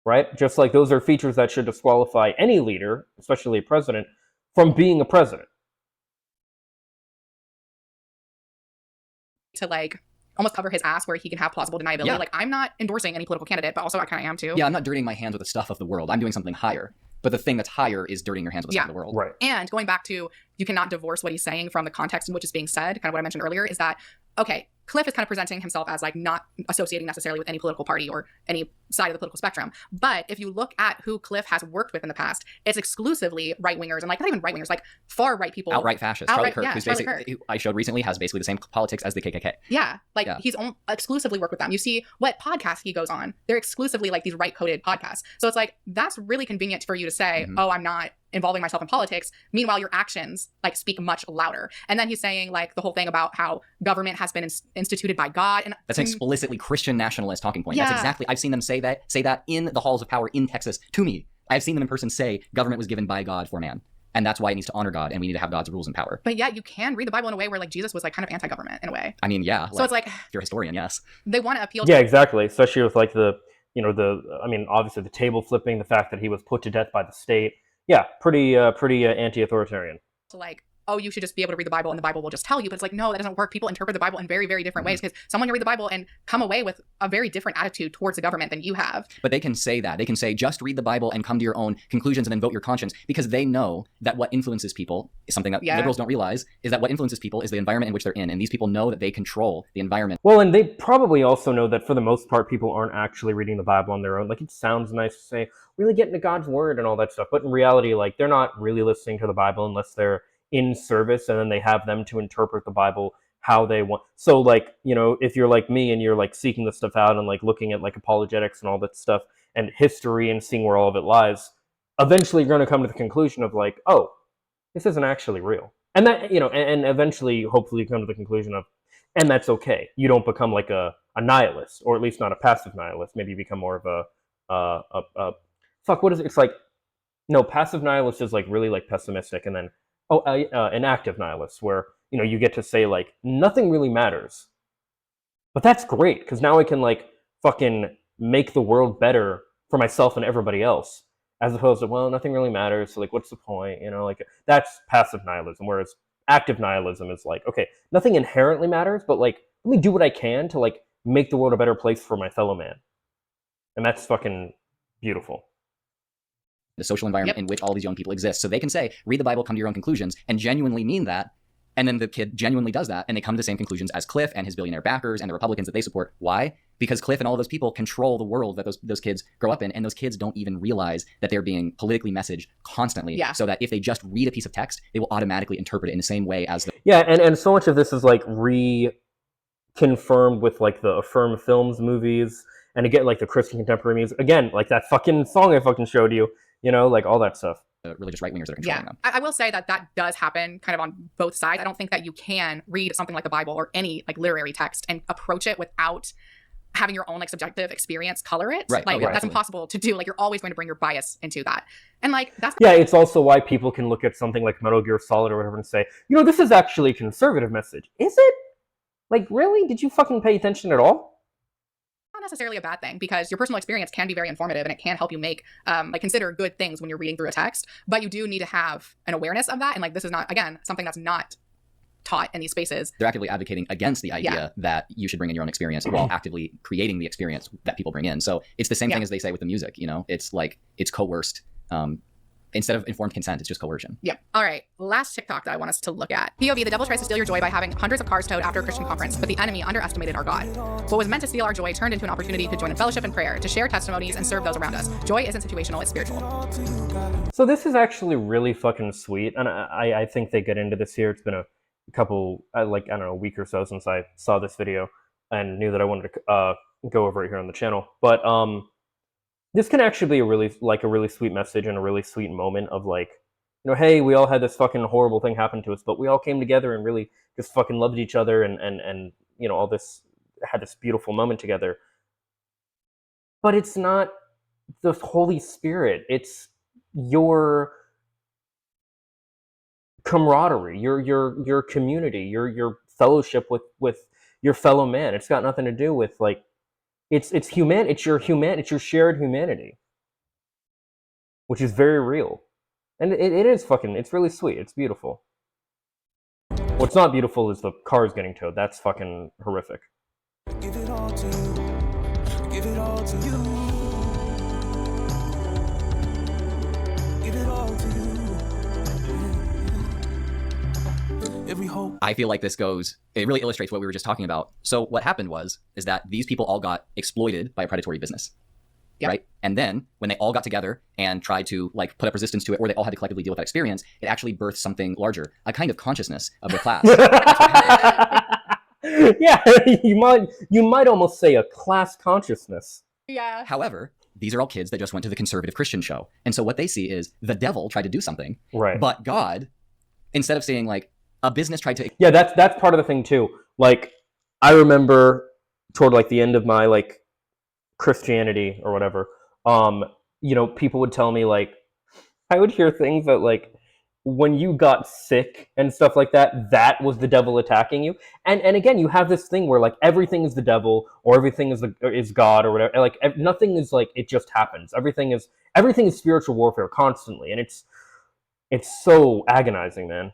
Right? Just like those are features that should disqualify any leader, especially a president, from being a president. To, like, almost cover his ass where he can have plausible deniability. Yeah. Like, I'm not endorsing any political candidate, but also I kind of am too. Yeah, I'm not dirtying my hands with the stuff of the world. I'm doing something higher. But the thing that's higher is dirtying your hands with the stuff of the world. Right. And going back to, you cannot divorce what he's saying from the context in which it's being said, kind of what I mentioned earlier, is that, okay, Cliff is kind of presenting himself as like not associating necessarily with any political party or any side of the political spectrum. But if you look at who Cliff has worked with in the past, it's exclusively right wingers, and like not even right wingers, like far right people, outright fascists. Outright- Charlie Kirk, yeah, who's Charlie basically, who I showed recently, has basically the same politics as the KKK. Yeah, like Yeah. he's exclusively worked with them. You see what podcasts he goes on; they're exclusively like these right-coded podcasts. So it's like that's really convenient for you to say, "Oh, I'm not involving myself in politics." Meanwhile, your actions like speak much louder. And then he's saying like the whole thing about how government has been instituted by God, and That's an explicitly Christian nationalist talking point. Yeah. That's exactly. I've seen them say that in the halls of power in Texas to me. I've seen them in person say government was given by God for man, and that's why it needs to honor God, and we need to have God's rules and power. But yet you can read the Bible in a way where like Jesus was like kind of anti-government in a way. I mean, yeah. So it's like if you're a historian, yes. they want to appeal Yeah, to exactly. Especially with like I mean, obviously the table flipping, the fact that he was put to death by the state. Yeah, pretty anti-authoritarian. like, oh, you should just be able to read the Bible and the Bible will just tell you. But it's like, no, that doesn't work. People interpret the Bible in very, very different ways, because someone can read the Bible and come away with a very different attitude towards the government than you have. But they can say that. They can say, just read the Bible and come to your own conclusions and then vote your conscience, because they know that what influences people is something that liberals don't realize, is that what influences people is the environment in which they're in. And these people know that they control the environment. Well, and they probably also know that for the most part, people aren't actually reading the Bible on their own. Like, it sounds nice to say, really get into God's word and all that stuff. But in reality, like, they're not really listening to the Bible unless they're in service, and then they have them to interpret the Bible how they want. So like, if you're like me and you're like seeking this stuff out and like looking at like apologetics and all that stuff and history and seeing where all of it lies, eventually you're going to come to the conclusion of like, oh, this isn't actually real. And that, and eventually hopefully you come to the conclusion of, and that's okay. You don't become like a nihilist, or at least not a passive nihilist. Maybe you become more of what is it? It's like, no, passive nihilist is like really like pessimistic, and then an active nihilist, where you get to say like nothing really matters. But that's great, because now I can like fucking make the world better for myself and everybody else, as opposed to, well, nothing really matters, so like what's the point? Like that's passive nihilism. Whereas active nihilism is like, okay, nothing inherently matters, but like let me do what I can to like make the world a better place for my fellow man. And that's fucking beautiful. The social environment in which all these young people exist. So they can say, read the Bible, come to your own conclusions, and genuinely mean that. And then the kid genuinely does that, and they come to the same conclusions as Cliff and his billionaire backers and the Republicans that they support. Why? Because Cliff and all those people control the world that those kids grow up in, and those kids don't even realize that they're being politically messaged constantly. Yeah. So that if they just read a piece of text, they will automatically interpret it in the same way as the... Yeah, and so much of this is like reconfirmed with like the Affirm Films movies, and again, like the Christian contemporary music. Again, like that fucking song I fucking showed you. like all that stuff. religious right-wingers that are controlling them. I will say that does happen kind of on both sides. I don't think that you can read something like the Bible or any like literary text and approach it without having your own like subjective experience color it. Right. Like yeah, that's absolutely. impossible to do. Like you're always going to bring your bias into that. And like that's Yeah, it's also why people can look at something like Metal Gear Solid or whatever and say, this is actually a conservative message. Is it? Like, really? Did you fucking pay attention at all? not necessarily a bad thing, because your personal experience can be very informative and it can help you make consider good things when you're reading through a text, but you do need to have an awareness of that. And like this is not, again, something that's not taught in these spaces. They're actively advocating against the idea that you should bring in your own experience while actively creating the experience that people bring in. So it's the same thing as they say with the music, it's like it's coerced. Instead of informed consent, it's just coercion. Yep. All right. Last TikTok that I want us to look at. POV, the devil tries to steal your joy by having hundreds of cars towed after a Christian conference, but the enemy underestimated our God. What was meant to steal our joy turned into an opportunity to join in fellowship and prayer, to share testimonies and serve those around us. Joy isn't situational, it's spiritual. So this is actually really fucking sweet, and I think they get into this here. It's been a couple, a week or so since I saw this video and knew that I wanted to go over it here on the channel. But this can actually be a really sweet message and a really sweet moment of like, hey, we all had this fucking horrible thing happen to us, but we all came together and really just fucking loved each other and all this, had this beautiful moment together. But it's not the Holy Spirit. It's your camaraderie, your community, your fellowship with your fellow man. It's got nothing to do with like, it's your shared humanity, which is very real. And it is fucking, it's really sweet. It's beautiful. What's not beautiful is the cars getting towed. That's fucking horrific. Give it all to you. Give it all to you. Give it all to you. Every hope I feel like it really illustrates what we were just talking about. So what happened is that these people all got exploited by a predatory business. Yep. Right? And then when they all got together and tried to like put up resistance to it, or they all had to collectively deal with that experience, it actually birthed something larger, a kind of consciousness of the class. Yeah, you might almost say a class consciousness. Yeah. However, these are all kids that just went to the conservative Christian show. And so what they see is the devil tried to do something, Right. but God, instead of saying like a business tried to... Yeah, that's part of the thing too. Like, I remember toward like the end of my like Christianity or whatever, people would tell me like, I would hear things that like, when you got sick and stuff like that, that was the devil attacking you. And again, you have this thing where like everything is the devil or everything is God or whatever. Like nothing is like it just happens. Everything is spiritual warfare constantly, and it's so agonizing, man.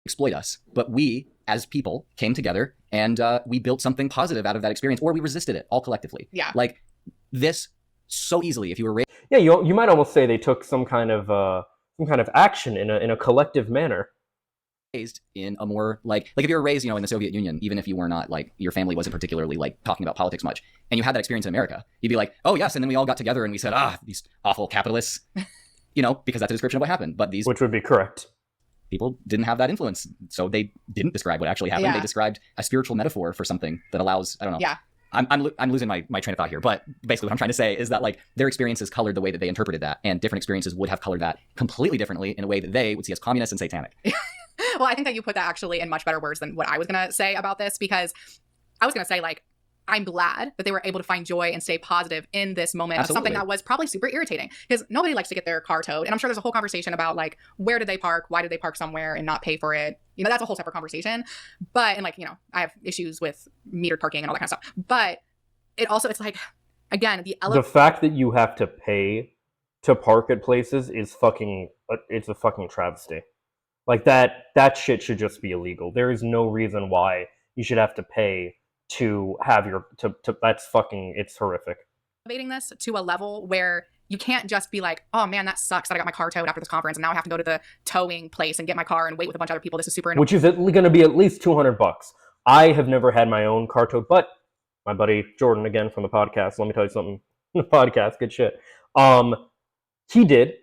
exploit us, but we as people came together and we built something positive out of that experience, or we resisted it all collectively. Yeah. Like this so easily, if you were Yeah, you might almost say they took some kind of action in a collective manner. raised in a more like if you were raised, in the Soviet Union, even if you were not like your family wasn't particularly like talking about politics much, and you had that experience in America, you'd be like, oh yes, and then we all got together and we said, these awful capitalists, because that's a description of what happened. But these Which would be correct. people didn't have that influence, so they didn't describe what actually happened. Yeah. They described a spiritual metaphor for something that allows, I don't know. Yeah. I'm losing my train of thought here, but basically what I'm trying to say is that like their experiences colored the way that they interpreted that, and different experiences would have colored that completely differently in a way that they would see as communist and satanic. Well, I think that you put that actually in much better words than what I was going to say about this, because I was going to say, like, I'm glad that they were able to find joy and stay positive in this moment of something that was probably super irritating, because nobody likes to get their car towed. And I'm sure there's a whole conversation about like, where did they park? Why did they park somewhere and not pay for it? That's a whole separate conversation. But, and like, I have issues with metered parking and all that kind of stuff. But it's like, again, the fact that you have to pay to park at places is it's a fucking travesty. Like that shit should just be illegal. There is no reason why you should have to pay to have it's horrific. Elevating this to a level where you can't just be like, oh man, that sucks that I got my car towed after this conference and now I have to go to the towing place and get my car and wait with a bunch of other people. This is super annoying. Which is going to be at least $200. I have never had my own car towed, but my buddy Jordan, again from the podcast, let me tell you something. The podcast, good shit. He did,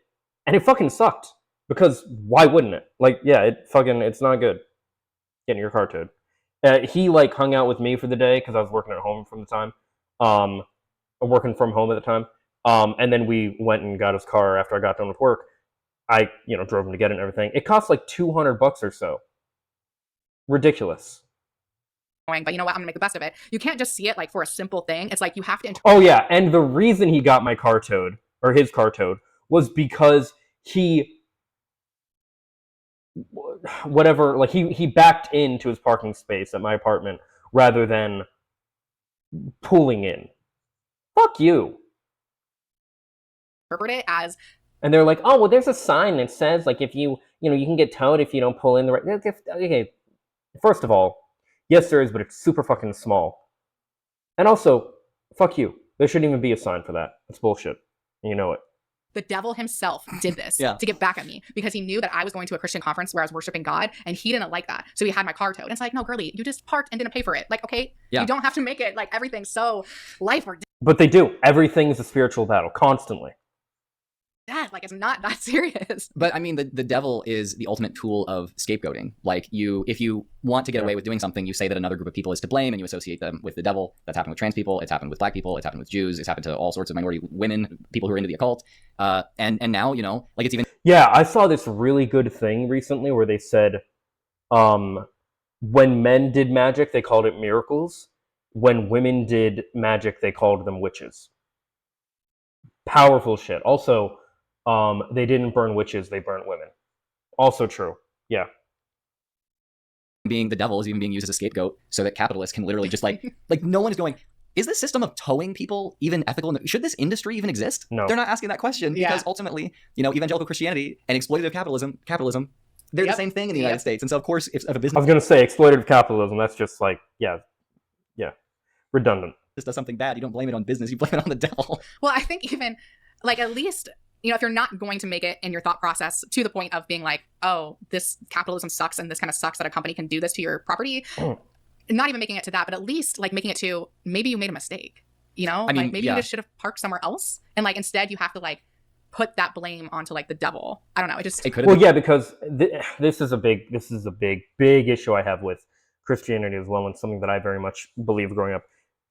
and it fucking sucked. Because why wouldn't it? Like, yeah, it's not good getting your car towed. He like hung out with me for the day because I was working at home from the time, working from home at the time. And then we went and got his car after I got done with work. I drove him to get it and everything. It cost like $200 or so. Ridiculous. But you know what? I'm gonna make the best of it. You can't just see it like for a simple thing. It's like you have to. Oh yeah, and the reason he got my car towed or his car towed was because he backed into his parking space at my apartment rather than pulling in. Fuck you. Interpret it as, and they're like, oh well, there's a sign that says like if you you can get towed if you don't pull in the right. Okay, first of all, yes there is, but it's super fucking small. And also, fuck you. There shouldn't even be a sign for that. It's bullshit. And you know it. the devil himself did this to get back at me because he knew that I was going to a Christian conference where I was worshiping God, and he didn't like that. So he had my car towed. And it's like, no, girly, you just parked and didn't pay for it. Like, okay, you don't have to make it like everything so life or death. But they do. Everything is a spiritual battle, constantly. Like, it's not that serious. But I mean, the devil is the ultimate tool of scapegoating. Like, if you want to get away with doing something, you say that another group of people is to blame and you associate them with the devil. That's happened with trans people. It's happened with black people. It's happened with Jews. It's happened to all sorts of minority women, people who are into the occult. And now, like it's even... Yeah, I saw this really good thing recently where they said when men did magic, they called it miracles. When women did magic, they called them witches. Powerful shit. Also, they didn't burn witches, they burnt women. Also true. Yeah. Being the devil is even being used as a scapegoat so that capitalists can literally just like no one is going, is this system of towing people even ethical? Should this industry even exist? No. They're not asking that question because ultimately, evangelical Christianity and exploitative capitalism, they're the same thing in the United States. And so of course, if a business... I was going to say exploitative capitalism, that's just like, yeah, redundant. This does something bad, you don't blame it on business, you blame it on the devil. Well, I think even, like, at least if you're not going to make it in your thought process to the point of being like, oh, this capitalism sucks and this kind of sucks that a company can do this to your property, not even making it to that, but at least like making it to maybe you made a mistake, I mean, maybe yeah. you just should have parked somewhere else. And like, instead you have to like put that blame onto like the devil. I don't know. It could have Well, been. yeah, because this is a big issue I have with Christianity as well, and something that I very much believe growing up.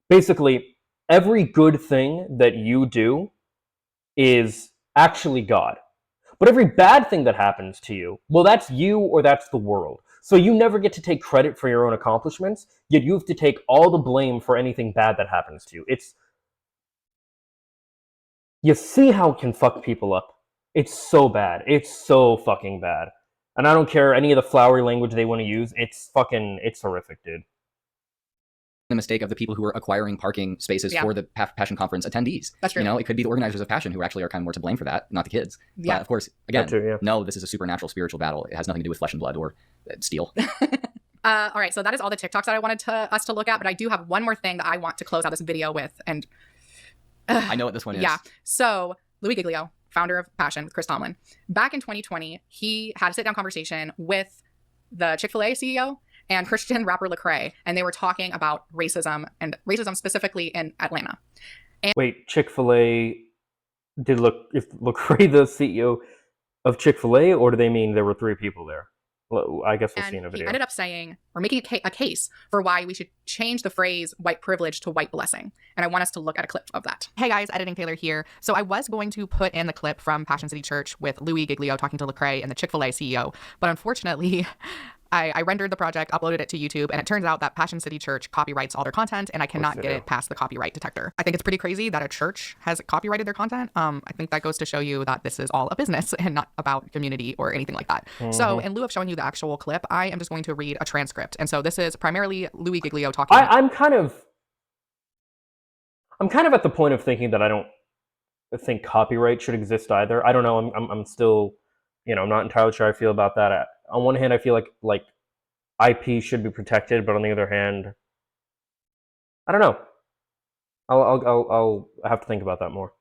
Basically, every good thing that you do is actually God. But every bad thing that happens to you, well, that's you or that's the world. So you never get to take credit for your own accomplishments, yet you have to take all the blame for anything bad that happens to you. You see how it can fuck people up. It's so bad. It's so fucking bad. And I don't care any of the flowery language they want to use. It's horrific, dude. The mistake of the people who are acquiring parking spaces Yeah. for the Passion Conference attendees. That's true. It could be the organizers of Passion who actually are kind of more to blame for that, not the kids. Yeah. But of course, again, That too, yeah. no, this is a supernatural spiritual battle. It has nothing to do with flesh and blood or steel. All right, so that is all the TikToks that I wanted us to look at, but I do have one more thing that I want to close out this video with, and I know what this one is. yeah. So Louis Giglio, founder of Passion with Chris Tomlin, back in 2020, he had a sit-down conversation with the Chick-fil-A CEO and Christian rapper Lecrae, and they were talking about racism, and racism specifically in Atlanta. Wait, Chick-fil-A, did Lecrae the CEO of Chick-fil-A, or do they mean there were 3 people there? Well, I guess we'll see in a And he video. ended up saying, or making a case for why we should change the phrase white privilege to white blessing. And I want us to look at a clip of that. Hey guys, Editing Taylor here. So I was going to put in the clip from Passion City Church with Louis Giglio talking to Lecrae and the Chick-fil-A CEO, but unfortunately, I rendered the project, uploaded it to YouTube, and it turns out that Passion City Church copyrights all their content, and I cannot get it past the copyright detector. I think it's pretty crazy that a church has copyrighted their content. I think that goes to show you that this is all a business and not about community or anything like that. So in lieu of showing you the actual clip, I am just going to read a transcript. And so this is primarily Louis Giglio talking. I'm kind of at the point of thinking that I don't think copyright should exist either. I don't know. I'm still, I'm not entirely sure how I feel about that. On one hand, I feel like IP should be protected, but on the other hand, I don't know. I'll have to think about that more.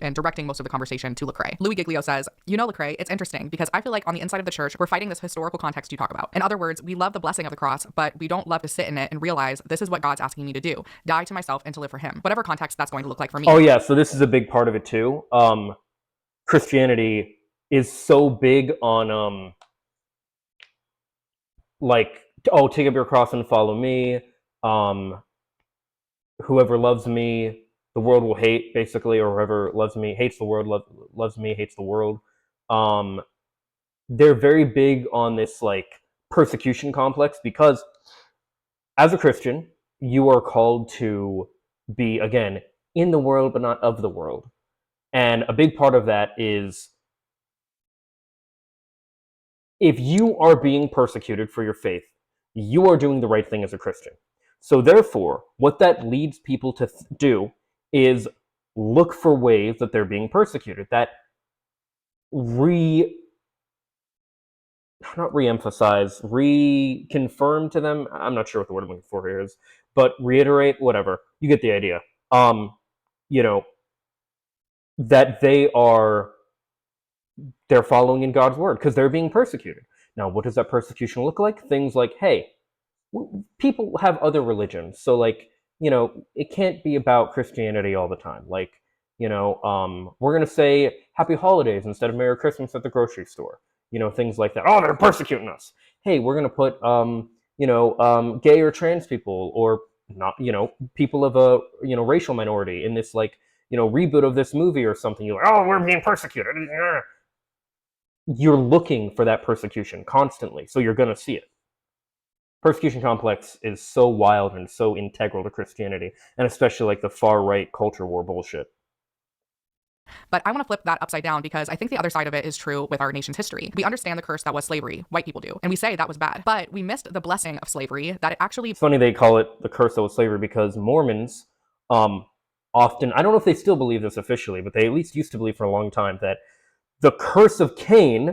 And directing most of the conversation to Lecrae. Louis Giglio says, Lecrae, it's interesting because I feel like on the inside of the church, we're fighting this historical context you talk about. In other words, we love the blessing of the cross, but we don't love to sit in it and realize this is what God's asking me to do. Die to myself and to live for him. Whatever context that's going to look like for me. Oh yeah, so this is a big part of it too. Christianity is so big on take up your cross and follow me. Whoever loves me, the world will hate, basically, or whoever loves me hates the world, loves me hates the world. They're very big on this persecution complex because as a Christian, you are called to be, again, in the world but not of the world. And a big part of that is if you are being persecuted for your faith, you are doing the right thing as a Christian. So therefore, what that leads people to do is look for ways that they're being persecuted, that reconfirm to them, I'm not sure what the word I'm looking for here is, but reiterate, whatever, you get the idea. That they're following in God's word because they're being persecuted. Now, what does that persecution look like? Things like, hey, people have other religions, so it can't be about Christianity all the time. We're gonna say Happy Holidays instead of Merry Christmas at the grocery store. Things like that. Oh, they're persecuting us. Hey, we're gonna put gay or trans people or not, people of a racial minority in this reboot of this movie or something. You're like, oh, we're being persecuted. You're looking for that persecution constantly, so you're gonna see it. Persecution complex is so wild and so integral to Christianity, and especially the far-right culture war bullshit. But I want to flip that upside down because I think the other side of it is true with our nation's history. We understand the curse that was slavery, white people do, and we say that was bad. But we missed the blessing of slavery, that it actually... It's funny they call it the curse that was slavery because Mormons often, I don't know if they still believe this officially, but they at least used to believe for a long time that the curse of Cain,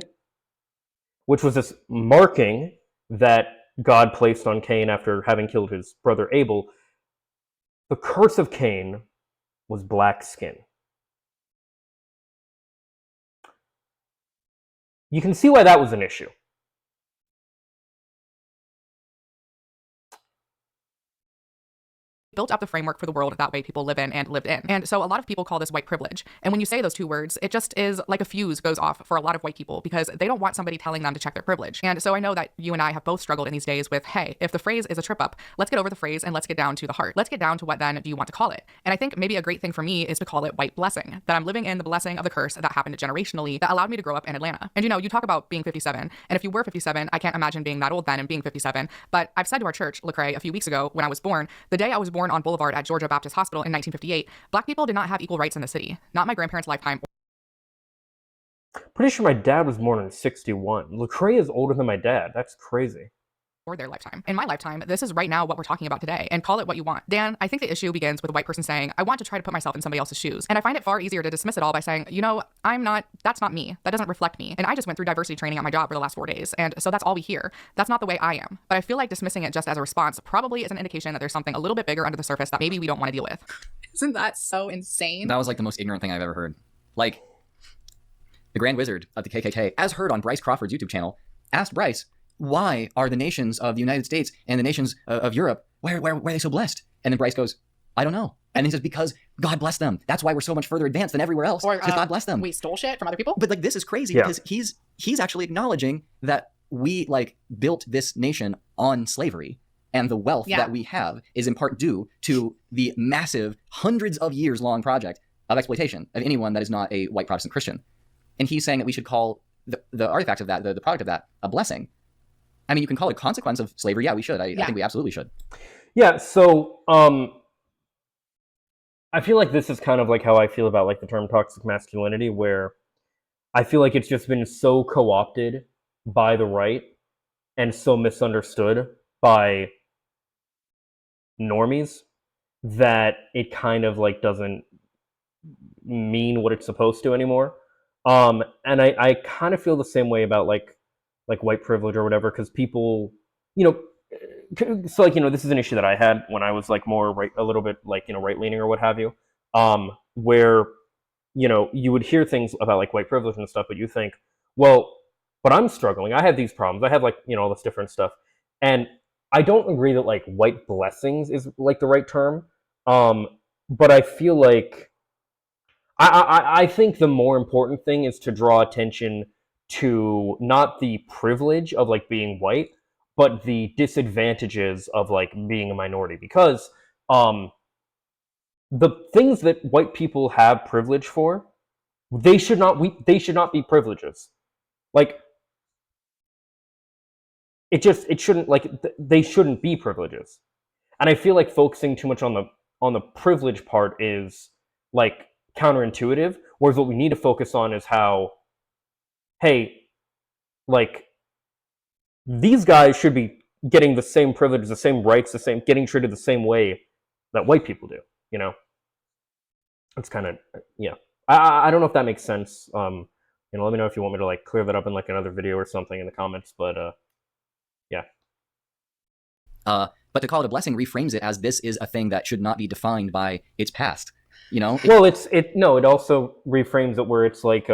which was this marking that God placed on Cain after having killed his brother Abel, the curse of Cain was black skin. you can see why that was an issue. Built up the framework for the world that way people live in and lived in. And so a lot of people call this white privilege. And when you say those two words, it just is like a fuse goes off for a lot of white people because they don't want somebody telling them to check their privilege. And so I know that you and I have both struggled in these days with, hey, if the phrase is a trip up, let's get over the phrase and let's get down to the heart. Let's get down to what then do you want to call it? And I think maybe a great thing for me is to call it white blessing, that I'm living in the blessing of the curse that happened generationally that allowed me to grow up in Atlanta. And you talk about being 57, and if you were 57, I can't imagine being that old then and being 57. But I've said to our church, Lecrae, a few weeks ago when I was born, the day I was born on Boulevard at Georgia Baptist Hospital in 1958, Black people did not have equal rights in the city. Not my grandparents' lifetime. Pretty sure my dad was born in 61. Lecrae is older than my dad. That's crazy. Or their lifetime. In my lifetime, this is right now what we're talking about today, and call it what you want. Dan, I think the issue begins with a white person saying, I want to try to put myself in somebody else's shoes. And I find it far easier to dismiss it all by saying, that's not me. That doesn't reflect me. And I just went through diversity training at my job for the last 4 days. And so that's all we hear. That's not the way I am. But I feel like dismissing it just as a response probably is an indication that there's something a little bit bigger under the surface that maybe we don't want to deal with. Isn't that so insane? That was like the most ignorant thing I've ever heard. Like, the Grand Wizard of the KKK, as heard on Bryce Crawford's YouTube channel, asked Bryce, why are the nations of the United States and the nations of Europe, why are they so blessed? And then Bryce goes, I don't know. And he says, because God blessed them. That's why we're so much further advanced than everywhere else. Because God blessed them. We stole shit from other people. But like, this is crazy because he's actually acknowledging that we like built this nation on slavery. And the wealth that we have is in part due to the massive, hundreds of years long project of exploitation of anyone that is not a white Protestant Christian. And he's saying that we should call the artifact of that, the product of that, a blessing. I mean, you can call it a consequence of slavery. Yeah, we should. I think we absolutely should. Yeah, so I feel like this is kind of like how I feel about like the term toxic masculinity, where I feel like it's just been so co-opted by the right and so misunderstood by normies that it kind of like doesn't mean what it's supposed to anymore. And I kind of feel the same way about like white privilege or whatever, because people, so like, this is an issue that I had when I was like more right, a little bit like, right leaning or what have you, where, you would hear things about like white privilege and stuff, but you think, well, but I'm struggling. I have these problems. I have like, all this different stuff. And I don't agree that like white blessings is like the right term. But I feel like, I think the more important thing is to draw attention to not the privilege of like being white, but the disadvantages of like being a minority, because the things that white people have privilege for, they should not be privileges. Like it shouldn't, like they shouldn't be privileges. And I feel like focusing too much on the privilege part is like counterintuitive, whereas what we need to focus on is how, hey, like, these guys should be getting the same privileges, the same rights, getting treated the same way that white people do, It's kind of, I don't know if that makes sense. Let me know if you want me to, like, clear that up in, like, another video or something in the comments, but, yeah. But to call it a blessing reframes it as this is a thing that should not be defined by its past, Well, it also reframes it where it's like,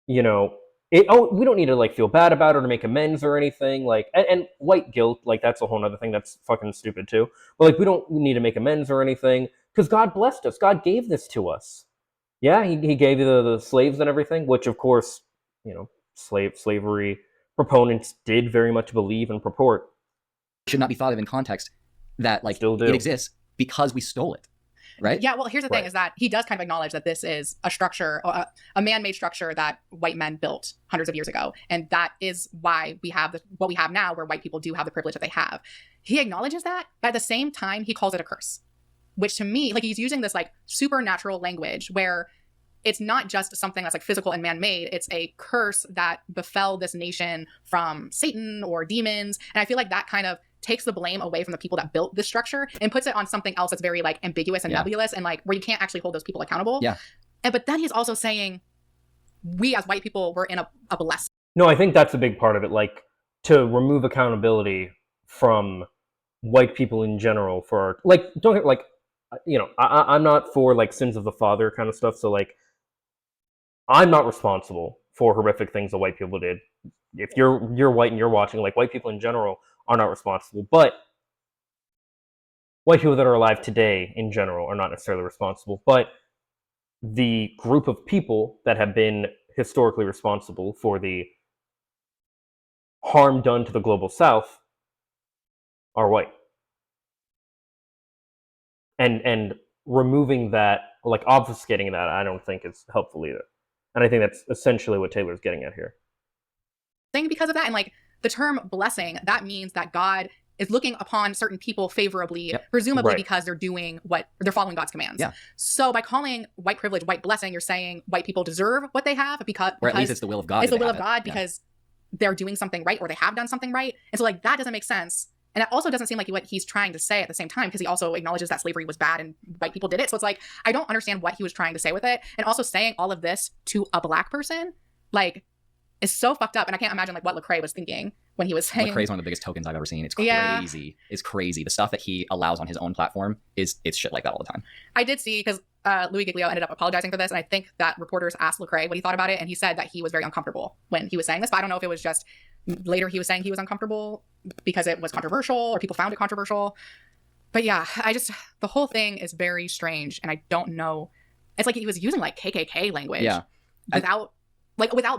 we don't need to like feel bad about it or make amends or anything, like, and white guilt, like that's a whole other thing that's fucking stupid too. But like, we don't need to make amends or anything because God blessed us. God gave this to us. Yeah, he gave you the slaves and everything, which of course, slavery proponents did very much believe and purport. Should not be thought of in context that like Still do. It exists because we stole it. Right? Yeah, well, here's the thing is that he does kind of acknowledge that this is a structure, a man-made structure that white men built hundreds of years ago. And that is why we have what we have now, where white people do have the privilege that they have. He acknowledges that, but at the same time, he calls it a curse, which to me, like he's using this like supernatural language where it's not just something that's like physical and man-made. It's a curse that befell this nation from Satan or demons. And I feel like that kind of takes the blame away from the people that built this structure and puts it on something else that's very like ambiguous and nebulous and like where you can't actually hold those people accountable. Yeah. But then he's also saying we as white people were in a blessing. No, I think that's a big part of it. Like to remove accountability from white people in general for like, don't get like, I'm not for like sins of the father kind of stuff. So like, I'm not responsible for horrific things that white people did. If you're white and you're watching, like, white people in general are not responsible, but white people that are alive today in general are not necessarily responsible, but the group of people that have been historically responsible for the harm done to the global south are white. And removing that, like obfuscating that, I don't think is helpful either. And I think that's essentially what Taylor's getting at here. Thing because of that, and like the term blessing, that means that God is looking upon certain people favorably, Yep. presumably Right. because they're doing what they're following God's commands. Yeah. So by calling white privilege white blessing, you're saying white people deserve what they have because Or at least it's the will of God. it's that the will they of have God it. Yeah. because they're doing something right or they have done something right. And so like that doesn't make sense. And it also doesn't seem like what he's trying to say at the same time, because he also acknowledges that slavery was bad and white people did it. So it's like, I don't understand what he was trying to say with it. And also saying all of this to a black person, like, is so fucked up. And I can't imagine like what Lecrae was thinking when he was saying. Lecrae's one of the biggest tokens I've ever seen. It's Yeah. crazy. It's crazy. The stuff that he allows on his own platform it's shit like that all the time. I did see, because Louis Giglio ended up apologizing for this, and I think that reporters asked Lecrae what he thought about it, and he said that he was very uncomfortable when he was saying this, but I don't know if it was just later he was saying he was uncomfortable because it was controversial or people found it controversial. But yeah, the whole thing is very strange, and I don't know. It's like he was using like KKK language Yeah. without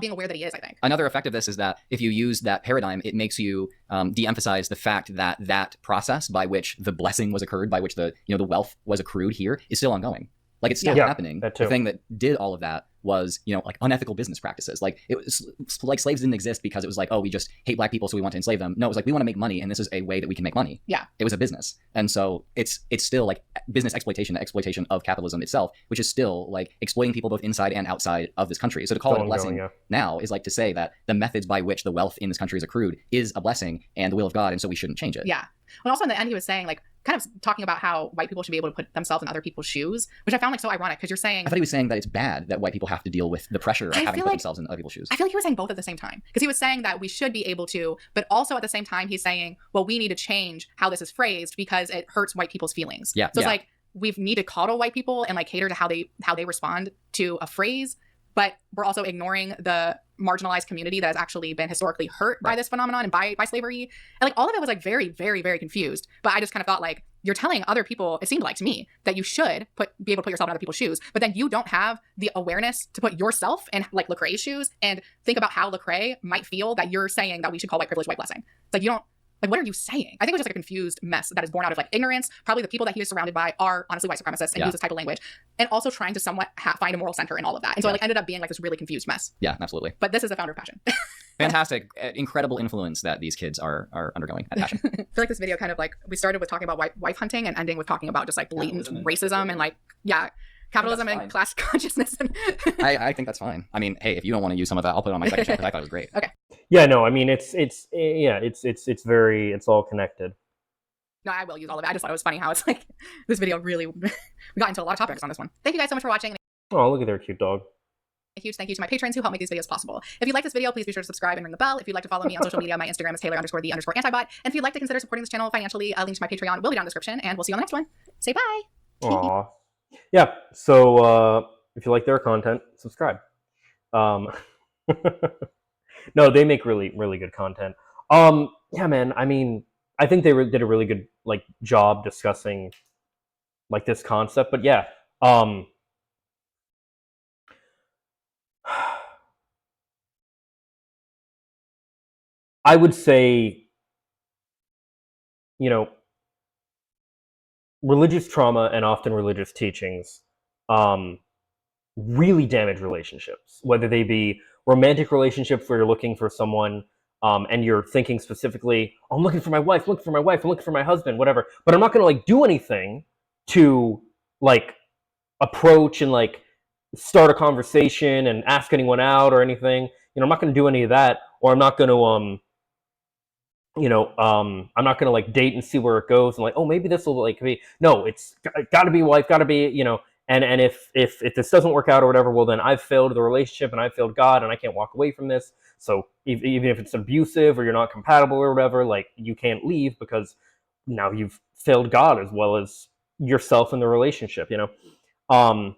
being aware that he is, I think. Another effect of this is that if you use that paradigm, it makes you de-emphasize the fact that that process by which the blessing was occurred, by which the wealth was accrued here, is still ongoing. Like it's still Yeah, happening. that too. The thing that did all of that was, like unethical business practices. Like it was like slaves didn't exist because it was like, oh, we just hate black people, so we want to enslave them. No, it was like we want to make money, and this is a way that we can make money. Yeah. It was a business, and so it's still like business exploitation, the exploitation of capitalism itself, which is still like exploiting people both inside and outside of this country. So to call it a Still blessing ongoing, now is like to say that the methods by which the wealth in this country is accrued is a blessing and the will of God, and so we shouldn't change it. Yeah. Well, also in the end, he was saying, like, kind of talking about how white people should be able to put themselves in other people's shoes, which I found like so ironic, because you're saying. I thought he was saying that it's bad that white people have to deal with the pressure of I having to feel put like- themselves in other people's shoes. I feel like he was saying both at the same time, because he was saying that we should be able to, but also at the same time, he's saying, well, we need to change how this is phrased because it hurts white people's feelings. Yeah, So it's yeah. like we need to coddle white people and like cater to how they respond to a phrase, but we're also ignoring the marginalized community that has actually been historically hurt by this phenomenon and by slavery. And like all of it was like very, very, very confused. But I just kind of thought like, you're telling other people, it seemed like to me, that you should be able to put yourself in other people's shoes, but then you don't have the awareness to put yourself in like Lecrae's shoes and think about how Lecrae might feel that you're saying that we should call white privilege white blessing. It's like you don't. Like, what are you saying? I think it was just like a confused mess that is born out of like ignorance. Probably the people that he was surrounded by are honestly white supremacists and Yeah. use this type of language, and also trying to somewhat find a moral center in all of that. And so it like ended up being like this really confused mess. Yeah, absolutely. But this is the founder of Passion. Fantastic, incredible influence that these kids are undergoing at Passion. I feel like this video kind of like we started with talking about wife hunting and ending with talking about just like blatant racism and like capitalism That's and class consciousness. And I think that's fine. I mean, hey, if you don't want to use some of that, I'll put it on my second channel because I thought it was great. Okay. Yeah, no, I mean it's all connected. No, I will use all of it. I just thought it was funny how it's like this video really we got into a lot of topics on this one. Thank you guys so much for watching. Oh, look at their cute dog. A huge thank you to my patrons who help make these videos possible. If you like this video, please be sure to subscribe and ring the bell. If you'd like to follow me on social media, my Instagram is Taylor_the_antibot. And if you'd like to consider supporting this channel financially, links to my Patreon will be down in the description. And we'll see you on the next one. Say bye. Aw. Yeah, so if you like their content, subscribe. No, they make really, really good content. Yeah, man, I mean, I think they did a really good like job discussing like this concept, but yeah, I would say, religious trauma and often religious teachings really damage relationships, whether they be romantic relationships where you're looking for someone and you're thinking specifically, oh, I'm looking for my wife, I'm looking for my wife, I'm looking for my husband, whatever, but I'm not going to like do anything to like approach and like start a conversation and ask anyone out or anything. I'm not going to do any of that, or I'm not going to I'm not gonna like date and see where it goes and like, oh, maybe this will like be. No, it's got to be wife, got to be, and if this doesn't work out or whatever, well then I've failed the relationship and I've failed God and I can't walk away from this. So even if it's abusive or you're not compatible or whatever, like you can't leave because now you've failed God as well as yourself in the relationship. From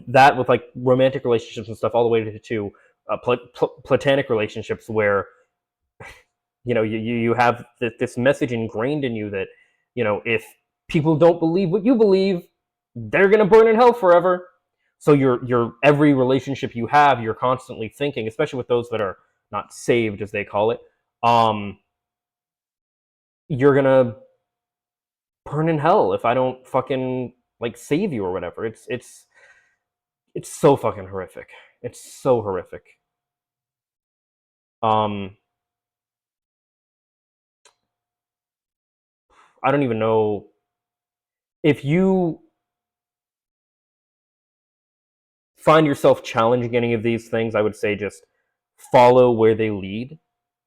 that with like romantic relationships and stuff all the way to platonic relationships where you have this message ingrained in you that if people don't believe what you believe, they're gonna burn in hell forever. So your every relationship you have, you're constantly thinking, especially with those that are not saved, as they call it, you're gonna burn in hell if I don't fucking like save you or whatever. It's so fucking horrific. It's so horrific. I don't even know if you find yourself challenging any of these things. I would say just follow where they lead,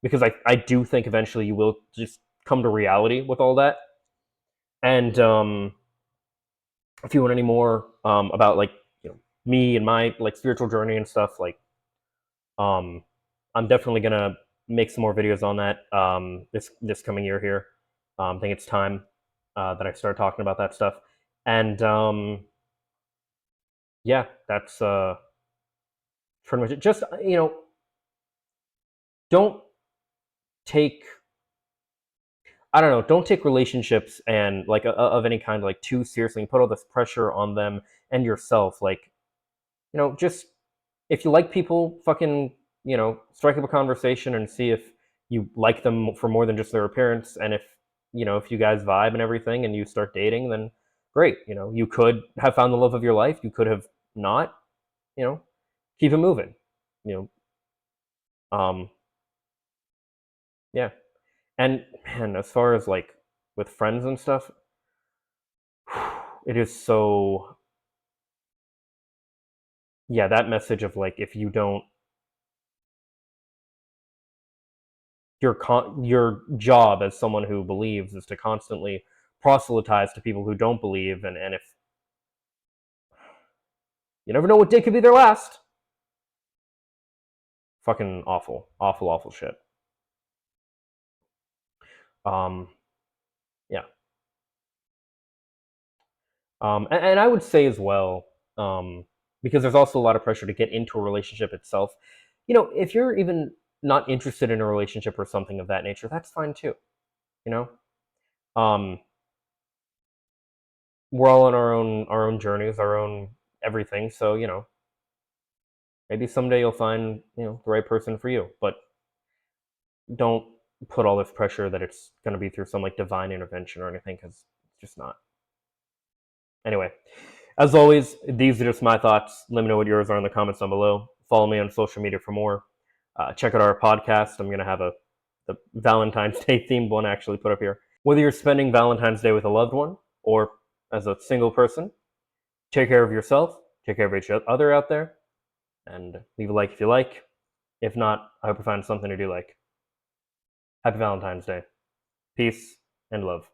because I do think eventually you will just come to reality with all that. And if you want any more about like me and my like spiritual journey and stuff, like I'm definitely gonna make some more videos on that this coming year here. I think it's time that I start talking about that stuff. And yeah, that's pretty much it. Just don't take don't take relationships and like of any kind like too seriously and put all this pressure on them and yourself. Like just if you like people, fucking strike up a conversation and see if you like them for more than just their appearance. And if you guys vibe and everything and you start dating, then great. You could have found the love of your life, you could have not. Keep it moving. you um yeah. And man, as far as like with friends and stuff, it is so, yeah, that message of like, if you don't, your job as someone who believes is to constantly proselytize to people who don't believe. And if you never know what day could be their last. Fucking awful, awful, awful shit. Yeah. And I would say as well, because there's also a lot of pressure to get into a relationship itself. If you're even not interested in a relationship or something of that nature, that's fine too. You know, um, we're all on our own journeys, our own everything. So maybe someday you'll find the right person for you. But don't put all this pressure that it's going to be through some like divine intervention or anything, because it's just not. Anyway, as always, these are just my thoughts. Let me know what yours are in the comments down below. Follow me on social media for more. Check out our podcast. I'm going to have the Valentine's Day themed one actually put up here. Whether you're spending Valentine's Day with a loved one or as a single person, take care of yourself, take care of each other out there, and leave a like if you like. If not, I hope you find something to do like. Happy Valentine's Day. Peace and love.